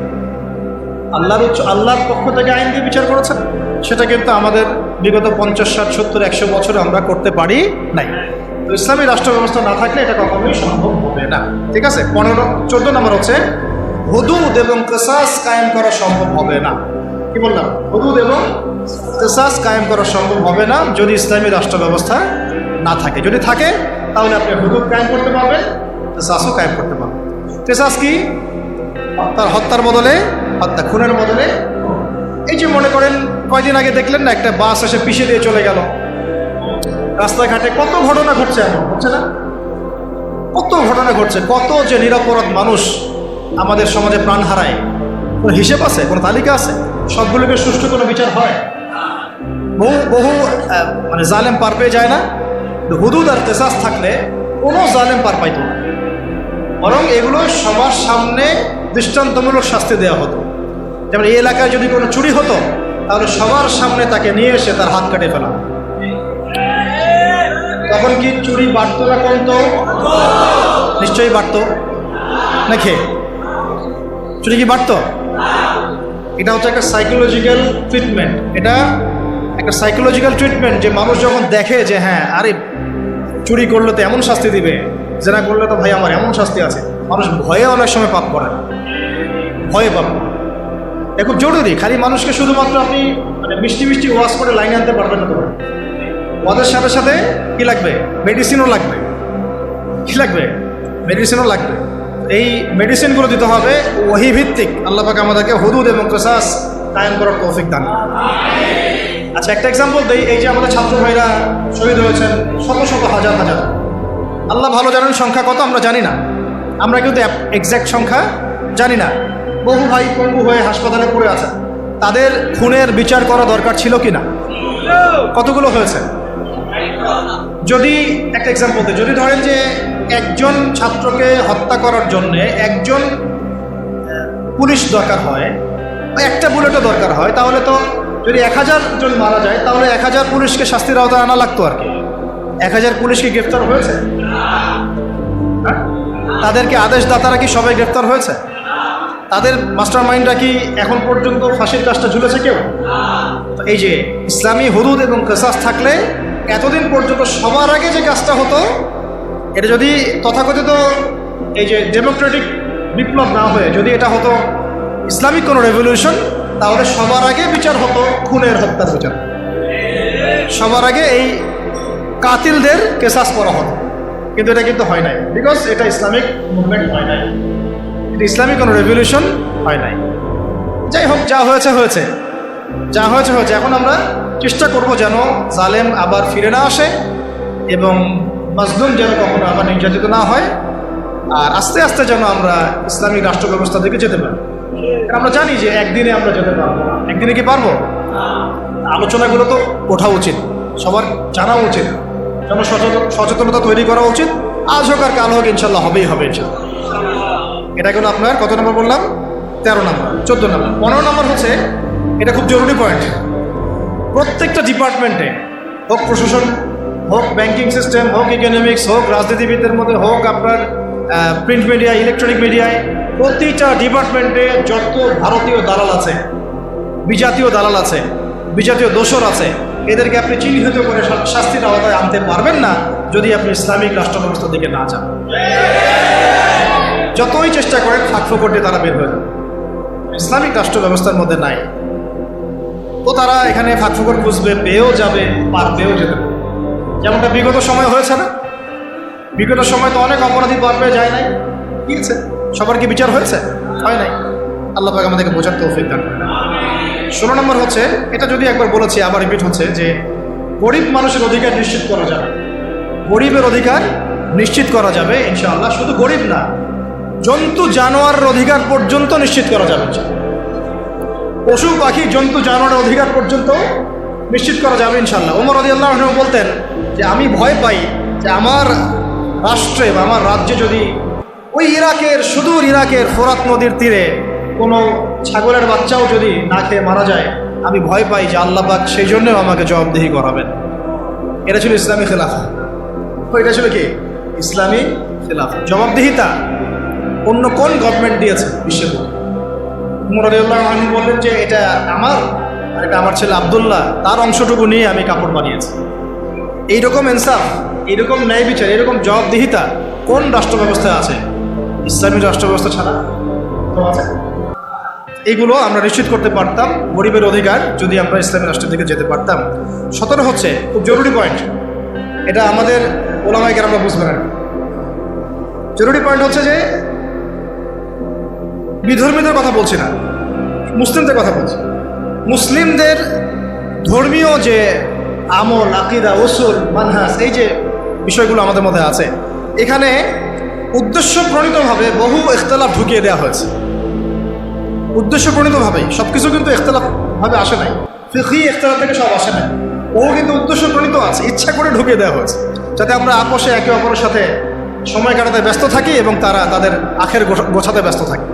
আল্লাহর পক্ষ থেকে আইন দিয়ে বিচার করেছেন। সেটা কিন্তু আমাদের বিগত 50, 60, 70, 100 বছরে আমরা করতে পারি নাই। তো ইসলামী রাষ্ট্র ব্যবস্থা না থাকলে এটা কখনোই সম্ভব হবে না। ঠিক আছে। 14 নম্বর হচ্ছে হুদুদ এবং কিসাস কায়েম করা সম্ভব হবে না। কি বললাম? হুদুদ এবং কিসাস কায়েম করা সম্ভব হবে না যদি ইসলামী রাষ্ট্র ব্যবস্থা না থাকে। যদি থাকে তাহলে আপনি হুদুদ কায়েম করতে পারবেন, কিসাসও কায়েম করতে পারবেন। কিসাস কি? তার হত্যার বদলে হত্যা, খুনের বদলে। এই যে মনে করেন কয়দিন আগে দেখলেন না, একটা বাস এসে পিষে দিয়ে চলে গেল। রাস্তাঘাটে কত ঘটনা ঘটছে, এখন হচ্ছে না? কত ঘটনা ঘটছে, কত যে নিরপরাধ মানুষ আমাদের সমাজে প্রাণ হারায়। কোনো হিসেব আছে? কোনো তালিকা আছে? সবগুলোকে সুষ্ঠু কোনো বিচার হয়? বহু মানে জালেম পার পেয়ে যায় না। হুদুদ আর কিসাস থাকলে কোনো জালেম পার পাইত না, বরং এগুলো সবার সামনে দৃষ্টান্তমূলক শাস্তি দেওয়া হতো। যেমন এই এলাকায় যদি কোনো চুরি হতো তাহলে সবার সামনে তাকে নিয়ে এসে তার হাত কেটে ফেলা। তখন কি চুরি বাড়তো না কমতো? নিশ্চয়ই বাড়তো নাকি? চুরি কি বাড়তো? এটা হচ্ছে একটা সাইকোলজিক্যাল ট্রিটমেন্ট। এটা একটা সাইকোলজিক্যাল ট্রিটমেন্ট যে মানুষ যখন দেখে যে হ্যাঁ, আরে চুরি করলে তো এমন শাস্তি দিবে, জেনা করলে তো ভাই আমার এমন শাস্তি আছে, মানুষ ভয়ে অনেক সময় পাপ করে, ভয়ে পাপ করে। এটা খুব জরুরি। খালি মানুষকে শুধুমাত্র আপনি মানে মিষ্টি মিষ্টি ওয়াশ করে লাইনে আনতে পারবেন না। তো ওদের সাথে সাথে কি লাগবে? মেডিসিনও লাগবে। কি লাগবে? মেডিসিনও লাগবে। এই মেডিসিনগুলো দিতে হবে ওহী ভিত্তিক। আল্লাহ পাক আমাদেরকে হুদুদ এবং কিসাস কায়েম করার তৌফিক দান। আচ্ছা, একটা এক্সাম্পল দেই। এই যে আমাদের ছাত্র ভাইরা শহীদ হয়েছেন, শত শত হাজার হাজার, আল্লাহ ভালো জানেন সংখ্যা কত, আমরা জানি না। আমরা কিন্তু এক্স্যাক্ট সংখ্যা জানি না। বহু ভাই পঙ্গু হয়ে হাসপাতালে পড়ে আছে। তাদের খুনের বিচার করা দরকার ছিল কি না? কতগুলো হয়েছে? যদি একটা এক্সাম্পল দিই, যদি ধরেন যে একজন ছাত্রকে হত্যা করার জন্য একজন পুলিশ দরকার হয়, একটা বুলেটও দরকার হয়, তাহলে তো যদি 1000 জন মারা যায় তাহলে 1000 পুলিশকে শাস্তির আওতায় আনা লাগতো আর কি। 1000 পুলিশকে গ্রেফতার হয়েছে? তাদেরকে আদেশদাতারা কি সবাই গ্রেফতার হয়েছে? তাদের মাস্টার মাইন্ডরা কি এখন পর্যন্ত ফাঁসির কাজটা ঝুলেছে কেউ? এই যে ইসলামী হুদুদ এবং কিসাস থাকলে এতদিন পর্যন্ত সবার আগে যে কাজটা হতো, এটা যদি তথাকথিত এই যে ডেমোক্রেটিক বিপ্লব না হয়ে যদি এটা হতো ইসলামিক কোনো রেভলিউশন, তাহলে সবার আগে বিচার হতো খুনের, হত্যার বিচার। সবার আগে এই কাতিলদের কিসাস করা হতো। কিন্তু এটা কিন্তু হয় নাই, বিকজ এটা ইসলামিক মুভমেন্ট হয় নাই, এটা ইসলামিক কোনো রেভলিউশন হয় নাই। যাই হোক, যা হয়েছে হয়েছে, যা হয়েছে হয়েছে। এখন আমরা চেষ্টা করব যেন জালেম আবার ফিরে না আসে এবং মাজলুম যেন কখনো আবার নির্যাতিত না হয়, আর আস্তে আস্তে যেন আমরা ইসলামিক রাষ্ট্র ব্যবস্থা থেকে যেতে পারি। কারণ আমরা জানি যে একদিনে আমরা যেতে পারবো না। একদিনে কি পারবো? আলোচনাগুলো তো ওঠা উচিত, সবার জানা উচিত, সচেতনতা তৈরি করা উচিত। আজ হোক আর কাল হোক ইনশাল্লাহ হবেই হবে ইনশাল্লাহ। এটা হলো আপনার কত নম্বর বললাম? 13 নম্বর। 14 নম্বর। 15 নম্বর হচ্ছে, এটা খুব জরুরি পয়েন্ট, প্রত্যেকটা ডিপার্টমেন্টে হোক প্রশাসন, হোক ব্যাংকিং সিস্টেম, হোক ইকোনমিক্স, হোক রাজনীতিবিদদের মধ্যে, হোক আপনার প্রিন্ট মিডিয়া, ইলেকট্রনিক মিডিয়ায়, প্রতিটা ডিপার্টমেন্টে যত ভারতীয় দালাল আছে, বিজাতীয় দালাল আছে, বিজাতীয় দোসর আছে, এদেরকে আপনি চিহ্নিত করে শাস্তির আওতায় আনতে পারবেন না যদি আপনি ইসলামিক রাষ্ট্র ব্যবস্থার দিকে না যান। যতই চেষ্টা করেন ফাঁকফোকর দিয়ে তারা বের হয়ে যাবে, ইসলামিক রাষ্ট্র ব্যবস্থার মধ্যে নাই। তো তারা এখানে ফাঁকফোকর খুঁজবে, পেয়েও যাবে, পারবেও যেতে পারবে। যেমনটা বিগত সময় হয়েছে না? বিগত সময় তো অনেক অপরাধী পার পেয়ে যায় নাই, কি আছে? সবার কি বিচার হয়েছে? হয় নাই। আল্লাহ পাক আমাদেরকে বোঝার তৌফিক দান করেন। 16 নম্বর হচ্ছে, এটা যদি একবার বলেছি আবার রিপিট হচ্ছে, যে গরিব মানুষের অধিকার নিশ্চিত করা যাবে। গরিবের অধিকার নিশ্চিত করা যাবে ইনশাআল্লাহ। শুধু গরিব না, জন্তু জানোয়ারের অধিকার পর্যন্ত নিশ্চিত করা যাবে। পশু পাখি জন্তু জানোয়ারের অধিকার পর্যন্ত নিশ্চিত করা যাবে ইনশাআল্লাহ। ওমর রাদিয়াল্লাহু আনহু বলতেন যে আমি ভয় পাই যে আমার রাষ্ট্রে বা আমার রাজ্যে যদি ওই ইরাকের, সুদূর ইরাকের ফোরাত নদীর তীরে কোনো ছাগলের বাচ্চাও যদি না খেয়ে মারা যায়, আমি ভয় পাই যে আল্লাহ পাক সেই জন্যও আমাকে জবাবদিহি করাবেন। এটা ছিল ইসলামী খেলাফা। এটা ছিল কি? ইসলামী খেলাফা। জবাবদিহিতা অন্য কোন গভর্নমেন্ট দিয়েছে বিশ্বের? ওমর রাদিয়াল্লাহু আনহু বললেন যে এটা আমার, আর এটা আমার ছেলে আব্দুল্লাহ, তার অংশটুকু নিয়ে আমি কাপড় বানিয়েছি। এইরকম ইনসাফ, এইরকম ন্যায় বিচার, এরকম জবাবদিহিতা কোন রাষ্ট্র ব্যবস্থায় আছে? ইসলামী রাষ্ট্র ব্যবস্থা ছাড়া তো আছে। এইগুলো আমরা নিশ্চিত করতে পারতাম, গরিবের অধিকার, যদি আমরা ইসলামী রাষ্ট্রের দিকে যেতে পারতাম। 17 হচ্ছে খুব জরুরি পয়েন্ট, এটা আমাদের ওলামায়ে কেরামরা বুঝবেন না। জরুরি পয়েন্ট হচ্ছে যে বিধর্মীদের কথা বলছি না, মুসলিমদের কথা বলছি। মুসলিমদের ধর্মীয় যে আমল, আকিদা, উসুল, মানহাজ, এই যে বিষয়গুলো আমাদের মধ্যে আছে, এখানে উদ্দেশ্য প্রণীতভাবে বহু ইখতিলাফ ঢুকিয়ে দেওয়া হয়েছে। উদ্দেশ্য প্রণীতভাবেই সব কিছু কিন্তু ইখতিলাফভাবে আসে নাই, ফিকহি ইখতিলাফ থেকে সব আসে নাই, বহু কিন্তু উদ্দেশ্য প্রণীত আছে, ইচ্ছা করে ঢুকিয়ে দেওয়া হয়েছে যাতে আমরা আপোষে একে অপরের সাথে সময় কাটাতে ব্যস্ত থাকি এবং তারা তাদের আখের গোছাতে ব্যস্ত থাকে।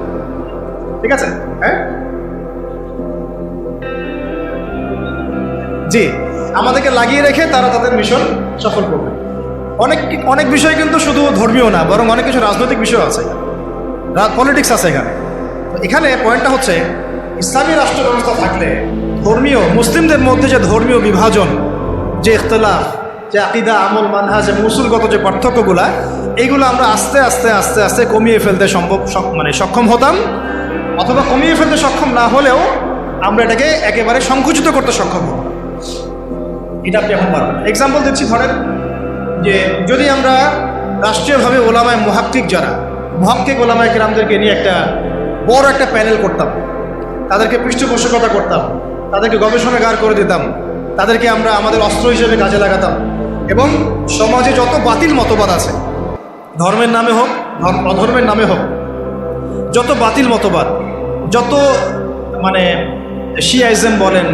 ঠিক আছে? হ্যাঁ, জি, আমাদেরকে লাগিয়ে রেখে তারা তাদের মিশন সফল করবে। অনেক বিষয় কিন্তু শুধু ধর্মীয় না, বরং অনেক কিছু রাজনৈতিক বিষয় আছে, পলিটিক্স আছে এখানে। এখানে পয়েন্টটা হচ্ছে, ইসলামী রাষ্ট্র ব্যবস্থা থাকলে ধর্মীয়, মুসলিমদের মধ্যে যে ধর্মীয় বিভাজন, যে ইখতিলাফ, যে আকিদা, আমল, মানহাজ, উসুলগত যে পার্থক্যগুলা, এইগুলো আমরা আস্তে আস্তে আস্তে আস্তে কমিয়ে ফেলতে সক্ষম হতাম, অথবা কমিয়ে ফেলতে সক্ষম না হলেও আমরা এটাকে একেবারে সংকুচিত করতে সক্ষম হব। এটা আপনি এখন পারবেন। এক্সাম্পল দিচ্ছি, ধরেন যে যদি আমরা রাষ্ট্রীয়ভাবে ওলামায়ে মুহাক্কিক, যারা মুহাক্কিক ওলামায়ে কেরামদেরকে নিয়ে একটা বড় একটা প্যানেল করতাম, তাদেরকে পৃষ্ঠপোষকতা করতাম, তাদেরকে গবেষণাগার করে দিতাম, তাদেরকে আমরা আমাদের অস্ত্র হিসেবে কাজে লাগাতাম, এবং সমাজে যত বাতিল মতবাদ আছে, ধর্মের নামে হোক, অধর্মের নামে হোক, যত বাতিল মতবাদ, যত মানে শিয়াইজম বলেন,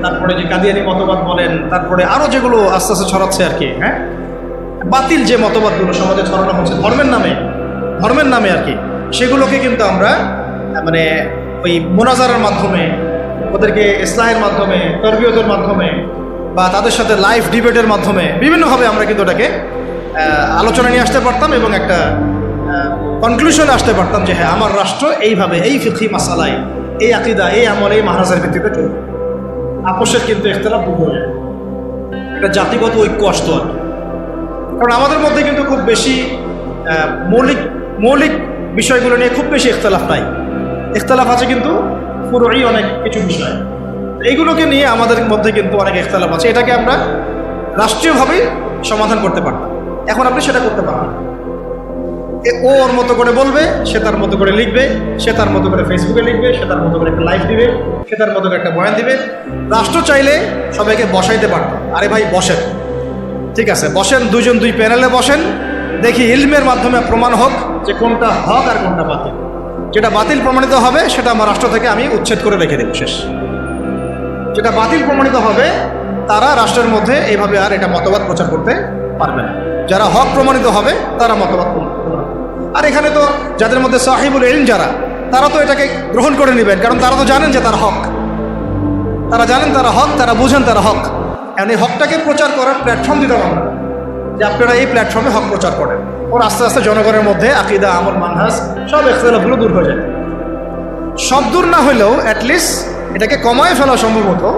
তারপরে যে কাদিয়ানি মতবাদ বলেন, তারপরে আরও যেগুলো আস্তে আস্তে ছড়াচ্ছে আর কি, হ্যাঁ, বাতিল যে মতবাদগুলো সমাজে ছড়ানো হচ্ছে ধর্মের নামে আর কি, সেগুলোকে কিন্তু আমরা মানে ওই মোনাজারার মাধ্যমে, ওদেরকে ইসলাহের মাধ্যমে, তরবিয়তের মাধ্যমে, বা তাদের সাথে লাইভ ডিবেটের মাধ্যমে বিভিন্নভাবে আমরা কিন্তু ওটাকে আলোচনা নিয়ে আসতে পারতাম এবং একটা কনক্লুশনে আসতে পারতাম যে হ্যাঁ, আমার রাষ্ট্র এইভাবে, এই ফিকহি মাসালায়, এই আকিদা, এই আমল, এই মাহারাজের ভিত্তিতে চলবে। আপোষের কিন্তু ইখতিলাফ দূর হয়ে যায়, একটা জাতিগত ঐক্য আসতো আর কি। কারণ আমাদের মধ্যে কিন্তু খুব বেশি মৌলিক বিষয়গুলো নিয়ে খুব বেশি ইখতিলাফ নাই, ইখতিলাফ আছে কিন্তু পুরোই অনেক কিছু বিষয়, এইগুলোকে নিয়ে আমাদের মধ্যে কিন্তু অনেক ইখতিলাফ আছে। এটাকে আমরা রাষ্ট্রীয়ভাবেই সমাধান করতে পারতাম। এখন আপনি সেটা করতে পারবেন। ও ওর মতো করে বলবে, সে তার মতো করে লিখবে, সে তার মতো করে ফেসবুকে লিখবে, সে তার মতো করে একটা লাইভ দিবে, সে তার মতো করে একটা বয়ান দিবে। রাষ্ট্র চাইলে সবাইকে বসাইতে পারত, আরে ভাই বসেন, ঠিক আছে বসেন, দুই প্যানেলে বসেন, দেখি ইলমের মাধ্যমে প্রমাণ হোক যে কোনটা হক আর কোনটা বাতিল। যেটা বাতিল প্রমাণিত হবে সেটা আমার রাষ্ট্র থেকে আমি উচ্ছেদ করে রেখে দেব, শেষ। যেটা বাতিল প্রমাণিত হবে তারা রাষ্ট্রের মধ্যে এইভাবে আর এটা মতবাদ প্রচার করতে পারবে না। যারা হক প্রমাণিত হবে তারা মতবাদ প্রমাণ। আর এখানে তো যাদের মধ্যে সাহিবুল ইলম যারা, তারা তো এটাকে গ্রহণ করে নেবেন, কারণ তারা তো জানেন যে তার হক, তারা জানেন তারা হক, তারা বুঝেন তারা হক। এখন এই হকটাকে প্রচার করার প্ল্যাটফর্ম দিতে হবে যে আপনারা এই প্ল্যাটফর্মে হক প্রচার করেন। ওর আস্তে আস্তে জনগণের মধ্যে আকিদা, আমল, মানহাজ সব ইখতিলাফগুলো দূর হয়ে যায়। সব দূর না হলেও অ্যাটলিস্ট এটাকে কমায় ফেলা সম্ভব হতো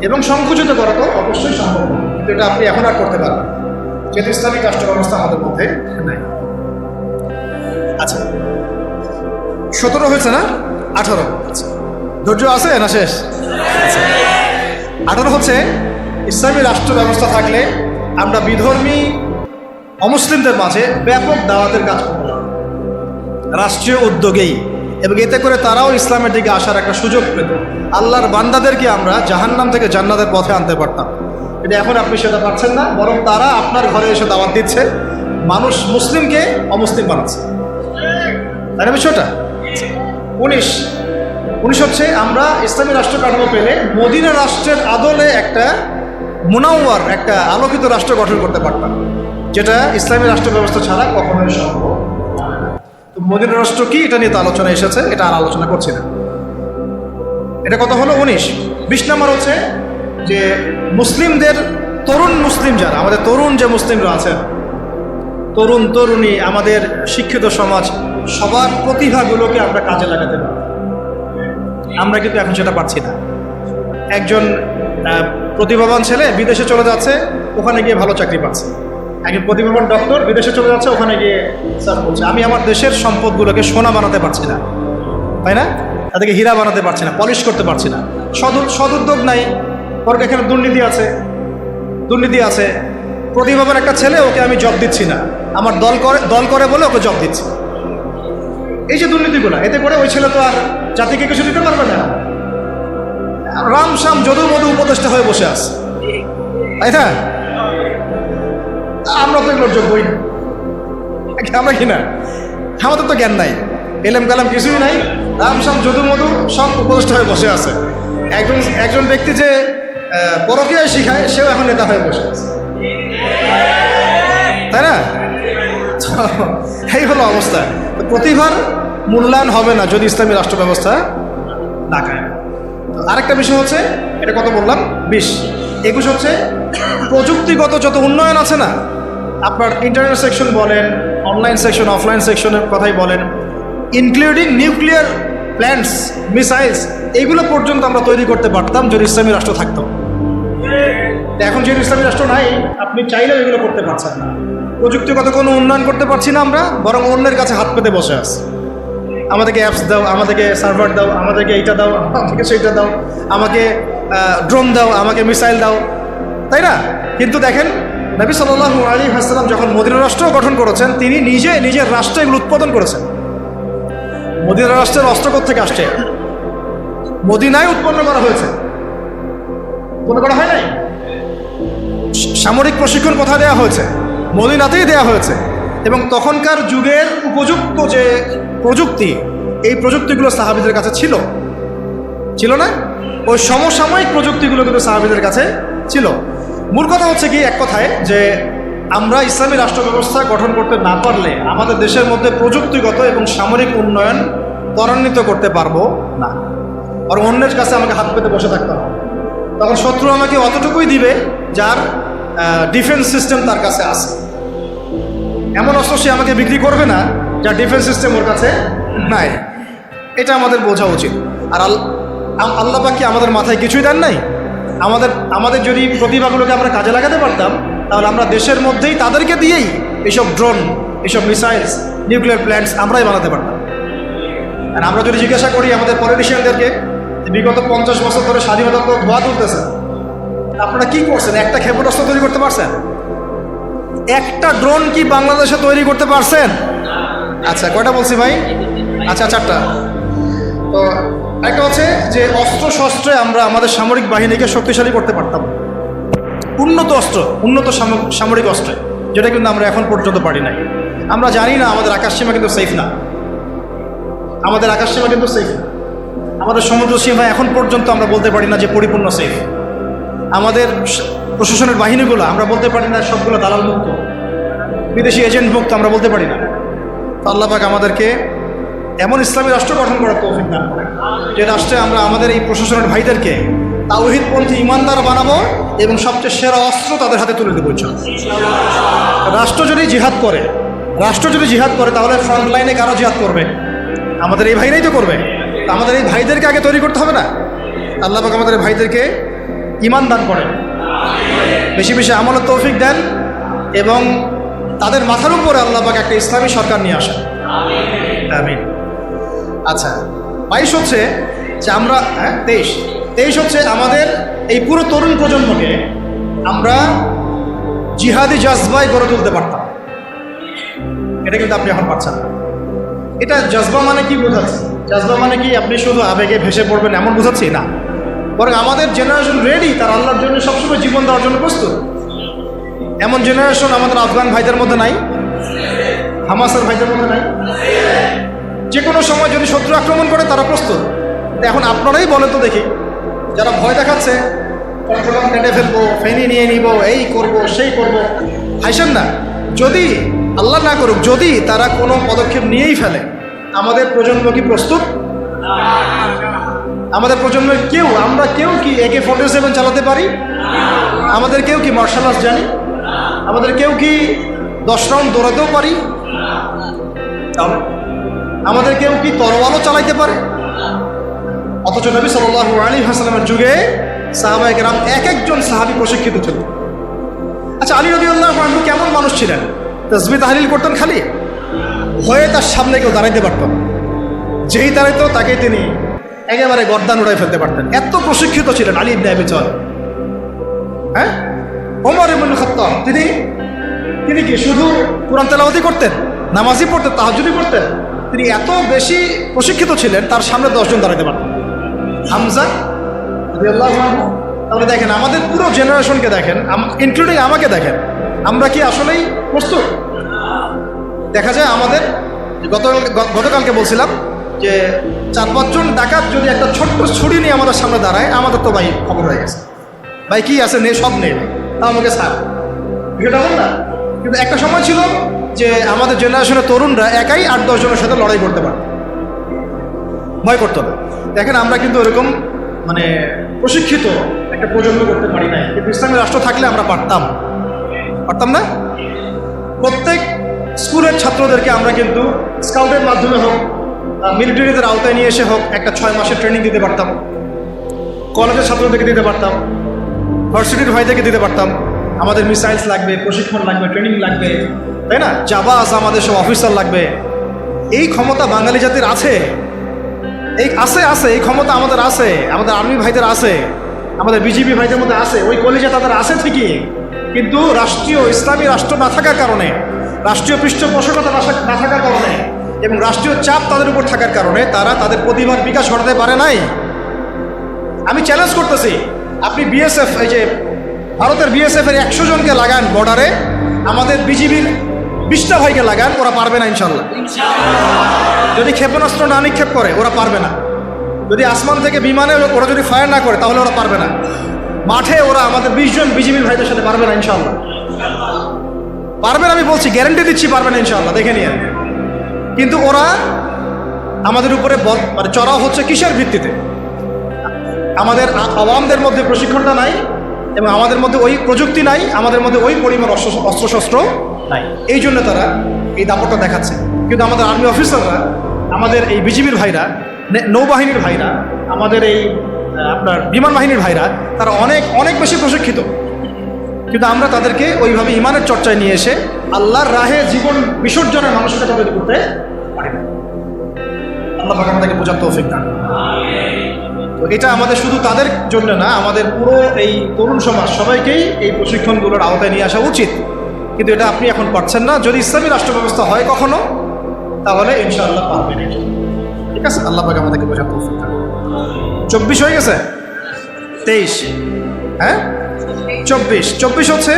এবং সংকুচিত করা তো অবশ্যই সম্ভব হতো, কিন্তু এটা আপনি এখন আর করতে পারবেন যেহেতু ইসলামিক রাষ্ট্র ব্যবস্থা আমাদের মধ্যে নাই। আচ্ছা, 17 হয়েছে না? 18। ধৈর্য আছে না শেষ? 18 হচ্ছে ইসলামী রাষ্ট্র ব্যবস্থা থাকলে আমরা বিধর্মী অমুসলিমদের মাঝে ব্যাপক দাওয়াতের কাজ করলাম রাষ্ট্রীয় উদ্যোগেই, এবং এতে করে তারাও ইসলামের দিকে আসার একটা সুযোগ পেত। আল্লাহর বান্দাদেরকে আমরা জাহান্নাম থেকে জান্নাতের পথে আনতে পারতাম। এটা এখন আপনি সেটা পারছেন না, বরং তারা আপনার ঘরে এসে দাওয়াত দিচ্ছে, মানুষ মুসলিমকে অমুসলিম বানাচ্ছে। তাই না বিষয়টা? 19 হচ্ছে আমরা ইসলামী রাষ্ট্র কাঠামো পেলে মদিনা রাষ্ট্রের আদলে একটা মুনাওয়ার, একটা আলোকিত রাষ্ট্র গঠন করতে পারতাম, যেটা ইসলামী রাষ্ট্র ব্যবস্থা ছাড়া কখনোই সম্ভব। তো মদিনা রাষ্ট্র কি, এটা নিয়ে তো আলোচনা এসেছে, এটা আর আলোচনা করছি না। এটা কত হলো? 19। 20 নম্বর হচ্ছে যে মুসলিমদের, তরুণ মুসলিম যারা, আমাদের তরুণ যে মুসলিমরা আছেন, তরুণ তরুণী, আমাদের শিক্ষিত সমাজ, সবার প্রতিভাগুলোকে আমরা কাজে লাগাতে পারি। আমরা কিন্তু এখন সেটা পারছি না। একজন প্রতিভাবান ছেলে বিদেশে চলে যাচ্ছে, ওখানে গিয়ে ভালো চাকরি পাচ্ছে। একজন প্রতিভাবান ডক্টর বিদেশে চলে যাচ্ছে, ওখানে গিয়ে সার্ভ করছে। আমি আমার দেশের সম্পদগুলোকে সোনা বানাতে পারছি না, তাই না? তাদেরকে হীরা বানাতে পারছি না, পলিশ করতে পারছি না। সদুদ্যোগ নাই, ওর এখানে দুর্নীতি আছে। প্রতিভাবান একটা ছেলে, ওকে আমি জব দিচ্ছি না, আমার দল করে বলে ওকে জব দিচ্ছি। এই যে দুর্নীতিগুলো, এতে করে ওই ছেলে তো আর জাতিকে কিছু দিতে পারবে না। রাম শাম যদু মধু উপদেষ্টা হয়ে বসে আছে, তাই না? আমরা তো এগুলোর যোগ্যই না, আমরা কি না? আমাদের তো জ্ঞান নাই, এলেম কালাম কিছুই নাই, রাম শাম যদু মধু সব উপদেষ্টা হয়ে বসে আছে। একজন ব্যক্তি যে পরকীয়ায় শিখায়, সেও এখন নেতা হয়ে বসে আছে, তাই না? এই হলো অবস্থা। প্রতিভার মূল্যায়ন হবে না যদি ইসলামী রাষ্ট্র ব্যবস্থা না খায়। আরেকটা বিষয় হচ্ছে, এটা কত বললাম? 20। 21 হচ্ছে প্রযুক্তিগত যত উন্নয়ন আছে না, আপনার ইন্টারনেট সেকশন বলেন, অনলাইন সেকশন, অফলাইন সেকশনের কথাই বলেন, ইনক্লুডিং নিউক্লিয়ার প্ল্যান্টস, মিসাইলস, এইগুলো পর্যন্ত আমরা তৈরি করতে পারতাম যদি ইসলামী রাষ্ট্র থাকতো। এখন যেহেতু ইসলামী রাষ্ট্র নাই, আপনি চাইলেও এগুলো করতে পারছেন না। প্রযুক্তিগত কোনো উন্নয়ন করতে পারছি না আমরা, বরং অন্যের কাছে হাত পেতে বসে আছি। আমাদেরকে অ্যাপস দাও, আমাদেরকে সার্ভার দাও, আমাদেরকে এইটা দাও, আমাদেরকে সেইটা দাও, আমাকে ড্রোন দাও, আমাকে মিসাইল দাও, তাই না? কিন্তু দেখেন, নবী সাল্লাল্লাহু আলাইহি ওয়াসাল্লাম যখন মদিনা রাষ্ট্র গঠন করেছেন, তিনি নিজের রাষ্ট্রে এগুলো উৎপাদন করেছেন। মদিনা রাষ্ট্রের অস্ত্র থেকে আসছে, মদিনায় উৎপন্ন করা হয়েছে, উৎপন্ন করা হয় নাই। সামরিক প্রশিক্ষণ কোথায় দেওয়া হয়েছে? মদিনাতেই দেওয়া হয়েছে। এবং তখনকার যুগের উপযুক্ত যে প্রযুক্তি, এই প্রযুক্তিগুলো সাহাবীদের কাছে ছিল না? ওই সমসাময়িক প্রযুক্তিগুলো কিন্তু সাহাবীদের কাছে ছিল। মূল কথা হচ্ছে কি, এক কথায়, যে আমরা ইসলামী রাষ্ট্র ব্যবস্থা গঠন করতে না পারলে আমাদের দেশের মধ্যে প্রযুক্তিগত এবং সামরিক উন্নয়ন ত্বরান্বিত করতে পারবো না। আর অন্যের কাছে আমাকে হাত পেতে বসে থাকতে হবে। তখন শত্রু আমাকে অতটুকুই দিবে যার ডিফেন্স সিস্টেম তার কাছে আছে। এমন অস্ত্র সে আমাকে বিক্রি করবে না যার ডিফেন্স সিস্টেম ওর কাছে নাই। এটা আমাদের বোঝা উচিত। আর আল্লাহ পাক কি আমাদের মাথায় কিছুই দেন নাই? আমাদের যদি প্রতিভাগুলোকে আমরা কাজে লাগাতে পারতাম, তাহলে আমরা দেশের মধ্যেই তাদেরকে দিয়েই এইসব ড্রোন, এইসব মিসাইলস, নিউক্লিয়ার প্ল্যান্টস আমরাই বানাতে পারতাম। আর আমরা যদি জিজ্ঞাসা করি আমাদের পলিটিশিয়ানদেরকে, বিগত 50 বছর ধরে স্বাধীনতা তো ধোয়া তুলতেছে, আপনারা কি করছেন? একটা ক্ষেপণাস্ত্র তৈরি করতে পারছেন? একটা ড্রোন কি বাংলাদেশে তৈরি করতে পারছেন? আচ্ছা, কয়টা বলছি ভাই? আচ্ছা, 4টা। তো একটা হচ্ছে যে অস্ত্র শস্ত্রে আমরা আমাদের সামরিক বাহিনীকে শক্তিশালী করতে পারতাম, উন্নত অস্ত্র, উন্নত সামরিক অস্ত্রে, যেটা কিন্তু আমরা এখন পর্যন্ত পারি নাই। আমরা জানি না আমাদের আকাশসীমা কিন্তু সেফ না। আমাদের আকাশ সীমা কিন্তু সেফ, আমাদের সমুদ্র সীমা এখন পর্যন্ত আমরা বলতে পারি না যে পরিপূর্ণ সেফ। আমাদের প্রশাসনের বাহিনীগুলো আমরা বলতে পারি না সবগুলো দালাল মুক্ত, বিদেশি এজেন্ট মুক্ত আমরা বলতে পারি না। তো আল্লাহ পাক আমাদেরকে এমন ইসলামী রাষ্ট্র গঠন করার তৌফিক দান করেন যে রাষ্ট্রে আমরা আমাদের এই প্রশাসনের ভাইদেরকে তাওহীদপন্থী ইমানদার বানাবো এবং সবচেয়ে সেরা অস্ত্র তাদের হাতে তুলে দেবো। রাষ্ট্র যদি জিহাদ করে তাহলে ফ্রন্ট লাইনে কারো জিহাদ করবে? আমাদের এই ভাইরাই তো করবে। আমাদের এই ভাইদেরকে আগে তৈরি করতে হবে না? আল্লাহ পাক আমাদের ভাইদেরকে ঈমান দান করেন, বেশি বেশি আমলের তৌফিক দেন এবং তাদের মাথার উপরে আল্লাহ পাক একটা ইসলামী সরকার নিয়ে আসেন। আমিন। আচ্ছা, 22 হচ্ছে যে আমরা 23 হচ্ছে আমাদের এই পুরো তরুণ প্রজন্মকে আমরা জিহাদি জজবায় গড়ে তুলতে পারতাম। এটা কিন্তু আপনি এখন পাচ্ছেন না। এটা জজবা মানে কি বোঝাচ্ছে? জজবা মানে কি আপনি শুধু আবেগে ভেসে পড়বেন এমন বোঝাচ্ছি না, বরং আমাদের জেনারেশন রেডি, তার আল্লাহর জন্য সবসময় জীবন দেওয়ার জন্য প্রস্তুত। এমন জেনারেশন আমাদের আফগান ভাইদের মধ্যে নাই, হামাসের ভাইদের মধ্যে নাই। যে কোনো সময় যদি শত্রু আক্রমণ করে তারা প্রস্তুত। এখন আপনারাই বলেন তো দেখি, যারা ভয় দেখাচ্ছে কন্ট্রোল কেটে ফেলবো, ফেনি নিয়ে নিব, এই করব সেই করব, হাসেন না। যদি আল্লাহ না করুক, যদি তারা কোনো পদক্ষেপ নিয়েই ফেলে, আমাদের প্রজন্ম কি প্রস্তুত? আমাদের প্রজন্মের আমরা কেউ কি AK-47 চালাতে পারি? আমাদের কেউ কি মার্শাল আর্টস জানি? আমাদের কেউ কি 10 রাউন্ড দৌড়াতেও পারি? তাহলে আমাদের কেউ কি তরোয়ালও চালাইতে পারে? অথচ নবী সাল্লাল্লাহু আলাইহি ওয়াসাল্লামের যুগে সাহাবায়ে কেরাম একজন সাহাবী প্রশিক্ষিত ছিল। আচ্ছা, আলী রাদিয়াল্লাহু আনহু কেমন মানুষ ছিলেন? তাসবিহ তাহলিল করতেন খালি, ভয়ে তার সামনে কেউ দাঁড়াইতে পারত না। যেই দাঁড়াইতো তাকে তিনি একেবারে গর্দান উড়াই ফেলতে পারতেন। এত প্রশিক্ষিত ছিলেন আলী ইবনে আবি তালিব। হ্যাঁ, ওমর ইবনে খাত্তাব তিনি কি শুধু কোরআন তেলাওয়াতই করতেন, নামাজই পড়তেন, তাহাজ্জুদই পড়তেন? তিনি এত বেশি প্রশিক্ষিত ছিলেন, তার সামনে 10 জন দাঁড়াইতে পারতেন। হামজা রাদিয়াল্লাহু আনহু। তাহলে দেখেন, আমাদের পুরো জেনারেশনকে দেখেন, ইনক্লুডিং আমাকে দেখেন, আমরা কি আসলেই প্রস্তুত? দেখা যায় আমাদের গতকালকে বলছিলাম যে 4-5 জন ডাকাত যদি একটা ছোট্ট ছুরি নিয়ে আমাদের সামনে দাঁড়ায়, আমাদের তো ভাই খবর হয়ে গেছে, ভাই কি আছে নে, সব নেই, তা আমাকে স্যার এটা বল না। কিন্তু একটা সময় ছিল যে আমাদের জেনারেশনের তরুণরা একাই 8-10 জনের সাথে লড়াই করতে পারে, ভয় করতো না। দেখেন, আমরা কিন্তু এরকম মানে প্রশিক্ষিত একটা প্রজন্ম করতে পারি নাই, কিন্তু ইসলামী রাষ্ট্র থাকলে আমরা পারতাম না? প্রত্যেক স্কুলের ছাত্রদেরকে আমরা কিন্তু স্কাউটের মাধ্যমে হোক, মিলিটারিদের আওতায় নিয়ে এসে হোক, একটা 6 মাসের ট্রেনিং দিতে পারতাম। কলেজের ছাত্রদেরকে দিতে পারতাম, ভার্সিটির ভাইদেরকে দিতে পারতাম। আমাদের মিসাইলস লাগবে, প্রশিক্ষণ লাগবে, ট্রেনিং লাগবে, তাই না? জাবাস, আমাদের সব অফিসার লাগবে। এই ক্ষমতা বাঙালি জাতির আছে, এই ক্ষমতা আমাদের আছে, আমাদের আর্মি ভাইদের আছে, আমাদের বিজিবি ভাইদের মধ্যে আছে, ওই কলেজে তাদের আছে ঠিকই। কিন্তু রাষ্ট্রীয় ইসলামী রাষ্ট্র না থাকার কারণে, রাষ্ট্রীয় পৃষ্ঠপোষকতা না থাকার কারণে এবং রাষ্ট্রীয় চাপ তাদের উপর থাকার কারণে তারা তাদের প্রতিভার বিকাশ ঘটাতে পারে নাই। আমি চ্যালেঞ্জ করতেছি, আপনি বিএসএফ, এই যে ভারতের বিএসএফ এর 100 জনকে লাগান বর্ডারে, আমাদের বিজিবির 20টা ভাইকে লাগান, ওরা পারবে না ইনশাল্লাহ। যদি ক্ষেপণাস্ত্র না নিক্ষেপ করে ওরা পারবে না, যদি আসমান থেকে বিমানে ওরা যদি ফায়ার না করে তাহলে ওরা পারবে না, মাঠে ওরা আমাদের 20 জন বিজিবির ভাইদের সাথে পারবে না ইনশাল্লাহ। পারবেন, আমি বলছি, গ্যারান্টি দিচ্ছি পারবেন ইনশাল্লাহ, দেখে নিয়ে। কিন্তু ওরা আমাদের উপরে মানে চড়াও হচ্ছে কিসের ভিত্তিতে? আমাদের আওয়ামদের মধ্যে প্রশিক্ষণটা নাই এবং আমাদের মধ্যে ওই প্রযুক্তি নাই, আমাদের মধ্যে ওই পরিমাণ অস্ত্রশস্ত্র নাই। এই জন্য তারা এই দাপটটা দেখাচ্ছে। কিন্তু আমাদের আর্মি অফিসাররা, আমাদের এই বিজিবির ভাইরা, নৌবাহিনীর ভাইরা, আমাদের এই আপনার বিমান বাহিনীর ভাইরা, তারা অনেক অনেক বেশি প্রশিক্ষিত। কিন্তু আমরা তাদেরকে ওইভাবে ইমানের চর্চায় নিয়ে এসে আল্লাহর রাহে জীবন বিসর্জনের মানসিকতা তৈরি করতে পারি না। আল্লাহ পাক আমাদেরকে বোঝার তৌফিক দান। তো এটা আমাদের শুধু তাদের জন্য না, আমাদের পুরো এই তরুণ সমাজ সবাইকেই এই প্রশিক্ষণগুলোর আওতায় নিয়ে আসা উচিত। কিন্তু এটা আপনি এখন পারছেন না। যদি ইসলামী রাষ্ট্র ব্যবস্থা হয় কখনো, তাহলে ইনশাআল্লাহ পারবেন। ঠিক আছে, আল্লাহ পাক আমাদেরকে বোঝার তৌফিক দান। 24 হয়ে গেছে, 23, হ্যাঁ 24 হচ্ছে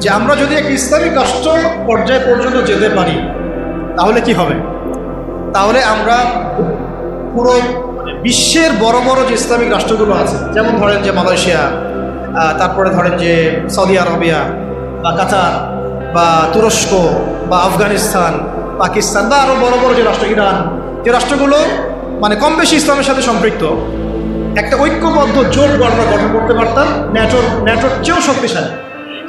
যে আমরা যদি এক ইসলামিক রাষ্ট্র পর্যায় পর্যন্ত যেতে পারি তাহলে কি হবে? তাহলে আমরা পুরো বিশ্বের বড় বড় যে ইসলামিক রাষ্ট্রগুলো আছে, যেমন ধরেন যে মালয়েশিয়া, তারপরে ধরেন যে সৌদি আরবিয়া বা কাতার বা তুরস্ক বা আফগানিস্তান, পাকিস্তান বা আরও বড় বড় যে রাষ্ট্র, ইরান, যে রাষ্ট্রগুলো মানে কম বেশি ইসলামের সাথে সম্পৃক্ত, একটা ঐক্যবদ্ধ জোট আমরা গঠন করতে পারতাম, ন্যাটোর চেয়েও শক্তিশালী।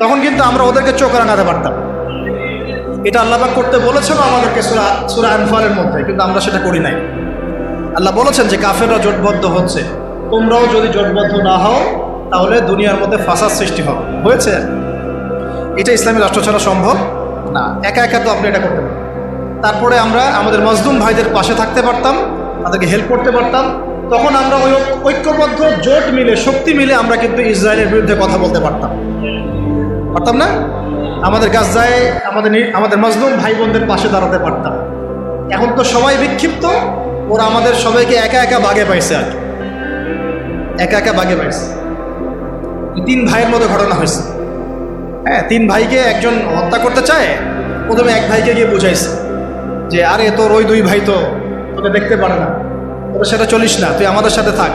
তখন কিন্তু আমরা ওদেরকে চোখ রাঙাতে পারতাম। এটা আল্লাহ পাক করতে বলেছেন আমাদেরকে সূরা আনফালের মধ্যে, কিন্তু আমরা সেটা করি নাই। আল্লাহ বলেছেন যে কাফেররা জোটবদ্ধ হচ্ছে, তোমরাও যদি জোটবদ্ধ না হও তাহলে দুনিয়ার মধ্যে ফাসাদ সৃষ্টি হবে। হয়েছে? এটা ইসলামী রাষ্ট্র ছাড়া সম্ভব না। একা একা তো আপনি এটা করতে পারেন। তারপরে আমরা আমাদের মজলুম ভাইদের পাশে থাকতে পারতাম, তাদেরকে হেল্প করতে পারতাম। তখন আমরা ওই ঐক্যবদ্ধ জোট মিলে, শক্তি মিলে আমরা কিন্তু ইসরায়েলের বিরুদ্ধে কথা বলতে পারতাম না? আমাদের গাজায় আমাদের মজলুম ভাই বোনদের পাশে দাঁড়াতে পারতাম। এখন তো সবাই বিক্ষিপ্ত, ওরা আমাদের সবাইকে একা একা বাগে পাইছে, আর একা একা বাগে পাইছে। 3 ভাইয়ের মতো ঘটনা হয়েছে। হ্যাঁ, 3 ভাইকে একজন হত্যা করতে চায়, প্রথমে এক ভাইকে গিয়ে বুঝাইছে যে আরে তোর ওই 2 ভাই তো তোকে দেখতে পারে না, ওদের সাথে চলিস না, তুই আমাদের সাথে থাক।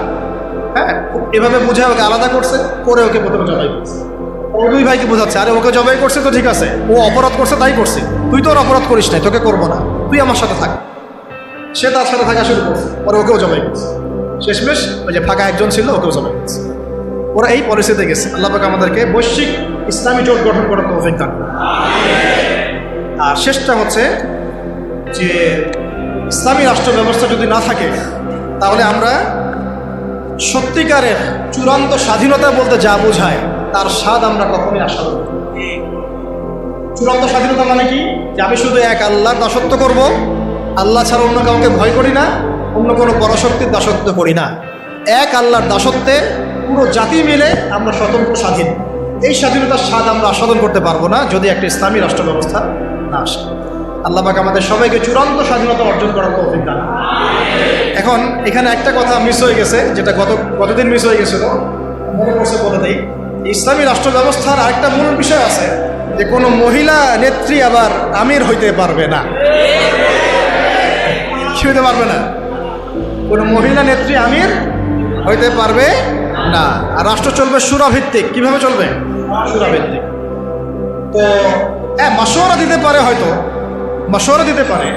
হ্যাঁ, এভাবে বুঝায় ওকে আলাদা করছে, করে ওকে প্রথমে জবাই করছে। ও 2 ভাইকে বোঝাচ্ছে আরে ওকে জবাই করছে তো ঠিক আছে, ও অপরাধ করছে তাই করছে, তুই তো ওর অপরাধ করিস নাই, তোকে করবো না, তুই আমার সাথে থাক। সে তার সাথে থাকা শুরু করছে, পরে ওকেও জবাই করছে। শেষমেশ ওই যে ফাঁকা একজন ছিল, ওকেও জবাই করছে। ওরা এই পরিস্থিতিতে গেছে। আল্লাহ পাক আমাদেরকে বৈশ্বিক ইসলামী জোট গঠন করার তৌফিক দান করুন। আর শেষটা হচ্ছে যে ইসলামী রাষ্ট্র ব্যবস্থা যদি না থাকে তাহলে আমরা সত্যিকারের চূড়ান্ত স্বাধীনতা বলতে যা বোঝায় তার স্বাদ আমরা কখনোই আস্বাদন করি না। চূড়ান্ত স্বাধীনতা মানে কি? যে আমি শুধু এক আল্লাহর দাসত্ব করব, আল্লাহ ছাড়া অন্য কাউকে ভয় করি না, অন্য কোনো পরাশক্তির দাসত্ব করি না। এক আল্লাহর দাসত্বে পুরো জাতি মিলে আমরা স্বতন্ত্র স্বাধীন। এই স্বাধীনতার স্বাদ আমরা আস্বাদন করতে পারবো না যদি একটা ইসলামী রাষ্ট্র ব্যবস্থা না আসে। আল্লাহ পাক আমাদের সবাইকে চূড়ান্ত স্বাধীনতা অর্জন করার তৌফিক দান। এখন এখানে একটা কথা মিস হয়ে গেছে, যেটা গতদিন মিস হয়ে গেছিল, মনে করছে বলে দেই। ইসলামী রাষ্ট্র ব্যবস্থার আরেকটা মূল বিষয় আছে যে কোনো মহিলা নেত্রী আবার আমির হইতে পারবে না। কি হইতে পারবে না? কোনো মহিলা নেত্রী আমির হইতে পারবে না। আর রাষ্ট্র চলবে শূরাভিত্তিক। কিভাবে চলবে? শূরাভিত্তিক। তো হ্যাঁ, মাশওয়ারা দিতে পারে, হয়তো মাশওয়ারা দিতে পারে,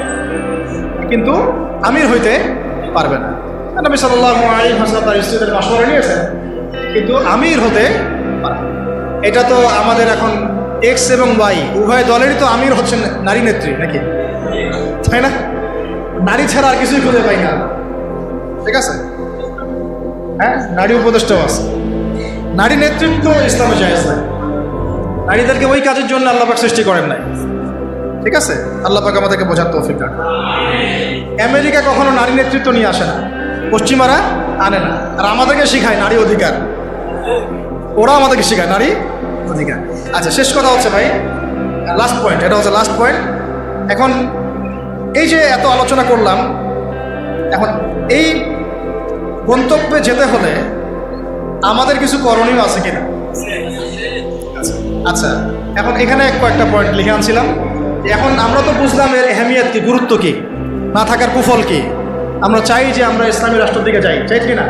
কিন্তু আমির হইতে পারবে না। নবী সাল্লাল্লাহু আলাইহি ওয়াসাল্লাম তার স্ত্রীদের মাশওয়ারা নিয়েছেন, কিন্তু আমির হতে পারবে। এটা তো আমাদের এখন এক্স এবং ওয়াই উভয় দলেরই তো আমির হচ্ছেন নারী নেত্রী, নাকি? তাই না? নারী ছাড়া আর কিছুই খুঁজে পাই না। ঠিক আছে? হ্যাঁ, নারী উপদেষ্টাও আছে। নারী নেতৃত্ব ইসলামে জায়েজ নাই। নারীদেরকে ওই কাজের জন্য আল্লাহ পাক সৃষ্টি করেন নাই। ঠিক আছে? আল্লাহ পাক আমাদেরকে বোঝার তৌফিক দান। আমেরিকা কখনো নারী নেতৃত্ব নিয়ে আসে না, পশ্চিমারা আনে না। আর আমাদেরকে শেখায় নারী অধিকার, ওরা আমাদেরকে শেখায় নারী অধিকার। আচ্ছা, শেষ কথা হচ্ছে ভাই, লাস্ট পয়েন্ট, এটা হচ্ছে লাস্ট পয়েন্ট। এখন এই যে এত আলোচনা করলাম, এখন এই গন্তব্যে যেতে হলে আমাদের কিছু করণীয় আছে কিনা? আচ্ছা, এখন এখানে কয়েকটা পয়েন্ট লিখে আনছিলাম। এখন আমরা তো বুঝলাম এর এহমিয়ত কি, গুরুত্ব কি, না থাকার কুফল কি। আমরা চাই যে আমরা ইসলামী রাষ্ট্রের দিকে যাই, চাই কি না?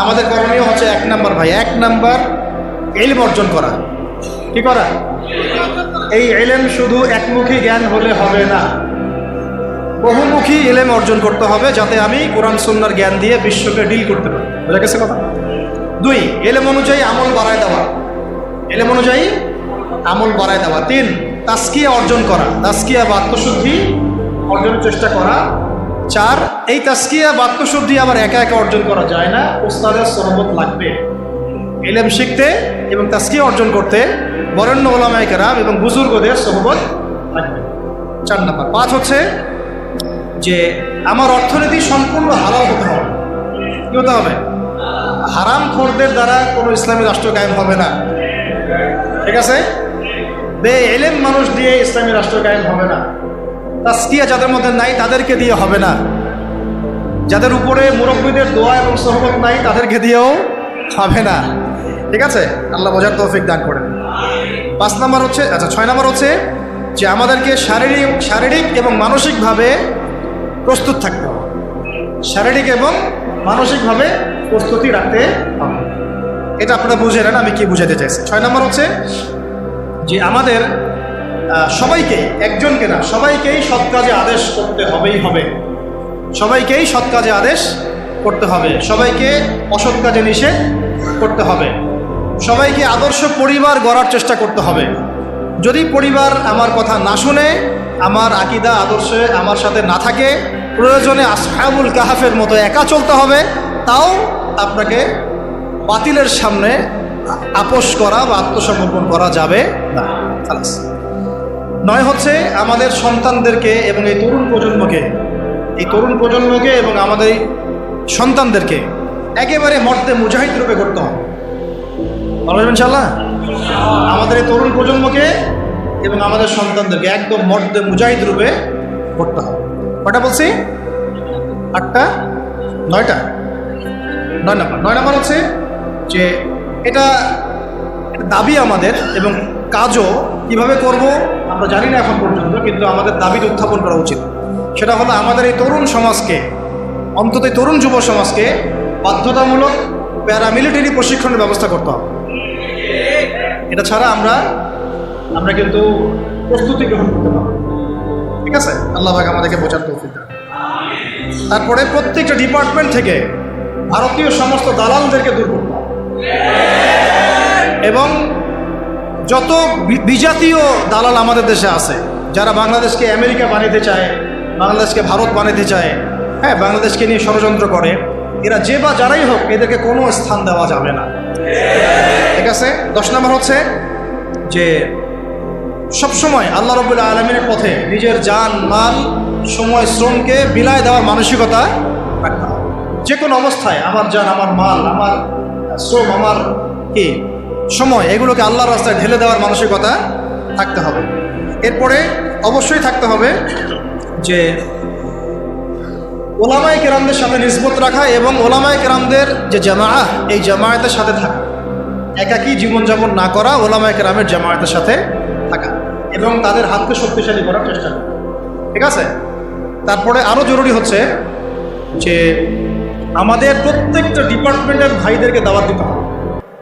আমাদের করণীয় হচ্ছে 1 নাম্বার ভাই, 1 নাম্বার ইলম অর্জন করা। কি করা? এই ইলম শুধু একমুখী জ্ঞান হলে হবে না, বহুমুখী ইলম অর্জন করতে হবে, যাতে আমি কোরআন সুন্নাহর জ্ঞান দিয়ে বিশ্বকে ডিল করতে পারি। বুঝা গেছে কথা? 2, ইলম অনুযায়ী আমল বাড়ায় দেওয়া, ইলম অনুযায়ী আমল বাড়ায় দেওয়া। 3, তাজকিয়া অর্জন করা, তাজকিয়া বা আত্মশুদ্ধি অর্জনের চেষ্টা করা। 4, এই তাজকিয়া বা আত্মশুদ্ধি আবার একা একা অর্জন করা যায় না, উস্তাদের সহবত লাগবে। ইলম শিখতে এবং তাজকিয়া অর্জন করতে বরেণ্য উলামায়ে কেরাম এবং বুজুর্গদের সহবত লাগবে। 4 নাম্বার। 5 হচ্ছে যে আমার অর্থনীতি সম্পূর্ণ হালাল হতে হবে। কি হতে হবে? হারাম খোরদের দ্বারা কোনো ইসলামী রাষ্ট্র কায়েম হবে না। ঠিক আছে? বে-ইলম মানুষ দিয়ে ইসলামী রাষ্ট্র কায়েম হবে না। তাজকিয়া যাদের মধ্যে নাই তাদেরকে দিয়ে হবে না। যাদের উপরে মুরব্বীদের দোয়া এবং সহবত নাই তাদেরকে দিয়েও হবে না। ঠিক আছে? আল্লাহ বোঝার তৌফিক দান করেন। 5 নাম্বার হচ্ছে, আচ্ছা 6 নাম্বার হচ্ছে যে আমাদেরকে শারীরিক এবং মানসিকভাবে প্রস্তুত থাকতে হবে, শারীরিক এবং মানসিকভাবে প্রস্তুতি রাখতে হবে। এটা আপনারা বুঝে নেন আমি কি বুঝাতে চাইছি। 6 নম্বর হচ্ছে যে আমাদের সবাইকে, একজনকে না সবাইকেই সৎ কাজে আদেশ করতে হবে। সবাইকেই সৎ কাজে আদেশ করতে হবে, সবাইকে অসৎ কাজে নিষেধ করতে হবে, সবাইকে আদর্শ পরিবার গড়ার চেষ্টা করতে হবে। যদি পরিবার আমার কথা না শুনে, আমার আকীদা আদর্শে আমার সাথে না থাকে, প্রয়োজনে আসহাবুল কাহাফের মতো একা চলতে হবে, তাও আপনাকে বাতিলের সামনে আপোষ করা বা আত্মসমর্পণ করা যাবে না। 9 হচ্ছে আমাদের সন্তানদেরকে এবং এই তরুণ প্রজন্মকে এবং আমাদের সন্তানদেরকে একেবারে মর্দে মুজাহিদ রূপে করতে হবে। বলবেন ইনশাআল্লাহ? আমাদের এই তরুণ প্রজন্মকে এবং আমাদের সন্তানদেরকে একদম মর্দে মুজাহিদ রূপে করতে হবে। কটা বলছি? 8টা? 9টা? 9 নম্বর হচ্ছে যে এটা দাবি আমাদের, এবং কাজও কিভাবে করব আমরা জানি না এখন পর্যন্ত, কিন্তু আমাদের দাবি উত্থাপন করা উচিত। সেটা হলো আমাদের এই তরুণ সমাজকে, অন্তত তরুণ যুব সমাজকে বাধ্যতামূলক প্যারামিলিটারি প্রশিক্ষণের ব্যবস্থা করতে হবে। এটা ছাড়া আমরা কিন্তু প্রস্তুতি গ্রহণ করতে পারবো। ঠিক আছে? আল্লাহ পাক আমাদেরকে বোঝার তৌফিক দান। তারপরে প্রত্যেকটা ডিপার্টমেন্ট থেকে ভারতীয় সমস্ত দালালদেরকে দূর করতে হবে, এবং যত বিজাতীয় দালাল আমাদের দেশে আছে, যারা বাংলাদেশকে আমেরিকা বানাতে চায়, বাংলাদেশকে ভারত বানাতে চায়, হ্যাঁ, বাংলাদেশকে নিয়ে ষড়যন্ত্র করে, এরা যে বা যারাই হোক এদেরকে কোনো স্থান দেওয়া যাবে না। ঠিক আছে? 10 নম্বর হচ্ছে যে সবসময় আল্লাহ রাব্বুল আলামিনের পথে নিজের জান, মাল, সময়, শ্রমকে বিলায় দেওয়ার মানসিকতা রাখতে হবে। যে কোনো অবস্থায় আমার জান, আমার মাল, আমার শ্রম, আমার কি সময়, এগুলোকে আল্লাহর রাস্তায় ঢেলে দেওয়ার মানসিকতা থাকতে হবে। এরপরে অবশ্যই থাকতে হবে যে ওলামায়ে কেরামদের সাথে নিসবত রাখা, এবং ওলামায়ে কেরামদের যে জামাআহ, এই জামায়াতের সাথে থাকা, একাকী জীবনযাপন না করা, ওলামায়ে কেরামের জামায়াতের সাথে থাকা এবং তাদের হাতকে শক্তিশালী করার চেষ্টা করা। ঠিক আছে? তারপরে আরও জরুরি হচ্ছে যে আমাদের প্রত্যেকটা ডিপার্টমেন্টের ভাইদেরকে দাওয়াত দিতে হবে।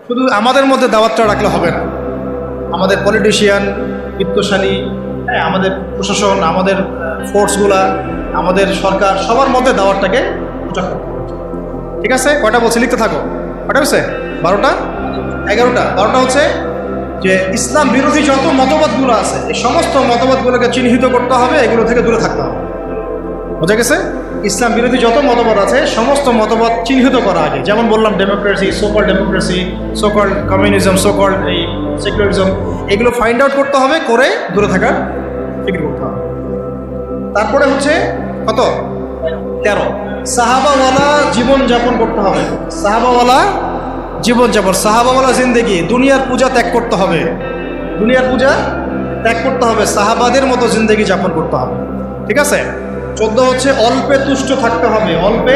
শুধু আমাদের মধ্যে দাওয়াতটা রাখলে হবে না, আমাদের পলিটিশিয়ান, বিত্তশালী, হ্যাঁ, আমাদের প্রশাসন, আমাদের ফোর্সগুলা, আমাদের সরকার, সবার মধ্যে দাওয়াতটাকে প্রচার করতে হবে। ঠিক আছে? কয়টা বলছি? লিখতে থাকো। কয়টা হচ্ছে? 12টা? 11টা? 12টা হচ্ছে যে ইসলাম বিরোধী যত মতবাদগুলো আছে, এই সমস্ত মতবাদগুলোকে চিহ্নিত করতে হবে, এগুলো থেকে দূরে থাকতে হবে। বোঝা গেছে? ইসলাম বিরোধী যত মতবাদ আছে সমস্ত মতবাদ চিহ্নিত করা আগে, যেমন বললাম ডেমোক্রেসি, সোকল ডেমোক্রেসি, সোকল কমিউনিজম, সোকল এই সেকুলারিজম, এগুলো ফাইন্ড আউট করতে হবে, করে দূরে থাকার ফিকির করতে হবে। তারপরে হচ্ছে কত? 13, সাহাবাওয়ালা জীবনযাপন করতে হবে। সাহাবাওয়ালা জীবনযাপন, সাহাবাওয়ালা জিন্দেগি, দুনিয়ার পূজা ত্যাগ করতে হবে, দুনিয়ার পূজা ত্যাগ করতে হবে, সাহাবাদের মতো জিন্দেগি যাপন করতে হবে। ঠিক আছে? 14 হচ্ছে অল্পে তুষ্ট থাকতে হবে, অল্পে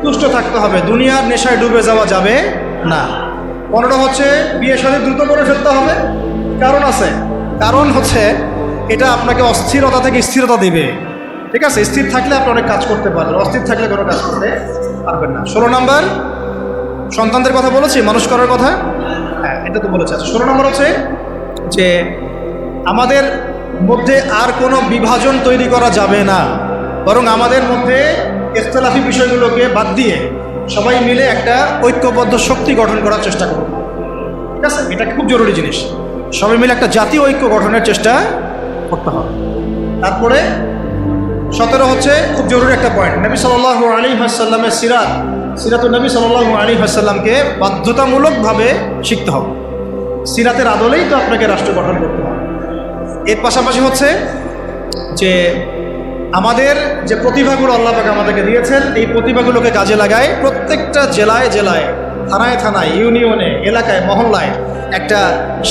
তুষ্ট থাকতে হবে, দুনিয়ার নেশায় ডুবে যাওয়া যাবে না। 15 হচ্ছে বিয়ে শাদী দ্রুত করে ফেলতে হবে। কারণ আছে, কারণ হচ্ছে এটা আপনাকে অস্থিরতা থেকে স্থিরতা দিবে। ঠিক আছে? স্থির থাকলে আপনি অনেক কাজ করতে পারবেন, অস্থির থাকলে কোনো কাজ করতে পারবেন না। 16 নম্বর সন্তানদের কথা বলেছি, মানুষ করার কথা, হ্যাঁ, এটা তো বলেছে। 16 নম্বর হচ্ছে যে আমাদের মধ্যে আর কোনো বিভাজন তৈরি করা যাবে না, বরং আমাদের মধ্যে ইখতিলাফি বিষয়গুলোকে বাদ দিয়ে সবাই মিলে একটা ঐক্যবদ্ধ শক্তি গঠন করার চেষ্টা করব। ঠিক আছে? এটা খুব জরুরি জিনিস, সবাই মিলে একটা জাতীয় ঐক্য গঠনের চেষ্টা করতে হবে। তারপরে 17 হচ্ছে খুব জরুরি একটা পয়েন্ট, নবী সাল্লাল্লাহু আলাইহি ওয়াসাল্লামের সিরাতুন নবী সাল্লাল্লাহু আলাইহি ওয়াসাল্লামকে বাধ্যতামূলকভাবে শিখতে হবে। সিরাতের আদলেই তো আপনাকে রাষ্ট্র গঠন করতে হবে। এর পাশাপাশি হচ্ছে যে আমাদের যে প্রতিভাগুলো আল্লাহ পাক আমাদেরকে দিয়েছেন, এই প্রতিভাগুলোকে কাজে লাগায় প্রত্যেকটা জেলায় জেলায়, থানায় থানায়, ইউনিয়নে, এলাকায়, মহল্লায় একটা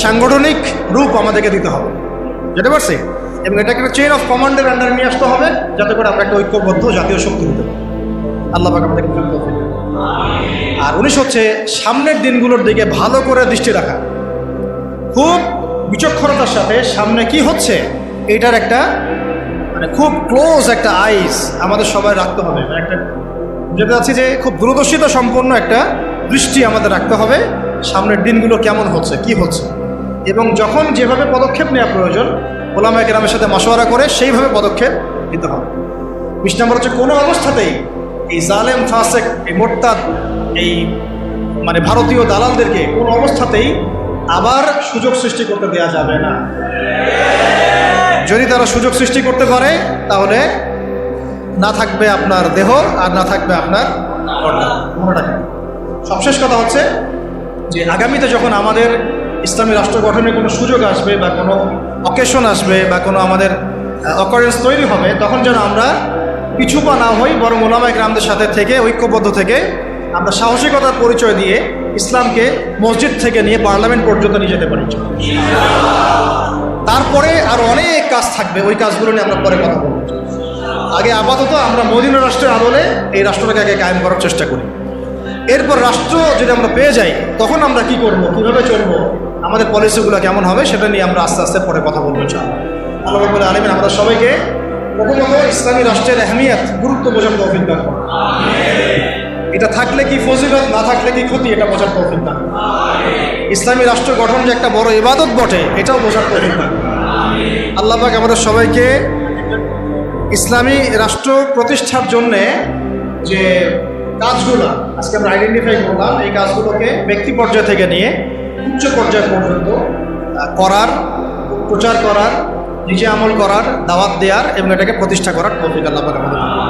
সাংগঠনিক রূপ আমাদেরকে দিতে হবে। যেতে পারছি? এবং এটাকে একটা চেইন অফ কমান্ডের আন্ডারে নিয়ে আসতে হবে, যাতে করে আমরা একটা ঐক্যবদ্ধ জাতীয় শক্তি হতে পারি। আল্লাহ পাক আমাদেরকে তৌফিক দেন। আর 19 হচ্ছে সামনের দিনগুলোর দিকে ভালো করে দৃষ্টি রাখা, খুব বিচক্ষণতার সাথে সামনে কি হচ্ছে এটার একটা মানে খুব ক্লোজ একটা আইস আমাদের সবাই রাখতে হবে, একটা যেটা আছে যে খুব দূরদর্শিতা সম্পন্ন একটা দৃষ্টি আমাদের রাখতে হবে সামনের দিনগুলো কেমন হচ্ছে, কি হচ্ছে, এবং যখন যেভাবে পদক্ষেপ নেওয়া প্রয়োজন ওলামায়ে কেরামের সাথে মশওয়ারা করে সেইভাবে পদক্ষেপ নিতে হবে। ২০ নম্বর হচ্ছে কোনো অবস্থাতেই এই জালেম ফাসেক, এই মোরতাদ, এই মানে ভারতীয় দালালদেরকে কোনো অবস্থাতেই আবার সুযোগ সৃষ্টি করতে দেওয়া যাবে না। যদি তারা সুযোগ সৃষ্টি করতে পারে তাহলে না থাকবে আপনার দেহ আর না থাকবে আপনার মনে রাখবেন। সবশেষ কথা হচ্ছে যে আগামীতে যখন আমাদের ইসলামী রাষ্ট্র গঠনের কোনো সুযোগ আসবে বা কোনো অকেশন আসবে বা কোনো আমাদের অকারেন্স তৈরি হবে, তখন যেন আমরা পিছুপা না হই, বরং ওলামায়ে কেরামদের সাথে থেকে ঐক্যবদ্ধ থেকে আমরা সাহসিকতার পরিচয় দিয়ে ইসলামকে মসজিদ থেকে নিয়ে পার্লামেন্ট পর্যন্ত নিয়ে যেতে পারি। তারপরে আরও অনেক কাজ থাকবে, ওই কাজগুলো নিয়ে আমরা পরে কথা বলব। আগে আপাতত আমরা মদিনা রাষ্ট্রের আদলে এই রাষ্ট্রটাকে আগে কায়েম করার চেষ্টা করি। এরপর রাষ্ট্র যদি আমরা পেয়ে যাই তখন আমরা কি করব, কীভাবে চলবো, আমাদের পলিসিগুলো কেমন হবে, সেটা নিয়ে আমরা আস্তে আস্তে পরে কথা বলবো। আল্লাহ রাব্বুল আলামিন আমাদের সবাইকে প্রথমত ইসলামী রাষ্ট্রের আহমিয়ত, গুরুত্ব বোঝার তৌফিক দান করুন। এটা থাকলে কি ফজিলত, না থাকলে কি ক্ষতি, এটা বোঝার তৌফিক দান। ইসলামী রাষ্ট্র গঠন যে একটা বড় ইবাদত বটে, এটাও বোঝার তৌফিক দান। আল্লাহ পাক আমাদের সবাইকে ইসলামী রাষ্ট্র প্রতিষ্ঠার জন্যে যে কাজগুলো আজকে আমরা আইডেন্টিফাই করলাম, এই কাজগুলোকে ব্যক্তি পর্যায় থেকে নিয়ে উচ্চ পর্যায় পর্যন্ত করার, প্রচার করার, নিজে আমল করার, দাওয়াত দেওয়ার এবং এটাকে প্রতিষ্ঠা করার তৌফিক আল্লাহ পাক আমাদের দান করুন।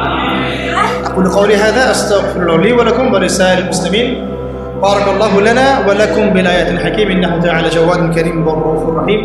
أقول قولي هذا أستغفر لي ولكم ولسائر المسلمين بارك الله لنا ولكم بالآيات الحكيم إنه تعالى جواد كريم ورؤوف رحيم